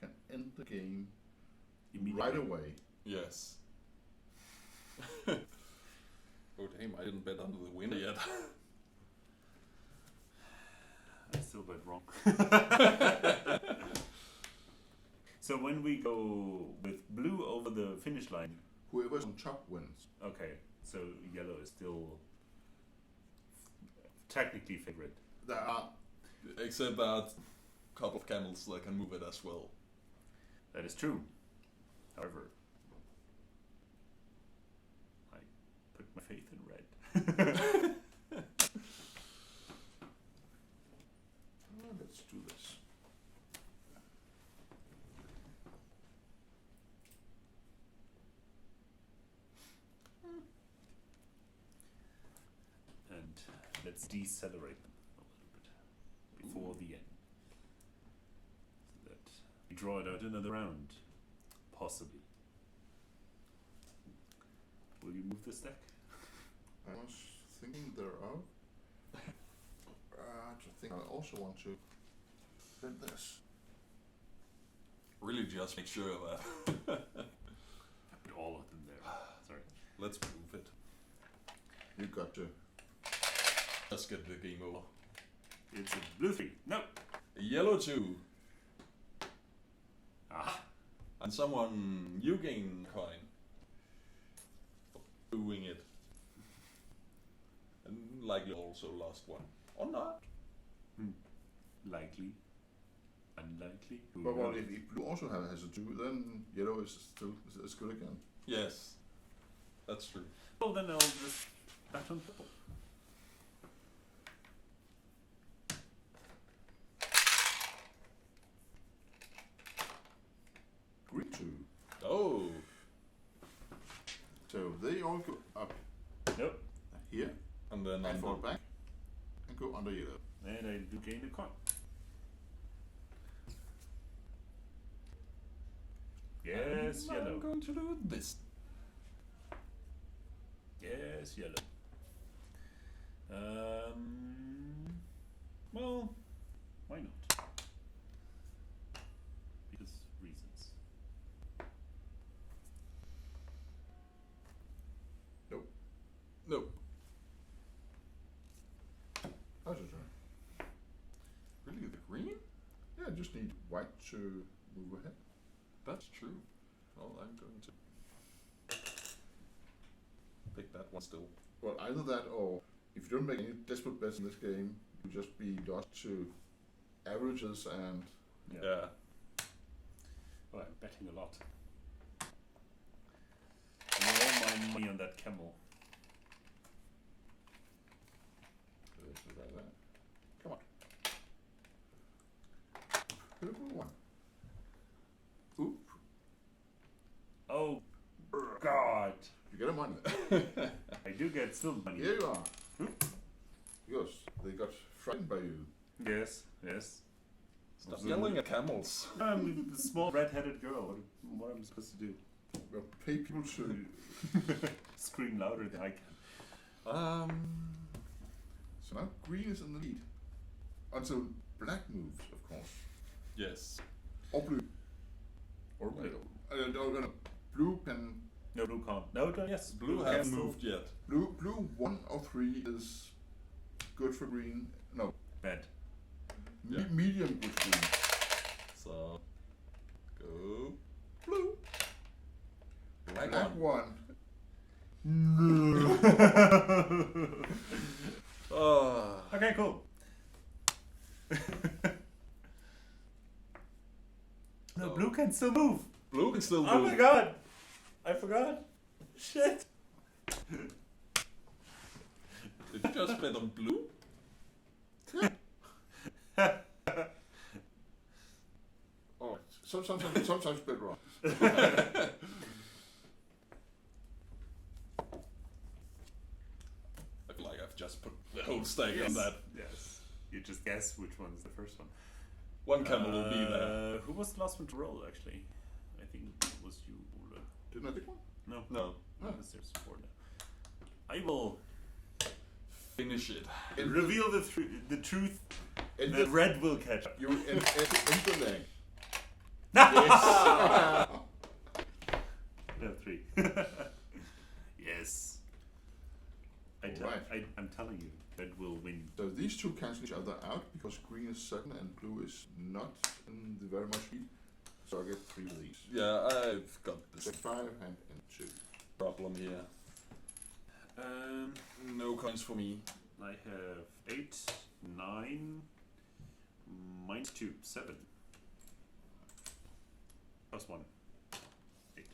S2: can end the game right away.
S1: Yes. Oh damn, I didn't bet under the winner yet.
S3: I still bet wrong. So when we go with blue over the finish line,
S2: Whoever's on top wins.
S3: okay, so yellow is still technically favorite.
S2: There are
S1: Except that a couple of camels that can move it as well.
S3: That is true. However, I put my faith in red.
S2: let's do this.
S3: And let's decelerate them a little bit before the end. So that we draw it out another round. Possibly. Will you move this deck?
S2: I was thinking thereof. I think I also want to bend this.
S1: Really just make sure that.
S3: I put all of them there. Sorry.
S1: Let's move it.
S2: You got to.
S1: Let's get the game over.
S3: It's a blue 3. No.
S1: A yellow 2.
S3: Ah.
S1: And someone, you gain coin. For doing it. And likely also lost 1. Or not.
S3: Likely. Unlikely. Who
S2: But well,
S3: knows?
S2: if blue also has a 2, then yellow is still as good again.
S1: Yes. That's true.
S3: Well, then I'll just bet on purple.
S2: Green 2.
S1: Oh.
S2: So they all go up
S3: Nope.
S2: here
S1: And then
S2: and fall
S1: under.
S2: back and go under yellow.
S3: And I do gain a coin. Yes,
S1: I'm
S3: yellow.
S1: going to do this.
S3: Yes, yellow. Well, why not? Because reasons.
S1: Nope.
S2: How's your turn?
S1: Really, the green?
S2: Yeah, just need white to move ahead.
S1: That's true. Well, I'm going to pick that one still.
S2: Well, either that or if you don't make any desperate bets in this game, you just be dodged to averages and
S1: Yeah.
S3: Well, I'm betting a lot. All my money on that camel.
S2: like that. Come on. Purple one.
S1: Oop.
S3: Oh, God.
S2: You get a money.
S3: I do get still money.
S2: Here you are. Because they got frightened by you.
S3: Yes, yes.
S1: Stop yelling at camels.
S3: I'm a small red-headed girl. What am I supposed to do?
S2: Well, pay people to
S3: Scream louder than I can.
S2: So now green is in the lead. Until black moves, of course.
S1: Yes.
S2: Or blue. Or blue. No, blue can...
S3: No, blue can't. No, yes.
S1: Blue
S3: can
S1: hasn't
S3: move.
S1: moved yet.
S2: Blue 1 or 3 is good for green. No,
S3: Bad.
S1: Yeah.
S2: medium good for green.
S1: So, go blue. Black
S2: Black
S1: one.
S2: 1.
S1: Oh.
S3: Okay, cool. No, blue can still move.
S1: Blue can still
S3: Oh
S1: move.
S3: my god! I forgot. Shit.
S1: Did you just bet on blue?
S2: Oh, sometimes bit wrong.
S1: I feel like I've just put the whole stake on that.
S3: Yes. You just guess which one's the first one.
S1: One camel will be there.
S3: Who was the last one to roll, actually? I think it was you, Ole.
S2: Didn't I pick one?
S3: No.
S1: No.
S3: There's four now. I will
S1: Finish it.
S3: reveal the truth
S2: In
S3: that
S2: the,
S3: red will catch up.
S2: you in the leg.
S3: No, 3. Yes.
S2: Alright.
S3: I'm telling you, red will win.
S2: So these two cancel each other out because green is second and blue is not in the very much lead. So I get 3 of these.
S1: Yeah, I've got
S2: So
S1: this
S2: 5 and 2.
S1: problem here. No coins for me.
S3: I have 8, 9, minus 2, 7. Plus 1. 8.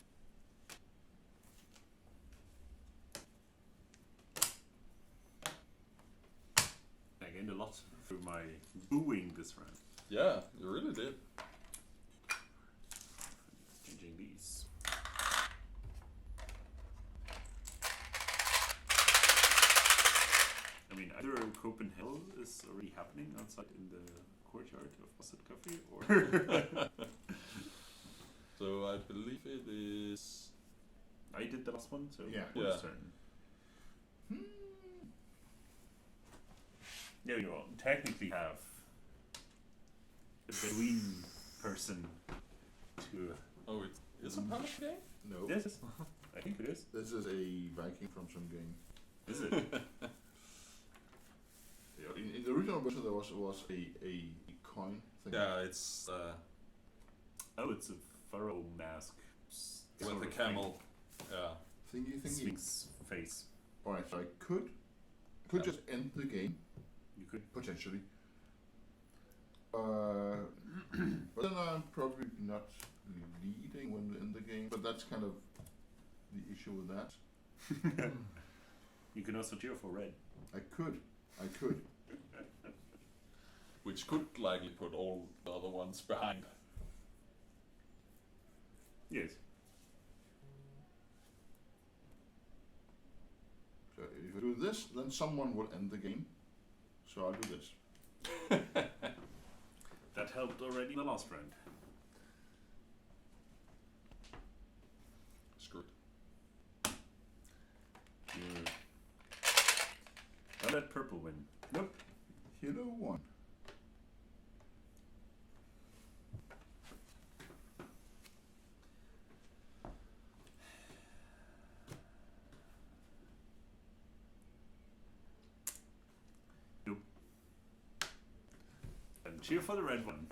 S3: I gained a lot through my booing this round.
S1: Yeah, you really did.
S3: Changing these. I mean, either Copenhagen is already happening outside in the courtyard of Café, or
S1: So I believe it is.
S3: I did the last one, so
S2: Yeah.
S3: Ule's
S1: Yeah.
S3: turn. Yeah, you all technically have a Bedouin person to.
S1: Oh, it is a punish game?
S2: No.
S3: Yes, I think it is.
S2: This is a Viking from some game.
S3: Is it?
S2: Yeah, in the original version there was a coin thing.
S1: Yeah, it's
S3: Oh, it's a pharaoh mask.
S1: with a camel. Yeah.
S2: Thingy.
S3: Sphinx face.
S2: Alright, so I could just end the game,
S3: You could.
S2: potentially. But then I'm probably not leading when we're in the game, but that's kind of the issue with that.
S3: You can also cheer for red.
S2: I could.
S1: Which could likely put all the other ones behind.
S3: Yes.
S2: So if I do this, then someone will end the game. So I'll do this.
S3: That helped already in the last round.
S1: Screwed.
S3: Well, that let purple win. Nope.
S2: Yellow 1.
S3: Nope. And cheer for the red one.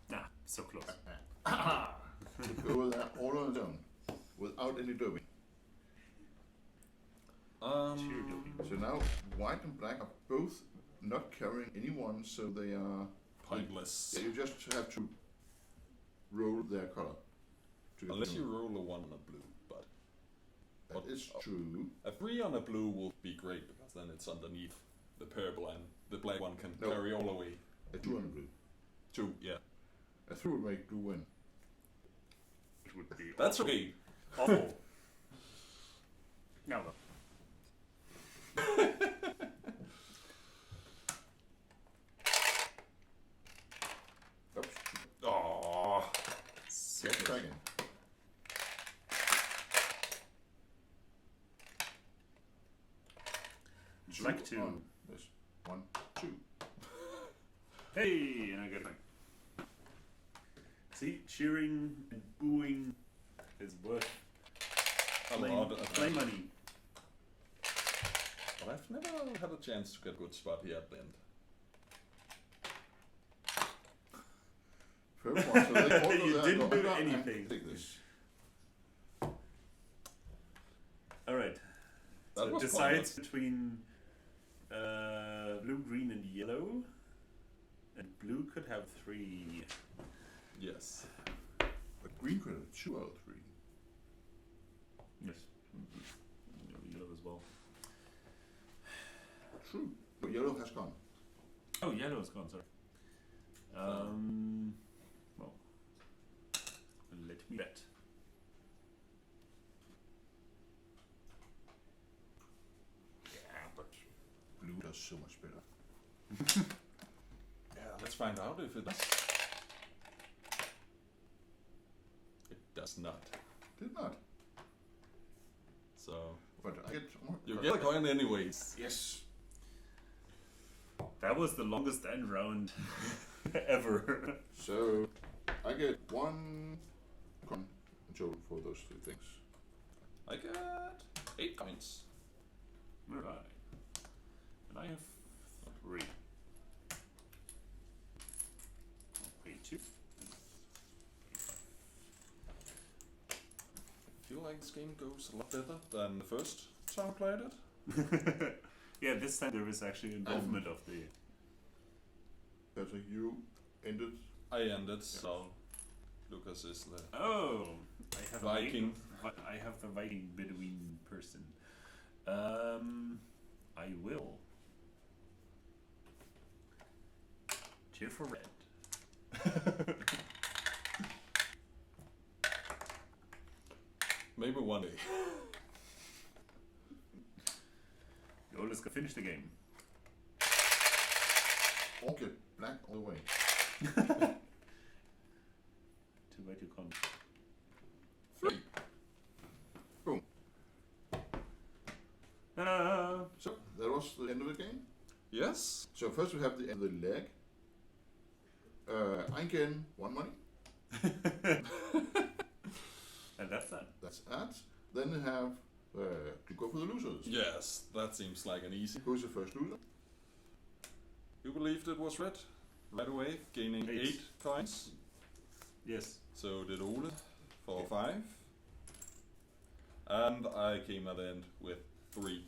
S3: Nah, so close.
S2: Go with that all on its own, without any doping.
S3: Cheer doping.
S2: So now white and black are both not carrying anyone, so they are
S1: Pointless.
S2: Yeah, you just have to roll their color. To get
S1: Unless
S2: them.
S1: you roll a 1 on a blue, but
S2: That is true.
S1: a 3 on a blue will be great because then it's underneath the purple and the black one can
S2: No.
S1: carry all the way.
S2: A 2 on blue.
S1: 2, yeah.
S2: A 3 would make blue win.
S3: It would be
S1: That's
S3: awful.
S1: okay.
S3: Awful. No.
S2: Oops.
S1: Oh,
S2: Yes, try again.
S3: Black 2.
S2: On this. 1, 2.
S3: Hey, and I get it. See, cheering and booing is worth
S1: a
S3: plain,
S1: lot of
S3: plain money.
S1: But I've never had a chance to get a good spot here at the end.
S2: First one, so they all
S3: You
S2: go there,
S3: didn't
S2: go
S3: do
S2: under and
S3: anything.
S2: Take this.
S3: Alright.
S1: That
S3: So it
S1: was
S3: decides between blue, green, and yellow. And blue could have 3.
S1: Yes.
S2: But green could have 2 out of 3.
S3: Yes. Yellow as well.
S2: True. But yellow has gone.
S3: Oh, yellow is gone, sorry. Well, let me bet.
S2: Yeah, but blue does so much better.
S1: Yeah, let's find out if it does. It does not.
S2: Did not.
S1: So,
S2: But I get more.
S1: you get a coin anyways.
S2: Yes.
S3: That was the longest end round ever.
S2: So I get 1 coin in total for those 2 things.
S1: I get 8 coins.
S3: Alright. And I have 3. Pay 2.
S1: I feel like this game goes a lot better than the first time I played it.
S3: Yeah, this time there is actually involvement of the.
S2: So you ended.
S1: I ended, so Lucas is the
S3: Oh, I have
S1: Viking.
S3: I have the Viking Bedouin person. I will cheer for red.
S1: maybe one day.
S3: Joel is gonna finish the game.
S2: Or get black all the way.
S3: Too bad you can't.
S2: 3. Boom. So that was the end of the game.
S1: Yes.
S2: So first we have the end of the leg. I gain 1 money.
S3: And that's that.
S2: That's that. Then we have to go for the losers.
S1: Yes, that seems like an easy.
S2: Who's the first loser?
S1: You believed it was red right away, gaining
S3: 8.
S1: 8 coins.
S3: Yes.
S1: So did Ole for 5. And I came at the end with 3.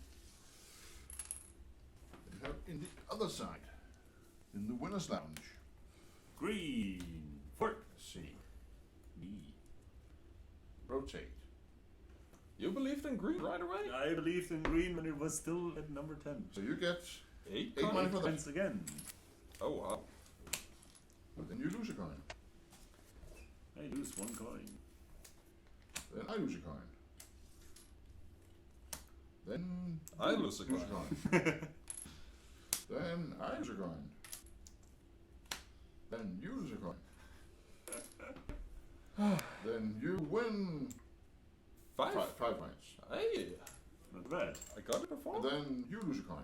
S2: We have in the other side, in the winner's lounge.
S3: Green. 4.
S2: Let's see.
S3: Me.
S2: Rotate.
S1: You believed in green right away?
S3: I believed in green when it was still at number 10.
S2: So you get
S1: 8
S2: 8 money
S1: coins?
S2: for that.
S3: Once again.
S1: Oh wow.
S2: But then you lose a coin.
S3: I lose 1 coin.
S2: Then I lose a coin. Then
S1: I
S2: you
S1: lose a coin.
S2: Then I lose a coin. Then you lose a coin. Then you win
S1: 5?
S2: 5 points.
S1: Hey,
S3: Not bad.
S1: I got it before.
S2: And then you lose a coin.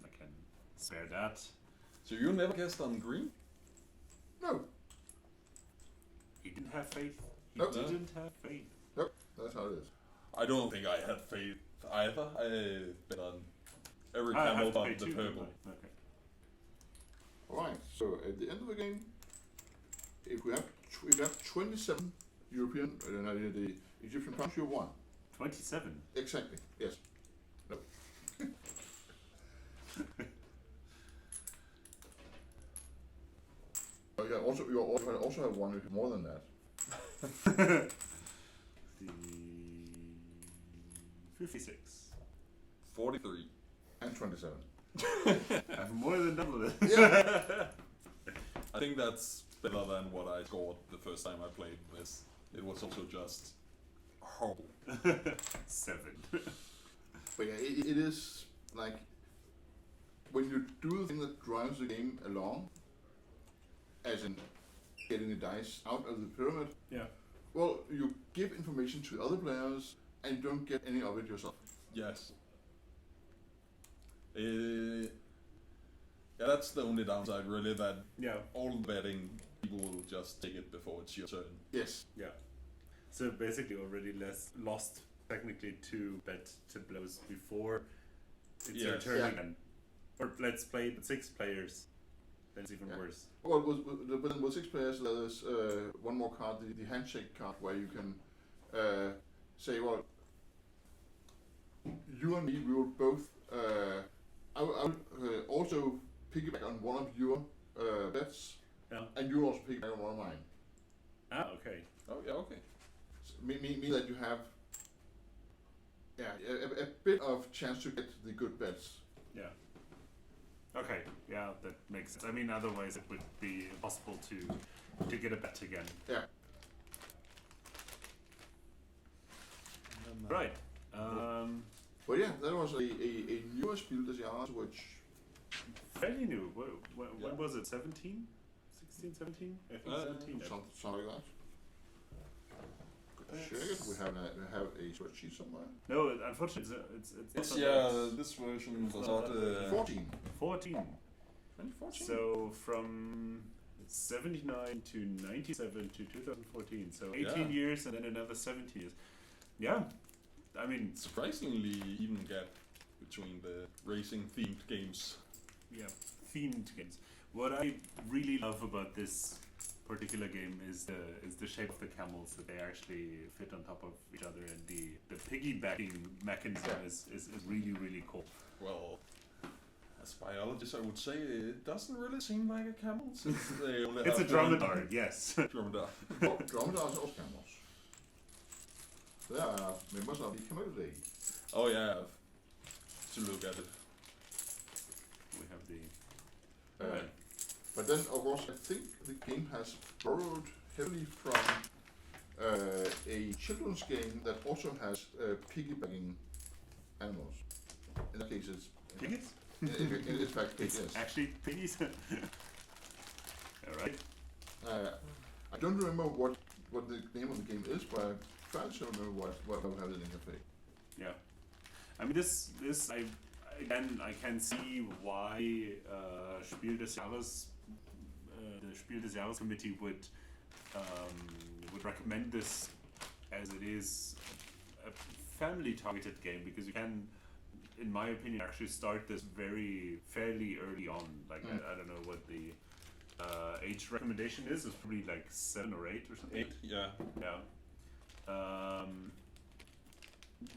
S3: I can spare that.
S1: So you never guessed on green?
S2: No,
S3: He didn't have faith. He
S2: Nope.
S3: didn't have faith.
S2: that's how it is.
S1: I don't think I had faith either. I bet on every
S3: I
S1: camel
S3: have to pay
S1: but the
S3: 2.
S1: purple.
S3: Okay.
S2: Alright, so at the end of the game, if we have 27 European, the Egyptian pounds, you won.
S3: 27.
S2: Exactly, yes. No. You also have one with more than that.
S3: The 56.
S1: 43.
S2: And 27.
S3: I have more than double it.
S2: Yeah.
S1: I think that's better than what I scored the first time I played this. It was also just horrible.
S3: 7.
S2: But yeah, it is like when you do the thing that drives the game along, as in getting the dice out of the pyramid.
S3: Yeah.
S2: Well, you give information to other players and you don't get any of it yourself.
S1: Yes. Yeah, that's the only downside really, that
S3: Yeah.
S1: all betting people will just take it before it's your turn.
S2: Yes.
S3: Yeah. So basically already lost technically 2 bet to blows before it's your
S1: Yes.
S3: turn
S2: Yeah.
S3: again. Or let's play with 6 players. That's even
S2: Yeah.
S3: worse.
S2: Well, but then with 6 players, there's one more card, the handshake card, where you can say, well, you and me, we will both. I will also piggyback on one of your bets,
S3: Yeah.
S2: and you also piggyback on one of mine.
S3: Ah, okay.
S1: Oh yeah, okay.
S2: So, mean that you have, a bit of chance to get the good bets.
S3: Yeah. Okay. Yeah, that makes sense. I mean, otherwise it would be impossible to get a bet again.
S2: Yeah.
S3: Right.
S2: But yeah, that was a newer Spiel des Jahres, which
S3: Fairly new. When
S1: Yeah.
S3: was it? 17? 16, 17? I think 17.
S2: something like that. Check it. We have a spreadsheet somewhere.
S3: No, unfortunately, it's
S1: Yes,
S3: not
S1: yeah,
S3: that.
S1: this version
S3: It's
S1: was
S3: not
S1: not
S3: that
S2: 14.
S3: 14.
S1: 2014.
S3: So from 79 to 97 to 2014. So 18
S1: Yeah.
S3: years and then another 70 years. Yeah. I mean,
S1: Surprisingly even gap between the racing themed games.
S3: yeah, themed games. What I really love about this particular game is the shape of the camels, that they actually fit on top of each other, and the piggybacking mechanism is really, really cool.
S1: Well, as a biologist I would say it doesn't really seem like a camel since they only
S3: It's a
S1: have
S3: dromedary, yes.
S1: Dromedary.
S2: Dromedaries are camels. They are members of the Camel Up.
S1: Oh yeah, to look at it.
S3: We have the
S2: But then, of course, I think the game has borrowed heavily from a children's game that also has piggybacking animals. In that case, it's
S3: piggies.
S2: in fact,
S3: It's
S2: yes.
S3: actually piggies. All right.
S2: I don't remember what the name of the game is, but I try to remember what I have in the cafe.
S3: Yeah. I mean, this I can see why Spiel des Jahres, the Spiel des Jahres committee would recommend this, as it is a family-targeted game, because you can, in my opinion, actually start this fairly early on. Like I don't know what the age recommendation is. It's probably like 7 or 8 or something.
S1: 8, yeah.
S3: Yeah.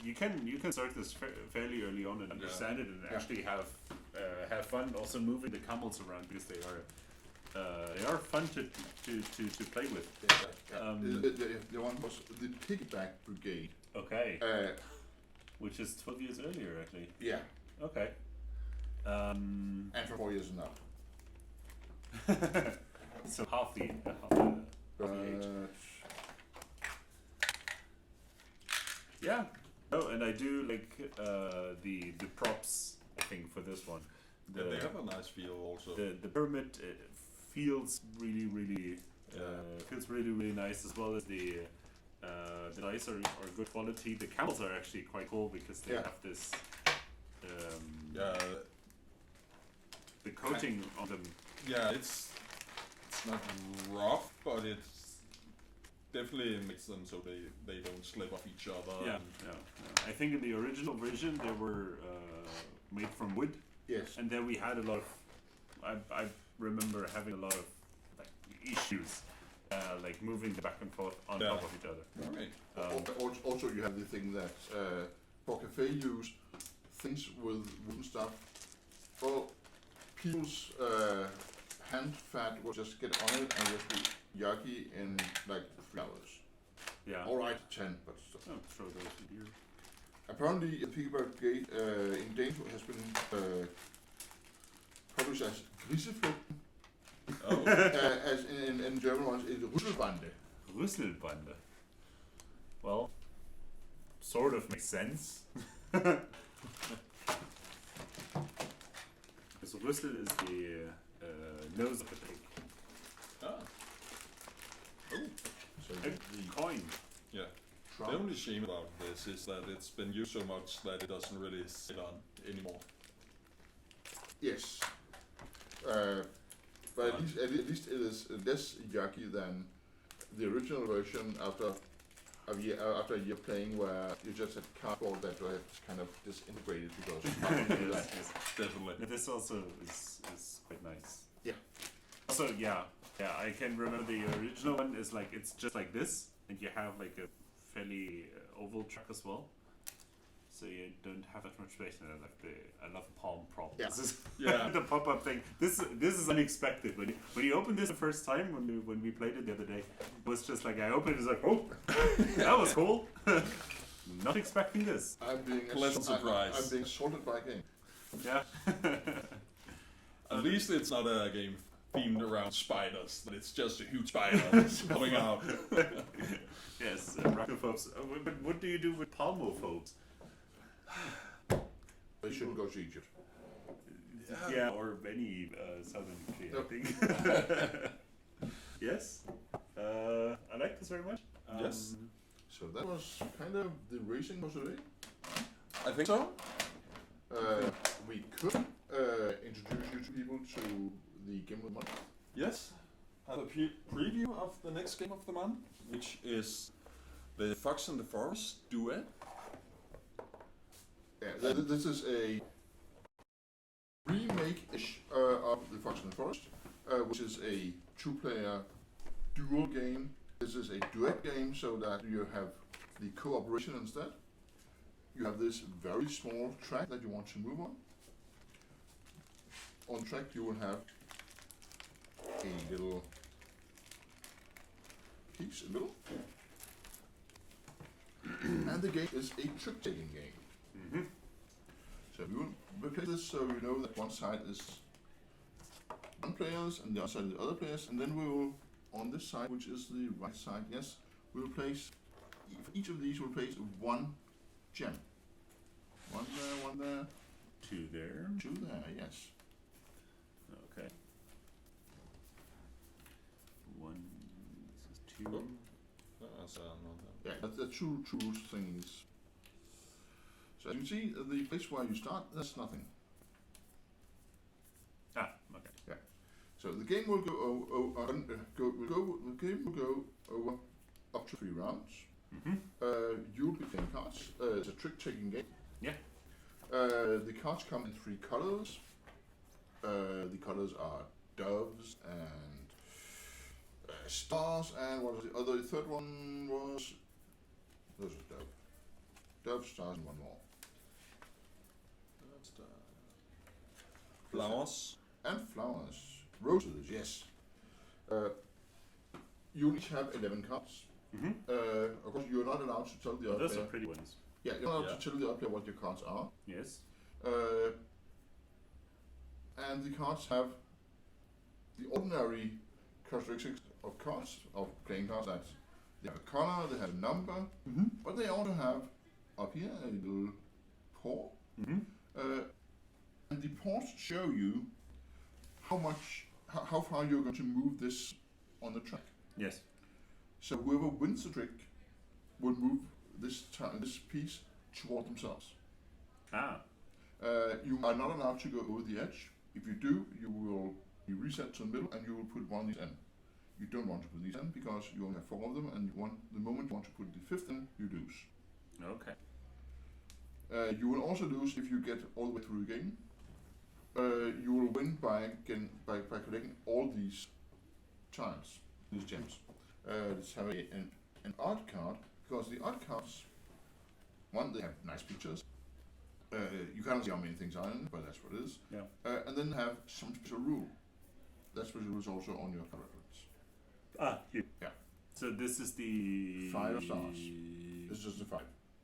S3: You can start this fairly early on and understand it, and actually have fun also moving the camels around, because they are fun to play with.
S2: The one was the Piggyback Brigade.
S3: Okay. Which is 12 years earlier, actually.
S2: Yeah,
S3: Okay.
S2: and for 4 years now.
S3: So half the age. Yeah. Oh, and I do like the props, I think, for this one.
S1: Yeah, they have a nice feel also.
S3: The pyramid feels really really nice, as well as the the dice are good quality. The camels are actually quite cool because they
S2: Yeah.
S3: have this
S1: Yeah,
S3: the coating on them.
S1: yeah, it's not rough, but it's definitely makes them so they don't slip off each other.
S3: Yeah,
S1: and-
S3: yeah. I think in the original version they were made from wood,
S2: Yes.
S3: and then we had a lot of. I remember having a lot of like issues, like moving back and forth on
S1: Yeah.
S3: top of each other.
S1: Okay.
S2: Also, you have the thing that for Café use things with wooden stuff. Well, people's hand fat will just get on it and just be yucky in like 3 hours.
S3: Yeah.
S2: All right, 10, but still.
S3: Oh, throw those in here.
S2: Apparently, the Piggyback Gate in Danish has been published as Griseflugten,
S1: Oh,
S2: as in German ones is Rüsselbande.
S3: Rüsselbande. Well, sort of makes sense. Because Rüssel is the nose of the pig.
S1: ah,
S2: So
S3: A
S2: the
S3: coin.
S1: yeah.
S2: trunk.
S1: The only shame about this is that it's been used so much that it doesn't really sit on anymore.
S2: Yes. But at least it is less yucky than the original version after a year playing, where you just had cardboard that was kind of disintegrated because
S3: Yes, yes.
S1: Definitely.
S3: But this also is quite nice.
S2: Yeah.
S3: Also, yeah, I can remember the original one is like it's just like this, and you have like a fairly oval track as well, so you don't have that much space. And I love palm prop.
S2: Yeah.
S3: This is
S1: Yeah.
S3: the pop-up thing. This is unexpected. When you opened this the first time when we played it the other day, it was just like I opened it, it's like, oh, that was cool. Not expecting this.
S2: I'm being
S1: Pleasant surprise.
S2: I'm being assaulted by a game.
S3: Yeah.
S1: At least it's not a game themed around spiders, but it's just a huge spider coming out.
S3: Yes, arachnophobes. But what do you do with palmophobes?
S2: They shouldn't go to Egypt.
S3: Yeah, or any southern country, I
S2: Yep.
S3: think. Yes, I like this very much.
S1: Yes.
S2: So that was kind of the racing for today.
S1: I think so.
S2: We could introduce you to people to the game of the month.
S1: Yes. Have a preview of the next game of the month, which is the Fox and the Forest Duet.
S2: Yeah, this is a remake-ish of the Fox and the Forest, which is a 2-player dual game. This is a duet game, so that you have the cooperation instead. You have this very small track that you want to move on. On track, you will have a little piece, and the game is a trick-taking game.
S3: Mm-hmm.
S2: So we play this so you know that one side is one players and the other side is the other players, and then we will, on this side, which is the right side, yes, we will place, for each of these we'll place one gem. One there,
S3: 2 there.
S2: 2 there, yes.
S3: Okay. 1. This is 2.
S2: Yeah, that's the two things. So as you can see, the place where you start, there's nothing.
S3: Ah, okay.
S2: So the game will go over up to 3 rounds.
S3: Mm-hmm.
S2: You'll be playing cards. It's a trick-taking game.
S3: Yeah.
S2: The cards come in 3 colors. The colors are doves and stars, and what was the other? The third one was. Those are dove. Dove, stars, and one more.
S1: That's the flowers.
S2: And flowers. Roses, yes. You each have 11 cards.
S3: Mm-hmm.
S2: Of course, you're not allowed to tell the other
S3: Those are
S2: player.
S3: pretty ones.
S2: Yeah, you're not allowed
S1: Yeah.
S2: to tell the other player what your cards are.
S3: Yes.
S2: And the cards have the ordinary characteristics of cards, of playing cards. That they have a color, they have a number, but they also have up here a little paw.
S3: Mm-hmm.
S2: And the paws show you how far you're going to move this on the track.
S3: Yes.
S2: So whoever wins the trick will move this piece toward themselves.
S3: Ah.
S2: You are not allowed to go over the edge. If you do, you will be reset to the middle and you will put one of these in. You don't want to put these in because you only have 4 of them, and the moment you want to put the 5th in, you lose.
S3: Okay.
S2: You will also lose if you get all the way through the game. You will win by collecting all these tiles, these gems. Let's have an odd card, because the odd cards, one, they have nice pictures. You can't see how many things are in it, but that's what it is.
S3: Yeah.
S2: And then have some special rule. That special rule is also on your card reference.
S3: Ah, here.
S2: Yeah.
S3: So this is the
S2: 5 stars. It's just a 5.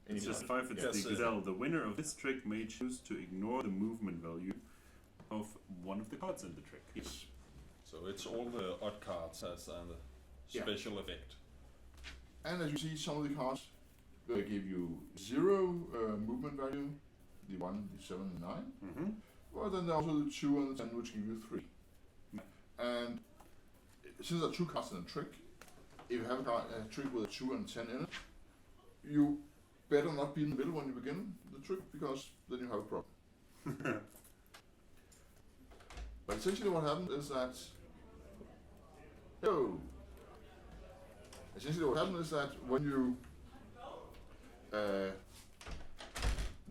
S3: It's just 5. It's
S1: Yes,
S3: the gazelle. The winner of this trick may choose to ignore the movement value of one of the cards in the trick.
S2: Yes.
S1: So it's all the odd cards as a special effect.
S2: And as you see, some of the cards give you 0 movement value, the 1, the 7, and 9.
S3: Mm-hmm.
S2: Well, then there are also the 2 and the 10, which give you 3. And since there are 2 cards in a trick, if you have a trick with a 2 and 10 in it, you better not be in the middle when you begin the trick, because then you have a problem. But essentially what happens is that when you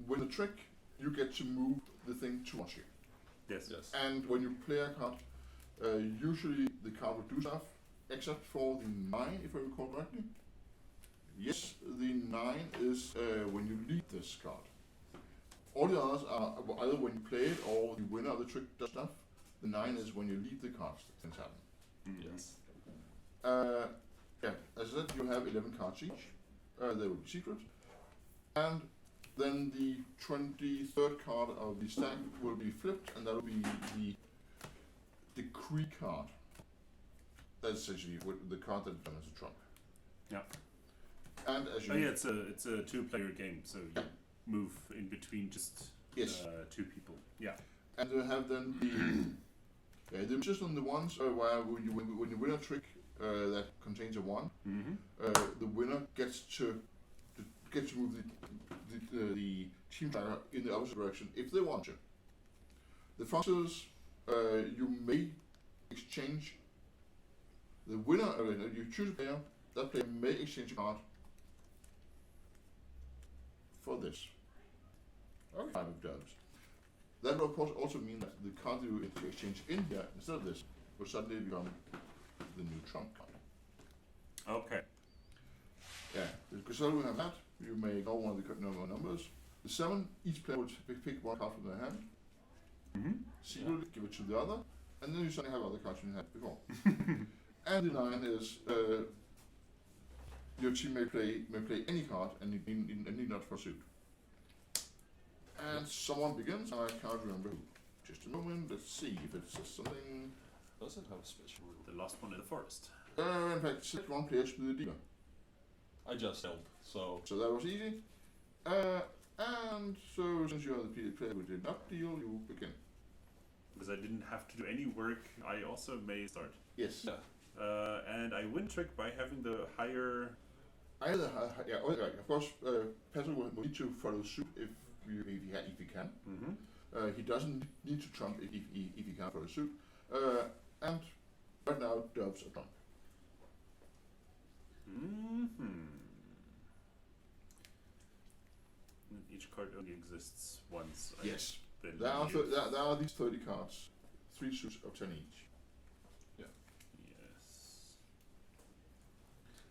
S2: win the trick, you get to move the thing towards you.
S3: Yes.
S1: Yes.
S2: And when you play a card, usually the card will do stuff, except for the 9, if I recall correctly. Yes, the 9 is when you lead this card. All the others are either when you play it or the winner of the trick does stuff. The 9 is when you lead the cards that things happen.
S3: Mm-hmm.
S1: Yes.
S2: As I said, you have 11 cards each. They will be secret. And then the 23rd card of the stack will be flipped, and that will be the decree card. That's essentially the card that becomes a trump.
S3: Yeah.
S2: And as you
S3: it's a 2-player game, so you move in between just 2 people. Yeah.
S2: And you have then the just on the ones where when you win a trick that contains a 1, the winner gets to move the team tracker in the opposite direction if they want to. The foxes, you may exchange the winner. You choose a player. That player may exchange a card for this.
S1: Okay.
S2: 5 of doves. That will of course also mean that the card you exchange in here instead of this will suddenly become the new trump card.
S3: Okay.
S2: Yeah, the gazelle will have that. You may go one of the numbers. The 7, each player will pick 1 card from their hand, secretly give it to the other, and then you suddenly have other cards you had before. And the 9 is your team may play any card and need not pursue. And someone begins, and I can't remember who. Just a moment, let's see if it says something.
S1: Does it have a special rule?
S3: The last one in the forest.
S2: In fact, select 1 player to be the dealer.
S1: I just held, so
S2: So that was easy. And so since you are the player who did not deal, you begin.
S3: Because I didn't have to do any work, I also may start.
S2: Yes.
S1: yeah.
S3: And I win trick by having the higher.
S2: Either, of course, Patrick will need to follow suit if he can.
S3: Mm-hmm.
S2: He doesn't need to trump if he can't follow suit. And right now, doves are trump.
S3: Mm-hmm. Each card only exists once.
S2: Yes.
S3: Then
S2: There are,
S3: use.
S2: there are these 30 cards, 3 suits of 10 each.
S3: Yes.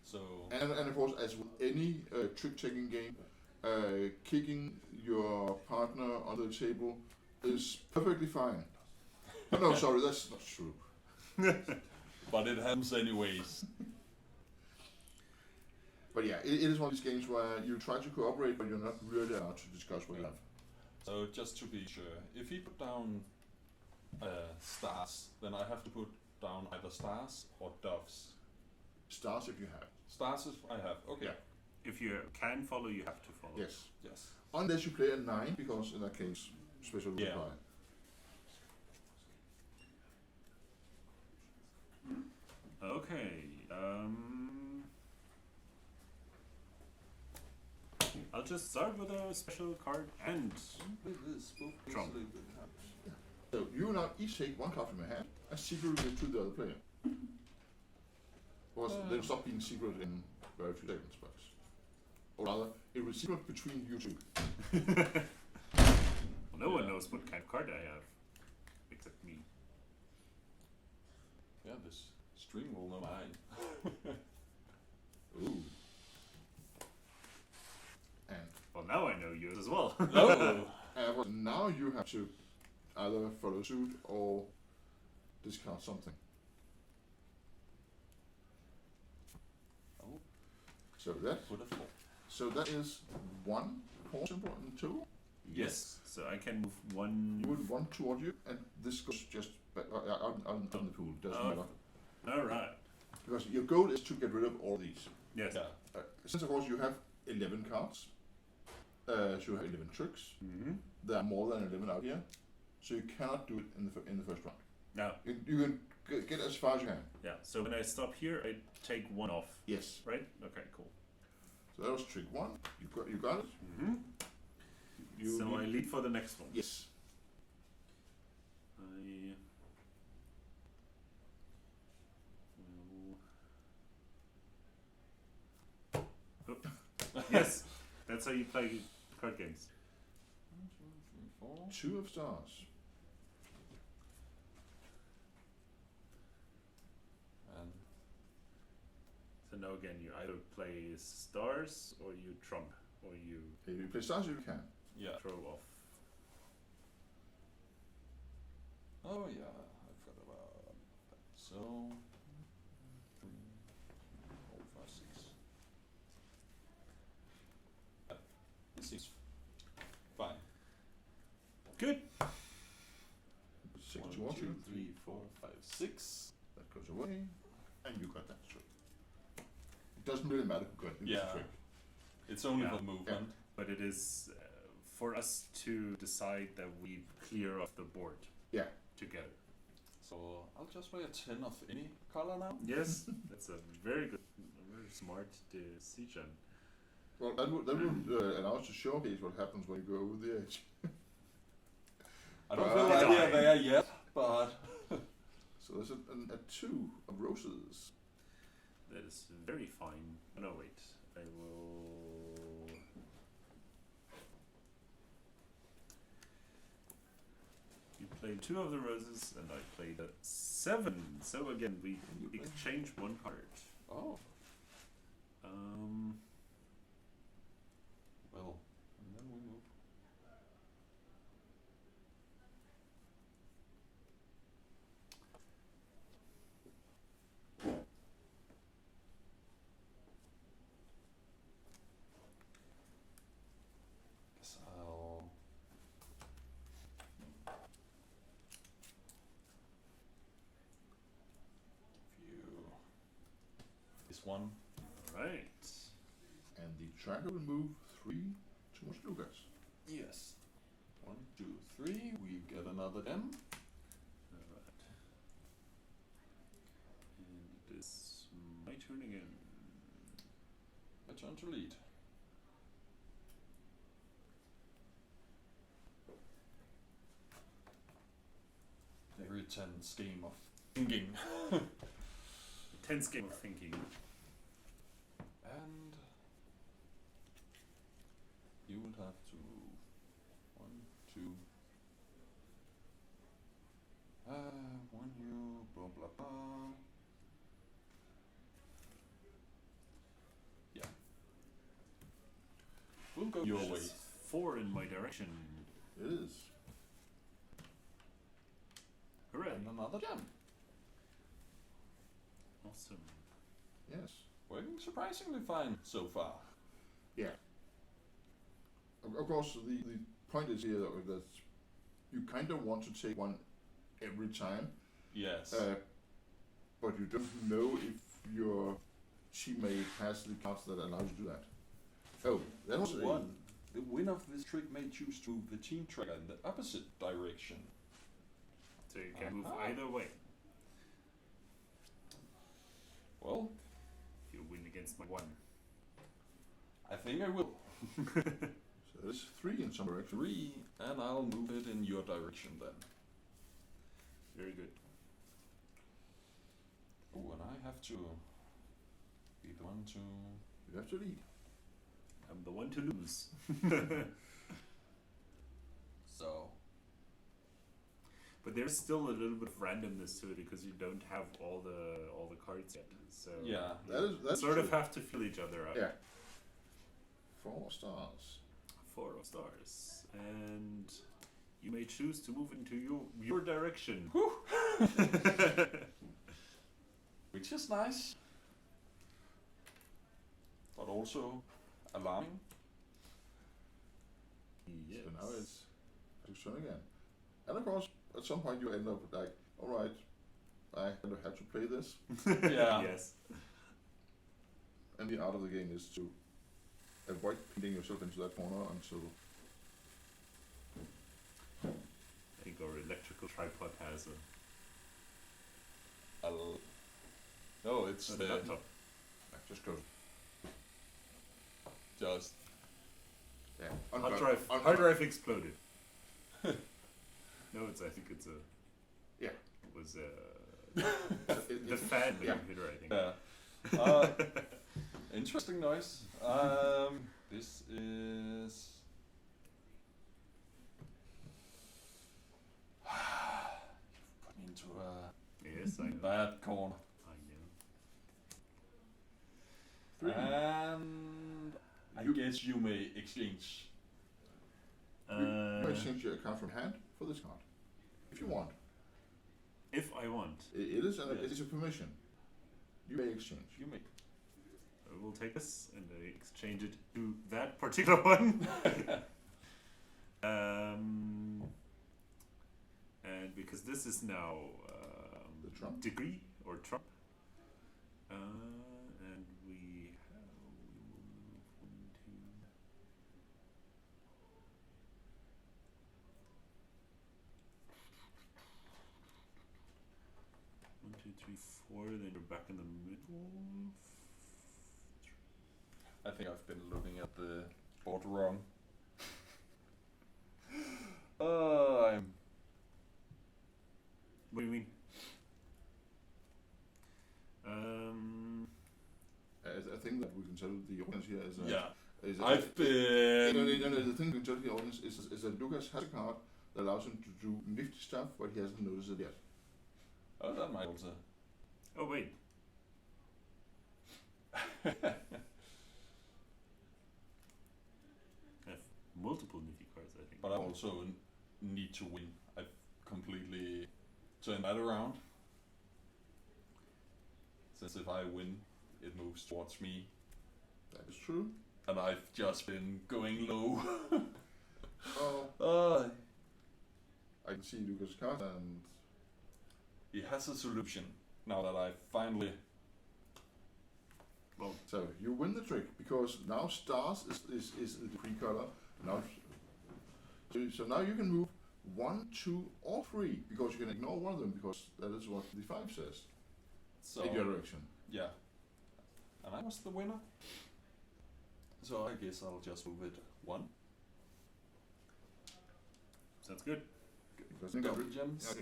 S1: So
S2: And of course, as with any trick-taking game, kicking your partner under the table is perfectly fine. No, sorry, that's not true.
S1: but it happens anyways.
S2: But yeah, it is one of these games where you try to cooperate, but you're not really allowed to discuss what you have.
S1: So just to be sure, if he put down stars, then I have to put down either stars or doves.
S2: Stars if you have.
S1: Stars if I have. Okay.
S2: Yeah.
S3: If you can follow, you have to follow.
S2: Yes.
S1: Yes.
S2: Unless you play a 9, because in that case, special rules
S1: Yeah.
S2: apply.
S3: Okay. I'll just start with a special card and Trump.
S2: So you now each take one card from your hand and secret it to the other player. Or they'll stop being secret in very few seconds, but or rather, it will secret between you two.
S3: Well, no one knows what kind of card I have, except me.
S1: Yeah, this stream will know mine.
S2: Ooh. And
S3: Well, now I know yours as well.
S1: Oh!
S2: well, now you have to either follow suit or discard something.
S1: Oh,
S2: So that
S1: would have thought.
S2: so that is one core symbol and two.
S3: Yes. So I can move one.
S2: You would one toward you, and this goes just back, out in the pool. Doesn't matter.
S3: All right.
S2: Because your goal is to get rid of all these.
S3: Yes.
S1: Yeah.
S2: Since of course you have 11 cards, so you have 11 tricks.
S3: Mm-hmm.
S2: There are more than 11 out here, so you cannot do it in the first round.
S3: Now.
S2: You can get as far as you can.
S3: Yeah. So when I stop here, I take one off.
S2: Yes.
S3: Right. Okay. Cool.
S2: So that was trick one. You got it.
S3: Mm-hmm. So I lead for the next one.
S2: Yes.
S3: I will. Oh. Yes, that's how you play card games.
S1: 1, 2, 3, 4.
S2: 2 of stars.
S1: And
S3: So now again, you either play stars or you trump or you
S2: If you play stars, you can.
S1: yeah.
S3: throw off.
S1: Oh yeah, I forgot about that. So 3, 4, 5, 6. This seems fine.
S3: Good.
S2: 6
S1: 1,
S2: towards
S1: 2,
S2: you.
S1: 3, 4, 5, 6.
S2: That goes away, and you got that trick. It doesn't really matter who got the
S1: Yeah.
S2: trick.
S1: It's only
S3: Yeah.
S1: for movement.
S3: But it is for us to decide that we clear off the board
S2: Yeah.
S3: together.
S1: So I'll just play a 10 of any color now.
S3: Yes, that's a very good, very smart decision.
S2: Well, that would allow us to showcase what happens when you go over the edge.
S1: I don't feel like we're there yet, but
S2: So there's a 2 of roses.
S3: That is very fine. Oh, no, wait. I will. You played 2 of the roses, and I played a 7. So again, we exchange one card.
S1: oh well, and then we move. Guess I'll give you this one.
S3: Right.
S2: And the tracker will move 3 towards Lucas.
S1: Yes. 1, 2, 3. We get another gem.
S3: Alright. And it is my turn again.
S1: My turn to lead. Very tense game of thinking.
S3: Tense game of thinking.
S1: And you would have to 1, 2. 1 you, blah blah blah. Yeah. We'll go your way.
S3: 4 in my direction.
S2: It is.
S3: Hooray.
S1: And another gem.
S3: Awesome.
S2: Yes.
S1: Working surprisingly fine so far.
S2: Yeah. Of course, the point is here that you kind of want to take one every time,
S1: Yes.
S2: but you don't know if your teammate has the cards that allow you to do that. Oh, that was a
S1: one. The winner of this trick may choose to move the team tracker in the opposite direction.
S3: So you can move
S1: Aha.
S3: either way.
S1: Well,
S3: If you win against my 1.
S1: I think I will.
S2: So there's 3 in some direction.
S1: 3, and I'll move it in your direction then.
S3: Very good.
S1: Oh, and I have to be the one to...
S2: You have to lead.
S3: I'm the one to lose.
S1: So...
S3: But there's still a little bit of randomness to it because you don't have all the cards yet. So
S1: Yeah.
S2: That's
S3: sort
S2: true.
S3: of have to feel each other out.
S2: Yeah. 4 stars.
S3: 4 stars, and you may choose to move into your direction.
S1: Which is nice. But also alarming.
S3: Yes.
S2: So now it's his turn again. And of course, at some point you end up like, alright, I have to play this.
S1: Yeah.
S3: Yes.
S2: And the art of the game is to avoid pinning yourself into that corner until...
S3: I think our electrical tripod has
S1: No, it's
S3: a
S1: the...
S3: laptop.
S2: Just go.
S1: Just...
S2: Yeah.
S3: Hard drive exploded. No, I think it's a...
S2: Yeah.
S3: It was the fan that
S2: yeah.
S3: you hit her, I think.
S1: Yeah. Interesting noise. This is... Put me into a
S3: Yes, I know.
S1: bad corner.
S3: I know.
S2: 3.
S1: And I guess you may exchange.
S2: You may change your account from hand for this card. If you want.
S3: If I want,
S2: It is
S1: Yes.
S2: it is a permission. You may exchange.
S1: You may.
S3: I will take this and I exchange it to that particular one. And because this is now
S2: The trump.
S3: degree or trump, and we will move into 1, 2, 3, 4. Then you're back in the middle.
S1: I think I've been looking at the board wrong. I'm...
S3: What do you mean?
S2: I think that we can tell the audience here is
S1: Yeah.
S2: I've
S1: been...
S2: the thing we can tell the audience is that Lucas has a card that allows him to do nifty stuff, but he hasn't noticed it yet.
S1: Oh, that might also...
S3: Oh wait. I have multiple nifty cards, I think.
S1: But I also need to win. I've completely turned that around. Since if I win, it moves towards me.
S2: That is true.
S1: And I've just been going low.
S2: Oh, I can see Lucas' card, and
S1: He has a solution now that I finally...
S3: Well,
S2: so you win the trick because now stars is the pre-color. Now, so now you can move 1, 2, or 3 because you can ignore one of them because that is what the 5 says.
S1: So,
S2: In your direction.
S1: yeah. And I was the winner. So I guess I'll just move it 1.
S3: sounds good.
S2: Because you
S1: Double gems.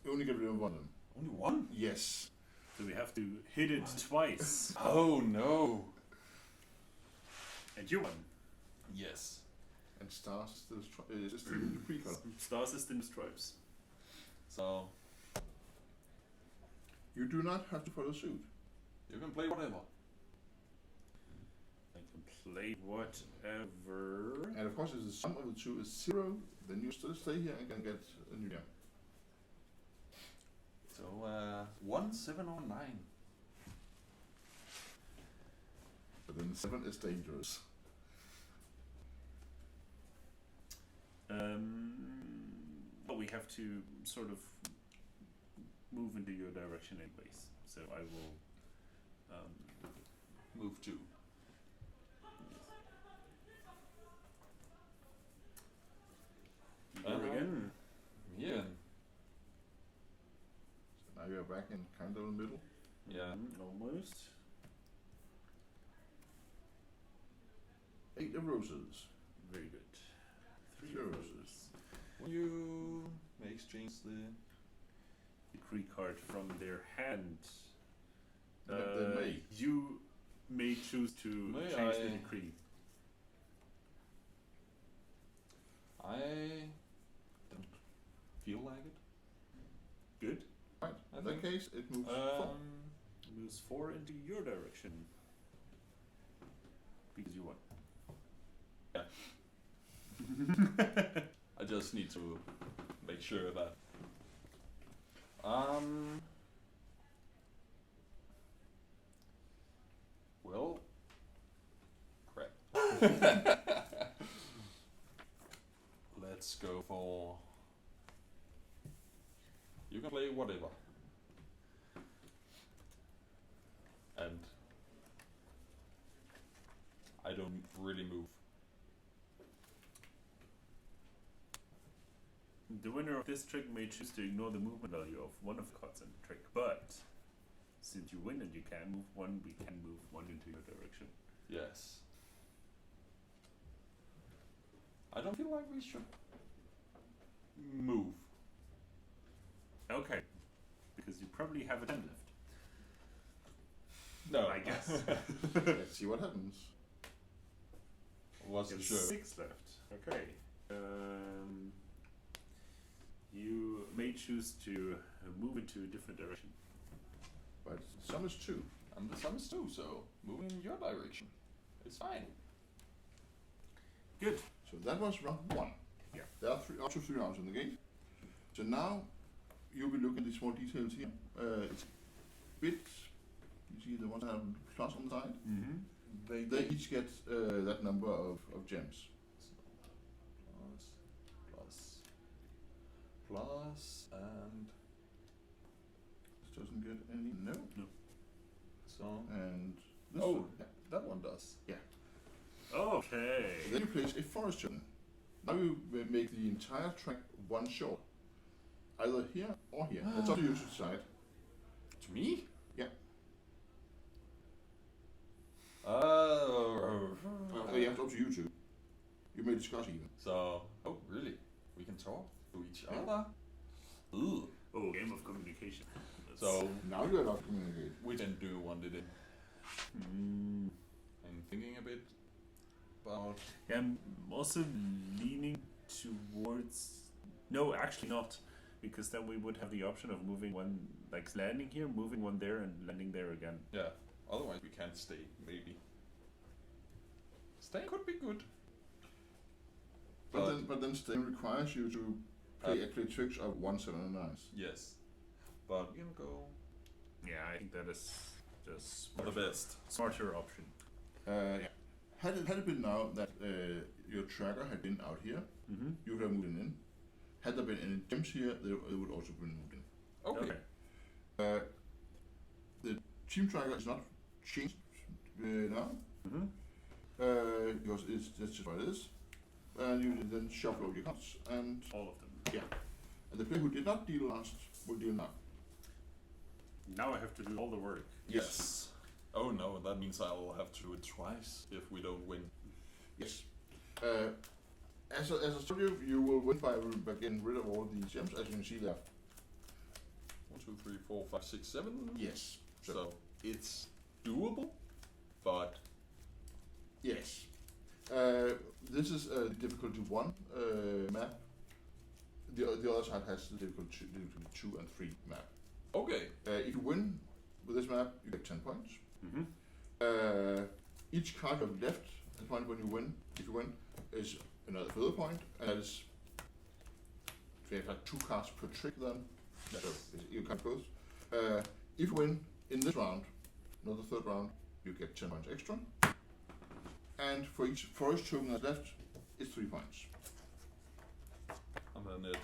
S2: you only get rid of one of them.
S1: Only 1?
S2: Yes.
S3: So we have to hit it twice.
S1: Oh no.
S3: And you won.
S1: Yes.
S2: And stars is still the pre-color.
S3: Star System Stripes.
S1: So
S2: You do not have to follow suit.
S1: you can play whatever.
S3: I can play whatever.
S2: And of course, if the sum of the 2 is 0, then you still stay here and can get a new gem.
S1: So 1, 7, or 9.
S2: But then 7 is dangerous.
S3: But we have to sort of move into your direction anyways. So I will
S1: Move 2.
S3: There again.
S1: Yeah.
S2: So now you're back in kind of the middle.
S1: Yeah.
S3: Almost.
S2: 8 of roses.
S3: Very good. 3
S2: Three
S3: of
S2: roses.
S3: roses.
S1: When you may exchange the
S3: Decree card from their hand.
S2: They may.
S3: You may choose to
S1: May
S3: change the
S1: I-
S3: decree.
S1: I don't feel like it.
S3: Good.
S2: Right.
S1: I
S2: In that
S1: think-
S2: case, it moves 4.
S3: Moves 4 into your direction. Because you won.
S1: I just need to make sure that. Well, crap. Let's go for. You can play whatever. And I don't really move.
S3: The winner of this trick may choose to ignore the movement value of one of the cards in the trick, but since you win and you can move one, we can move one into your direction.
S1: Yes. I don't feel like we should move.
S3: Okay. Because you probably have a 10 left.
S1: No,
S3: I guess.
S2: Let's see what happens.
S1: Wasn't
S3: There's
S1: sure.
S3: 6 left. Okay. You may choose to move into a different direction.
S2: But sum is 2.
S1: And the sum is 2, so moving in your direction. It's fine.
S3: Good.
S2: So that was round 1.
S3: Yeah.
S2: There are up to 3 rounds in the game. So now you'll be looking at the small details here. It's bit. You see the ones that have plus on the side.
S3: Mm-hmm.
S2: They each get that number of gems.
S1: Plus, and
S2: This doesn't get any. No.
S1: so.
S2: And this
S1: Oh,
S2: one. Yeah.
S1: that one does.
S3: Okay.
S2: Then you place a forest token. Now you make the entire track one shot. Either here or here. That's up to you to decide.
S1: To me?
S2: Yeah. Yeah, it's up to you two. You may discuss even.
S1: So, oh really? We can talk to each other? Ooh.
S3: Oh, game of communication. That's-
S1: So,
S2: Now you are allowed to communicate.
S1: we didn't do one, did it?
S3: Mm,
S1: I'm thinking a bit about.
S3: yeah, I'm also leaning towards. No, actually not, because then we would have the option of moving one, like landing here, moving one there, and landing there again.
S1: Yeah, otherwise we can't stay, maybe. Stay could be good.
S2: But then staying requires you to play tricks of 1, 7, and 9.
S1: Yes. But we can go
S3: Yeah, I think that is the
S1: for the best.
S3: smarter option.
S2: Yeah. Had it been now that your tracker had been out here,
S3: Mm-hmm.
S2: you would have moved in. Had there been any gems here, they would also been moved in.
S1: Okay.
S2: The team tracker is not changed now,
S3: Mm-hmm.
S2: because that's just what it is. And you then shuffle all your cards, and
S3: All of them.
S2: the player who did not deal last will deal now.
S3: Now I have to do all the work.
S1: Yes. Oh no, that means I'll have to do it twice if we don't win.
S2: Yes. As I told you, you will win by getting rid of all these gems, as you can see there.
S1: 1, 2, 3, 4, 5, 6, 7.
S2: Yes.
S1: So it's doable, but
S2: Yes. This is difficulty 1 map. The other side has the difficulty 2 and 3 map.
S1: okay.
S2: If you win with this map, you get 10 points.
S3: Mm-hmm.
S2: Each card you have left at the point when you win, if you win, is another further point, and that is if you have like 2 cards per trick then, so you can both. If you win in this round, not the third round, you get 10 points extra. And for each forest token that's left, it's 3 points.
S1: And then it.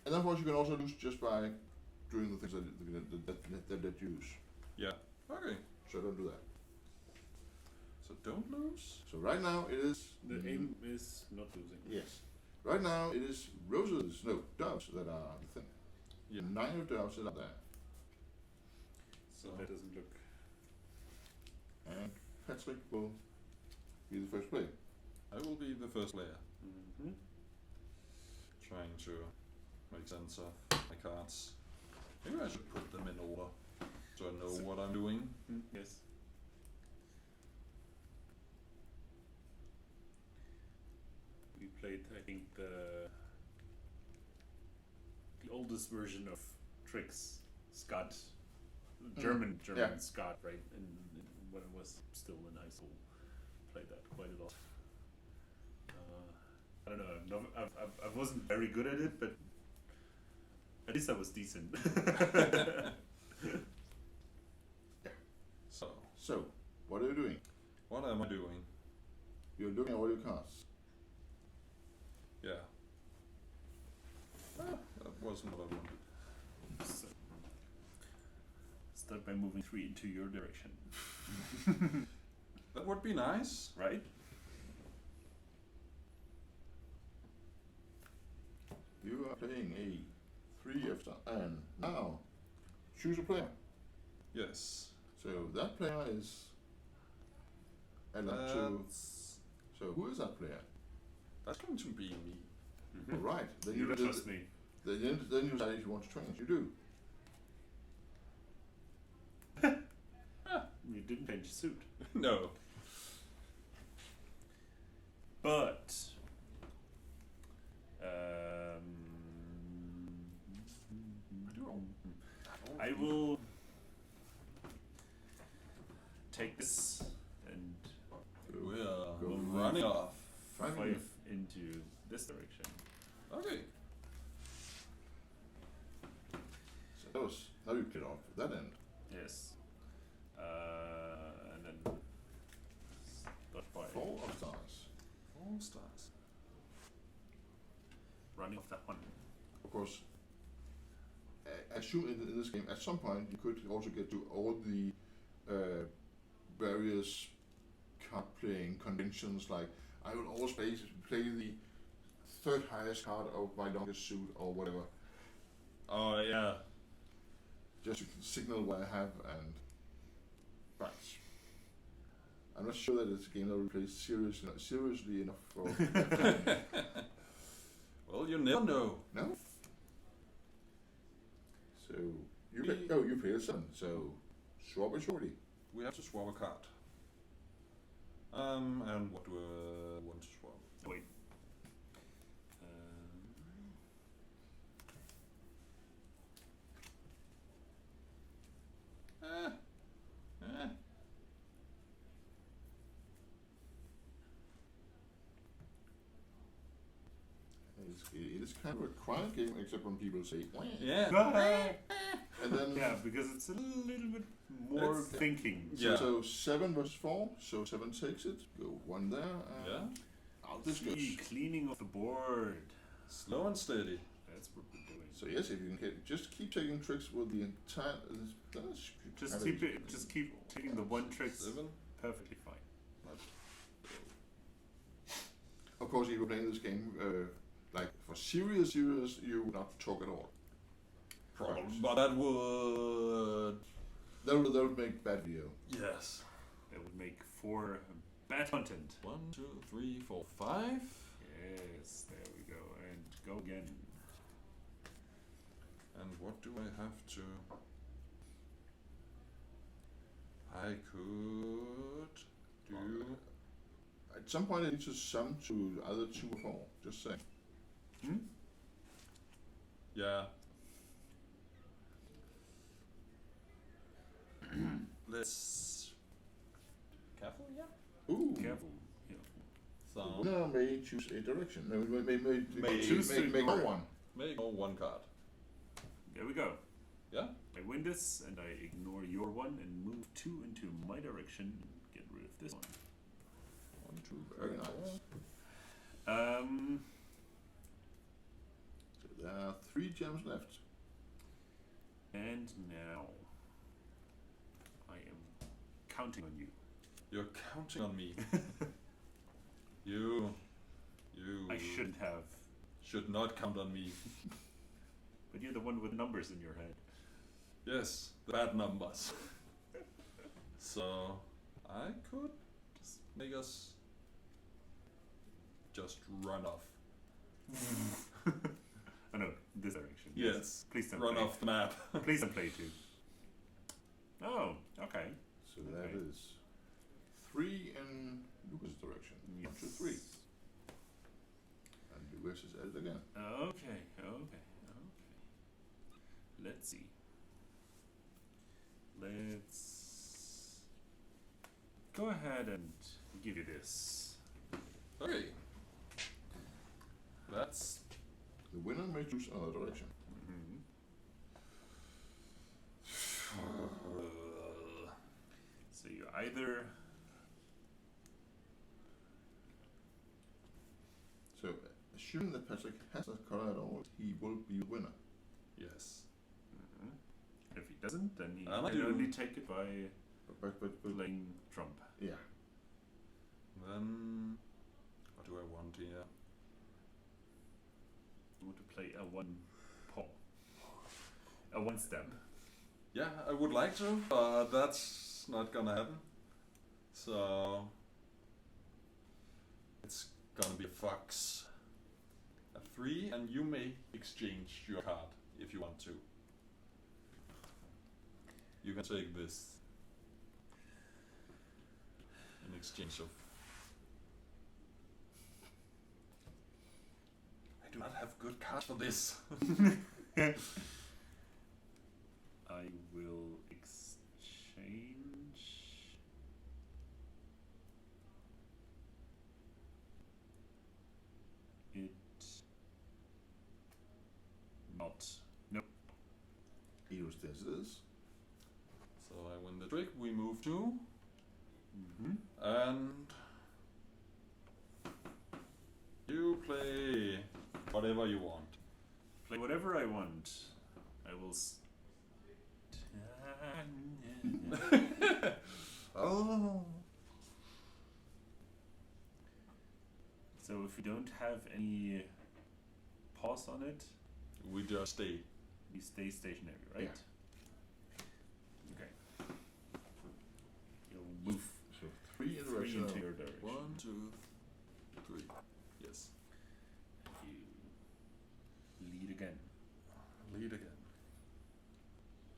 S2: And then of course you can also lose just by doing the things that let you lose.
S1: Yeah. Okay.
S2: So don't do that.
S1: So don't lose.
S2: So right now it is
S3: The aim is not losing.
S2: Yes. Right now it is roses, no, doves that are the thing.
S1: Yeah.
S2: 9 of doves that are there.
S3: So that doesn't look.
S2: And Patrick will be the first player.
S1: I will be the first player.
S3: Mm-hmm.
S1: Trying to make sense of my cards. Maybe I should put them in order so I know what I'm doing.
S3: Yes. We played, I think, the oldest version of Tricks, Scott, German
S2: Yeah.
S3: Scott, right? And when I was still in high school, played that quite a lot. I don't know. I wasn't very good at it, but at least I was decent.
S2: So, what are you doing?
S1: What am I doing?
S2: You're looking at all your cards.
S1: Yeah. That wasn't what I wanted.
S3: So, start by moving 3 into your direction,
S1: That would be nice.
S3: right?
S2: You are playing a 3 of star, and now choose a player.
S1: Yes.
S2: So that player is allowed to.
S1: That's-
S2: So who is that player?
S1: That's going to be me.
S2: All right. Then
S3: You
S2: you
S3: don't trust me.
S2: then you decide if you want to change. You do.
S3: You didn't change suit.
S1: No.
S3: But I will take this and
S1: We are
S2: Go
S1: running off.
S2: Finally.
S3: 5 into this direction.
S1: Okay.
S2: So that was, now you get off that end.
S3: Yes. And then start by
S2: 4 of stars.
S1: 4 stars.
S3: running off that one.
S2: Of course, assume in this game, at some point you could also get to all the various card playing conventions, like I will always play the 3rd highest card of my longest suit or whatever,
S1: Oh yeah.
S2: just to signal what I have. And but I'm not sure that it's a game that will play seriously enough for
S1: Well, you never know.
S2: no. So you
S1: Me-
S2: play, you play a 7, so swap a shorty.
S1: We have to swap a card. And what do I want to swap?
S3: Wait.
S1: Eh. Eh.
S2: It is kind of a quiet game, except when people say, "Wah,"
S1: Yeah.
S2: and then
S3: Yeah, because it's a little bit more
S1: It's-
S3: thinking.
S1: Yeah.
S2: so 7 versus 4, so 7 takes it. Go 1 there. And
S1: Yeah.
S2: out this goes.
S3: Cleaning of the board.
S1: Slow and steady.
S3: That's what we're doing.
S2: So yes, if you can just keep taking tricks with the entire. That's
S3: Just
S2: kind
S3: keep
S2: of-
S3: it. Just keep taking the one trick.
S1: 7.
S3: Perfectly fine.
S2: Of course, if you're playing this game, like for serious, you would not talk at all. Probably.
S1: But that would.
S2: That would make bad video.
S1: Yes.
S3: That would make 4 bad content.
S1: 1, 2, 3, 4, 5.
S3: Yes, there we go. And go again.
S1: And what do I have to? I could do.
S2: At some point, I need to sum to either 2 or 4. Just saying.
S3: Hmm?
S1: Yeah. Let's. Careful, yeah.
S2: Ooh.
S3: Careful. Yeah.
S1: So
S2: No, may choose a direction. No,
S1: May
S3: choose to
S2: make
S3: ignore
S2: one.
S1: make one card.
S3: There we go.
S1: Yeah.
S3: I win this, and I ignore your one and move 2 into my direction. Get rid of this one.
S1: 1, 2,
S2: Very nice. So there are 3 gems left.
S3: And now I am counting on you.
S1: You're counting on me. you
S3: I shouldn't have,
S1: should not count on me.
S3: but you're the one with numbers in your head.
S1: Yes, the bad numbers. So I could just make us just run off.
S3: Oh no, this direction.
S1: Yes.
S3: Please don't
S1: Run
S3: play.
S1: off the map.
S3: Please don't play too. Oh, okay.
S2: So that
S3: Okay.
S2: is 3 in Lucas' direction. 1, 2, 3. And Lucas is at it again.
S3: Okay. Let's see. Let's go ahead and give you this.
S1: Okay. That's
S2: The winner may choose another direction.
S3: Mm-hmm. So you either
S2: So, assuming that Patrick has that color at all, he will be the winner.
S1: yes.
S3: if he doesn't, then he
S1: And I
S3: can
S1: do.
S3: only take it by
S2: But
S3: playing trump.
S2: yeah.
S1: Then what do I want here?
S3: You want to play a one paw, a one step.
S1: Yeah, I would like to, but that's not gonna happen. So it's gonna be a fox. A 3, and you may exchange your card if you want to. You can take this in exchange of. I do not have good cards for this.
S3: I will exchange. It. Not. Nope.
S2: Use this is.
S1: So I win the trick. We move 2,
S3: Mm-hmm.
S1: and you play whatever you want.
S3: Play whatever I want. I will.
S1: Oh.
S3: So if you don't have any pause on it,
S1: We just stay.
S3: you stay stationary, right? Okay. You'll move
S2: So 3 in the
S3: 3
S2: direction
S3: into
S2: of
S3: your direction.
S1: 1, 2, 3. Yes.
S3: You lead again.
S1: Lead again.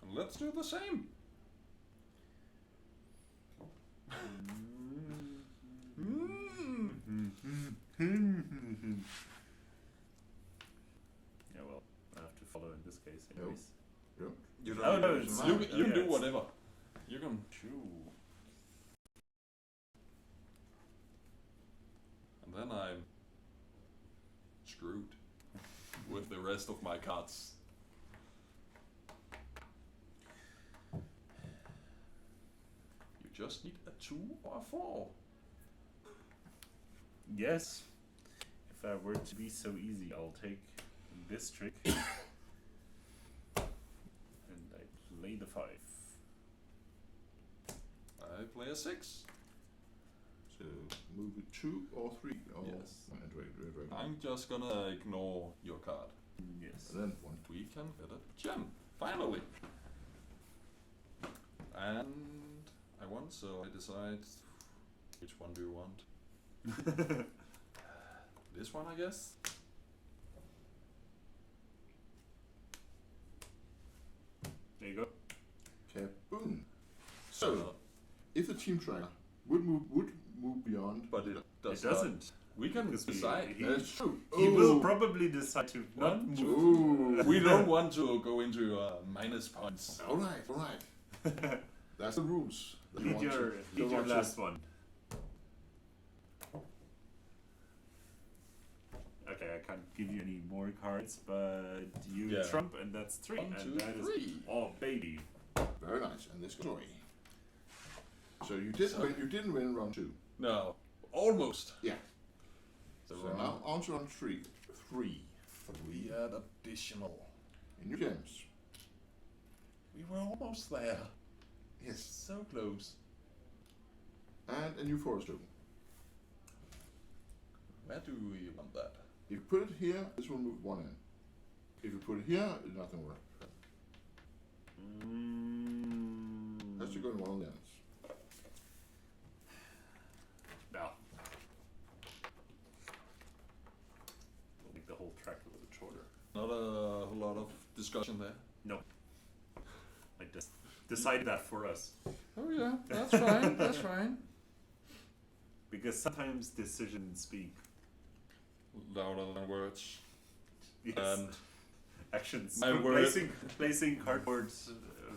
S1: And let's do the same.
S3: Yeah, well, I have to follow in this case, anyways.
S1: You
S3: Oh, no, it's
S1: you,
S3: mine.
S1: you can do
S3: Yes.
S1: whatever. You can.
S3: True.
S1: And then I'm screwed with the rest of my cards. You just need a 2 or a 4.
S3: Yes. If I were to be so easy, I'll take this trick. And I play the 5.
S1: I play a 6.
S2: So move it 2 or 3. Or
S1: Yes.
S2: Right.
S1: I'm just gonna ignore your card.
S3: Yes.
S2: And then 1.
S1: We can get a gem, finally. And I won, so I decide which one do you want. This one, I guess.
S3: There you go.
S2: Kaboom! So, if the team tracker would move beyond,
S1: But it
S3: It
S1: does not.
S3: doesn't.
S1: We can
S3: Because we-
S1: decide.
S3: he-
S2: that's true.
S3: He will probably decide to not
S1: One,
S3: move.
S2: Ooh.
S1: We don't want to go into minus points.
S2: All right. That's the rules. that you
S3: Lead
S2: want to-
S3: your,
S2: you
S3: lead your
S2: want to-
S3: last one. Okay, I can't give you any more cards, but you
S1: Yeah.
S3: trump, and that's 3.
S1: 1,
S3: and
S1: 2,
S3: that is
S1: 3.
S3: oh baby.
S2: Very nice. And this goes away. So you didn't win round 2.
S1: No, almost.
S2: Yeah.
S1: So
S2: So now on to round 3. 3.
S1: we add additional.
S2: In your gems.
S1: We were almost there.
S2: Yes.
S1: So close.
S2: And a new forest token.
S1: Where do we want that?
S2: If you put it here, this will move 1 in. If you put it here, nothing will happen. Has to go in one of the ends.
S3: Now,
S1: discussion there.
S3: No. I just decided that for us.
S1: Oh yeah, that's fine. That's fine.
S3: Because sometimes decisions speak.
S1: Louder than words.
S3: Yes.
S1: And
S3: Actions.
S1: my word.
S3: Placing cardboard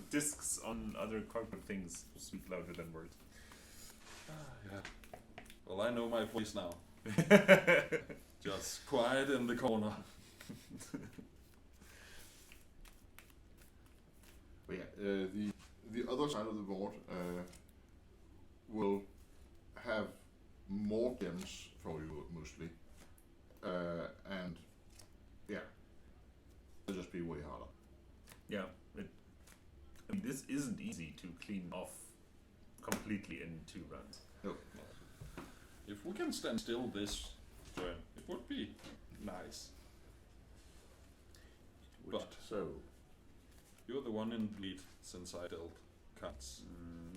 S3: discs on other cardboard things speak louder than words.
S1: Yeah. Well, I know my place now. Just quiet in the corner.
S2: But yeah, the other side of the board will have more gems for you mostly, and yeah, it'll just be way harder.
S3: Yeah. I mean, this isn't easy to clean off completely in 2 runs.
S2: No,
S1: If we can stand still this turn, it would be nice. But
S2: so
S1: you're the one in bleed since I dealt cards.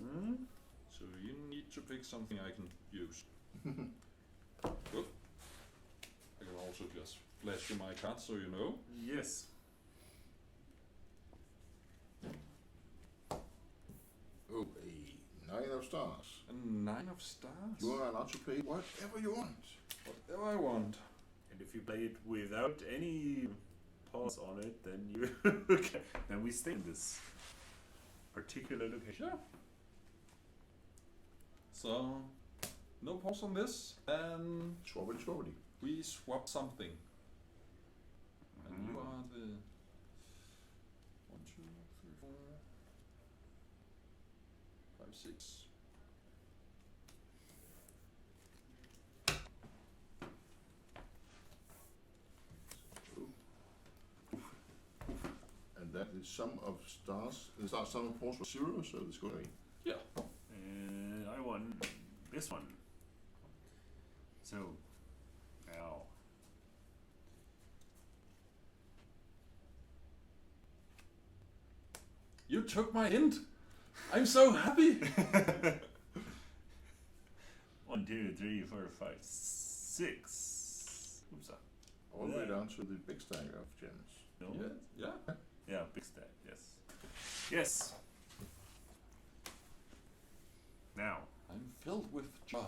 S3: Mm-hmm.
S1: So you need to pick something I can use. Good. I can also just flash you my cards so you know.
S3: Yes.
S2: oh, a 9 of stars.
S1: A 9 of stars.
S2: You are allowed to play whatever you want.
S1: Whatever I want.
S3: And if you play it without any pause on it, then you then we stay in this particular location.
S1: Sure. So, no pause on this, and
S2: Schwabbity.
S1: we swap something. And you are the 1, 2, 3, 4, 5, 6.
S2: And that is sum of stars. The sum of force was 0, so this goes away.
S1: Yeah.
S3: And I won this one. So now
S1: You took my hint. I'm so happy.
S3: 1, 2, 3, 4, 5, 6. Oops.
S2: All the way down to the big stack of gems.
S3: No.
S1: Yeah.
S3: Yeah, big stack. Yes. Yes. Now.
S1: I'm filled with joy.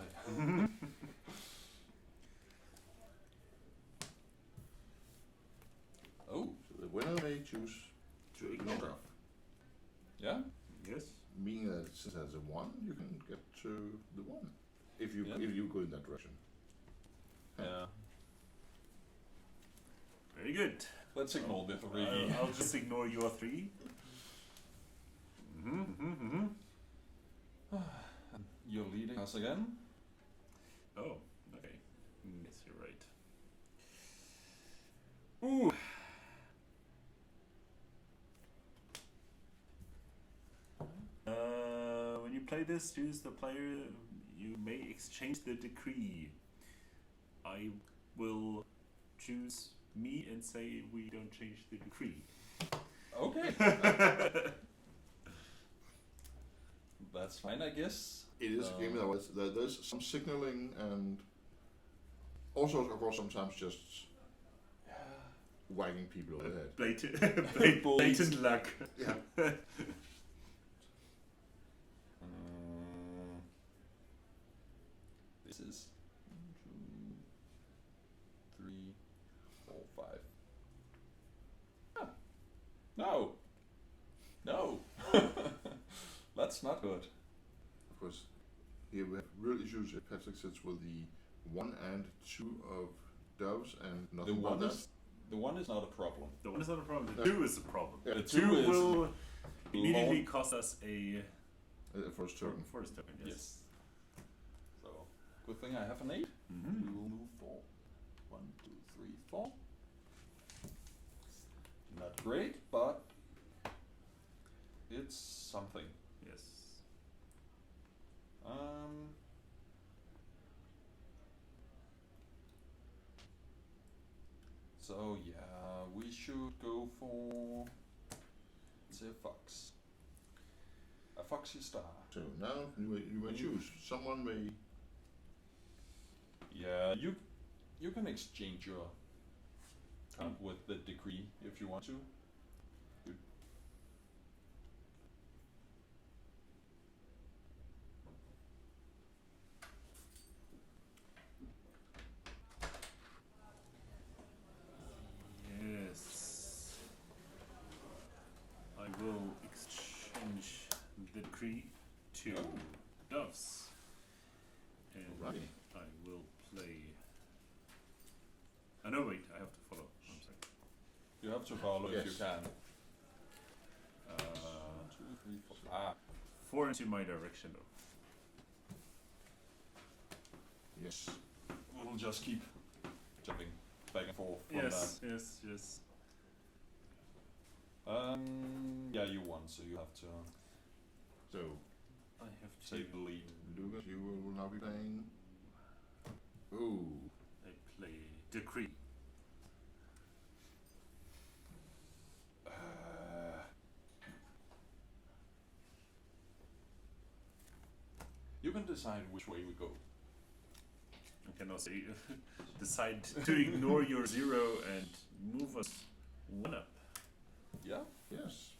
S1: Oh,
S2: So the winner may choose to ignore stuff.
S1: yeah.
S3: Yes.
S2: Meaning that since it has a 1, you can get to the 1. If you
S1: Yeah.
S2: if you go in that direction.
S1: Yeah.
S3: Very good.
S1: Let's ignore the 3.
S3: I'll just ignore your 3.
S1: You're leading us again.
S3: Oh, okay. Yes, you're right. Ooh. When you play this, choose the player. You may exchange the decree. I will choose me and say we don't change the decree.
S1: Okay. That's fine, I guess.
S2: It is a game that was there's some signaling and also of course sometimes just wagging people over the head.
S3: Blatant luck.
S2: Yeah.
S1: This is 1, 2, 3, 4, 5. Ah. No. No. That's not good.
S2: Of course, here we have real issues if Patrick sits with the 1 and 2 of doves and
S1: The
S2: nothing but
S1: one
S2: that.
S1: is the one is not a problem.
S3: The 1 is not a problem. The
S2: Yeah.
S3: 2 is a problem.
S2: Yeah.
S1: The
S3: The 2
S1: 2 is
S3: will immediately
S1: long-
S3: cost us a
S2: First token.
S3: forest token. Yes.
S1: Yes. So good thing I have an 8.
S3: Mm-hmm.
S1: We will move 4. 1, 2, 3, 4. Not great, but it's something.
S3: Yes.
S1: So yeah, we should go for let's say a fox. A foxy star.
S2: So now you may choose. Someone may.
S1: Yeah, you can exchange your card with the decree if you want to.
S2: Okay.
S3: I will play. No, wait, I have to follow. I'm sorry.
S1: You have to follow if you
S2: Yes.
S1: can. 2, 3, 4.
S3: 4 into my direction, though.
S2: Yes.
S1: We'll just keep jumping back and forth from
S3: Yes,
S1: that.
S3: yes.
S1: Yeah, you won, so you have to
S2: So,
S3: I have to.
S1: take the lead.
S2: Lucas, you will now be playing. Ooh.
S3: I play Decree.
S1: You can decide which way we go.
S3: I can also decide to ignore your 0 and move us 1 up.
S1: Yeah?
S2: Yes.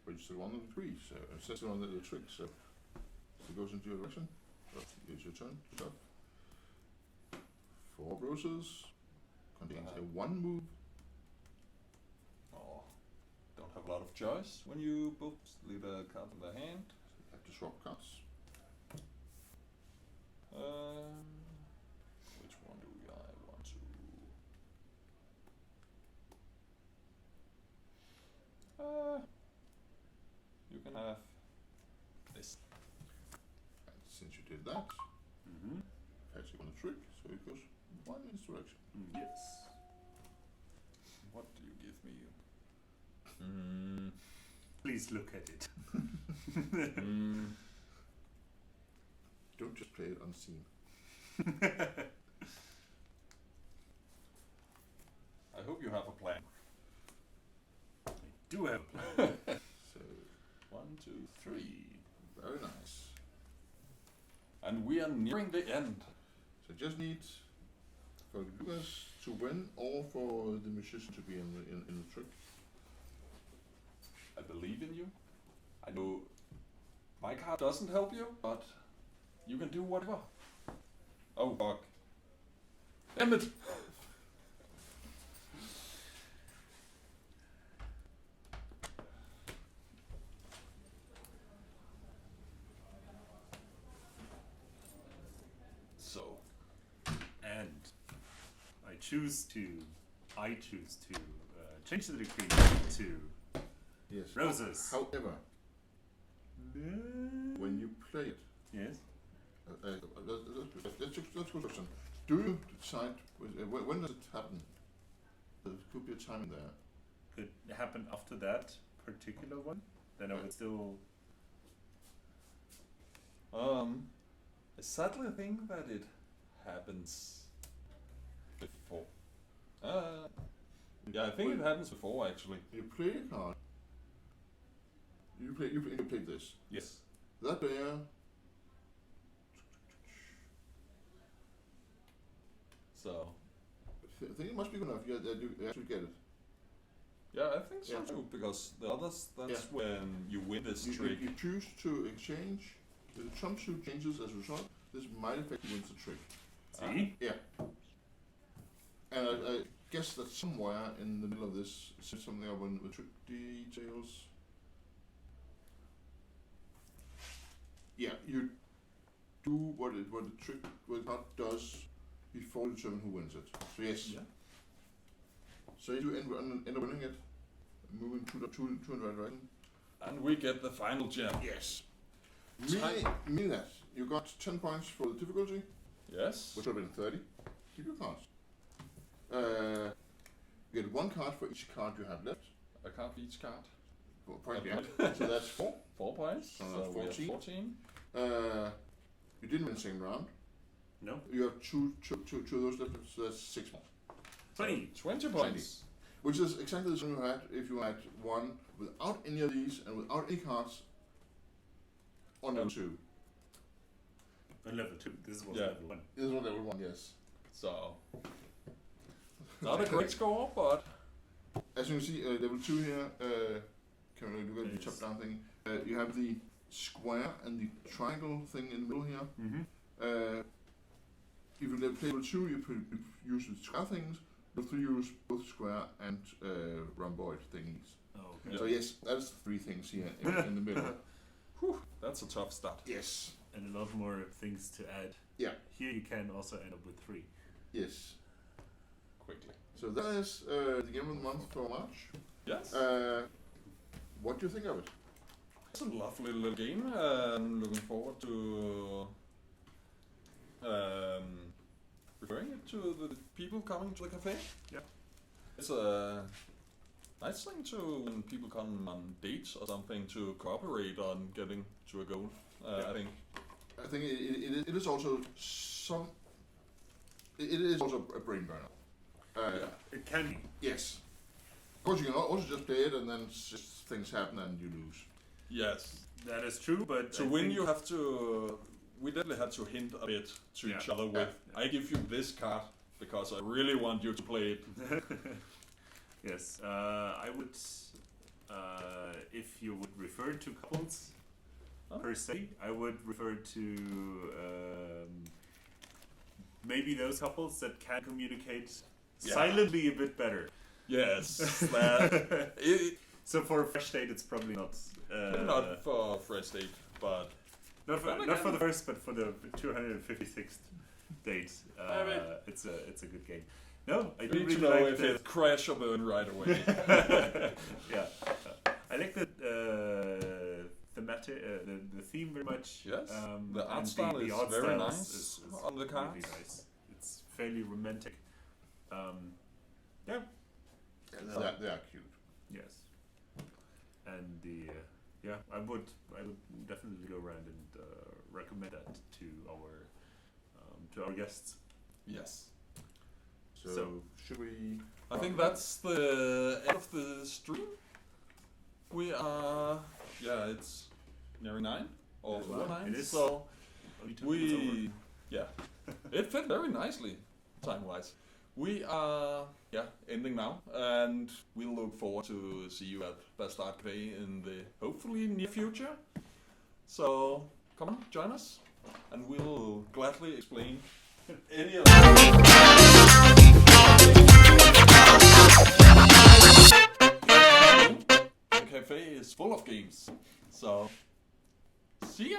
S2: But you still on the 3, so it's still on the trick, so it goes into your direction. So it's your turn. Stuff. 4 bruises. Contains a 1 move.
S1: Oh, don't have a lot of choice when you both leave a card in the hand.
S2: So you have to swap cards.
S1: Which one do I want to? You can have this.
S2: And since you did that,
S3: Mm-hmm.
S2: Patrick on the trick, so it goes 1 in its direction.
S3: Yes.
S1: What do you give me?
S3: Please look at it.
S2: Don't just play it unseen.
S1: I hope you have a plan.
S3: I do have a plan.
S2: So,
S1: 1, 2, 3.
S2: very nice.
S1: And we are nearing the end.
S2: So just need for Lucas to win or for the musician to be in the trick.
S1: I believe in you. I know my card doesn't help you, but you can do whatever. Oh, fuck. Damn it! So,
S3: And I choose to change the decree to
S2: Yes.
S3: roses.
S2: However, when you play it,
S3: Yes.
S2: let's go question. Do you decide when does it happen? There could be a time there.
S3: Could happen after that particular one. Then I would still.
S1: I sadly think that it happens before. Yeah, I think it happens before actually.
S2: You play a card. You play this.
S1: Yes.
S2: That player
S1: So,
S2: I think it must be good enough. Yeah, that you actually get it.
S1: yeah, I think so
S2: Yeah.
S1: too, because the others, that's
S2: Yeah.
S1: when you win this
S2: You
S1: trick.
S2: choose to exchange. If the trump suit changes as a result, this might affect you wins the trick.
S3: See?
S2: Yeah. And I guess that somewhere in the middle of this, is something up with trick details. Yeah, you do what the trick card does before you determine who wins it. So yes.
S1: Yeah.
S2: So you end up winning it, moving to in the right direction.
S1: And we get the final gem.
S2: Yes. Meaning that you got 10 points for the difficulty,
S1: Yes.
S2: which would have been 30. Keep your cards. You get 1 card for each card you have left.
S1: A card for each card.
S2: Point
S1: Okay.
S2: behind. So that's 4.
S1: 4 points.
S2: So
S1: So
S2: that's
S1: we have
S2: 14.
S1: 14.
S2: You didn't win the second round.
S3: No.
S2: You have two of those left, so that's 6 more.
S3: 20.
S1: 20 points.
S2: Which is exactly the same you had if you had one without any of these and without any cards on level 2.
S3: On level 2. This was
S1: Yeah.
S3: level 1.
S2: This is what level 1, yes.
S1: So, not a great score, but
S2: As you can see, level 2 here, can we look at the
S3: Yes.
S2: top down thing? You have the square and the triangle thing in the middle here.
S3: Mm-hmm.
S2: If you play level 2, you use the square things. Level 3, you use both square and rhomboid thingies.
S3: Okay.
S2: So yes, that's 3 things here in the middle.
S1: that's a tough start.
S2: Yes.
S3: and a lot more things to add.
S2: Yeah.
S3: Here you can also end up with 3.
S2: Yes.
S1: Quickly.
S2: So that is the game of the month for March.
S1: Yes.
S2: What do you think of it?
S1: It's a lovely little game. I'm looking forward to referring it to the people coming to the cafe.
S3: Yeah.
S1: It's a nice thing to when people come on dates or something to cooperate on getting to a goal. I think.
S2: I think it is also it is also a brain burner.
S1: Yeah.
S3: It can be.
S2: Yes. Of course, you can also just play it and then just things happen and you lose.
S1: Yes.
S3: That is true, but
S1: To
S3: I
S1: win,
S3: think
S1: you have to. We definitely had to hint a bit to each other with. I give you this card because I really want you to play it.
S3: Yes, I would. If you would refer to couples per se, I would refer to maybe those couples that can communicate silently a bit better.
S1: Yes.
S3: So for a fresh date, it's probably not.
S1: Not for fresh date, but
S3: Not for the first, but for the 256th date. It's a good game. No, I do
S1: need
S3: really
S1: to know
S3: like
S1: if it crash or burn right away.
S3: yeah, I like the theme very much.
S1: Yes, the art
S3: and
S1: style is
S3: art
S1: very
S3: style
S1: nice
S3: is
S1: on the
S3: really
S1: cards.
S3: nice. It's fairly romantic. Yeah.
S2: They are cute.
S3: Yes. And I would definitely go around and recommend that to our guests.
S1: Yes.
S2: So should we?
S1: I think that's the end of the stream. We are, it's nearly 9 or
S3: Wow,
S1: over 9.
S3: it is.
S1: So
S3: Only 2 minutes over.
S1: it fit very nicely time-wise. We are ending now, and we'll look forward to see you at Bastard Café in the hopefully near future. So come on, join us, and we'll gladly explain any of the cafe is full of games. So see ya.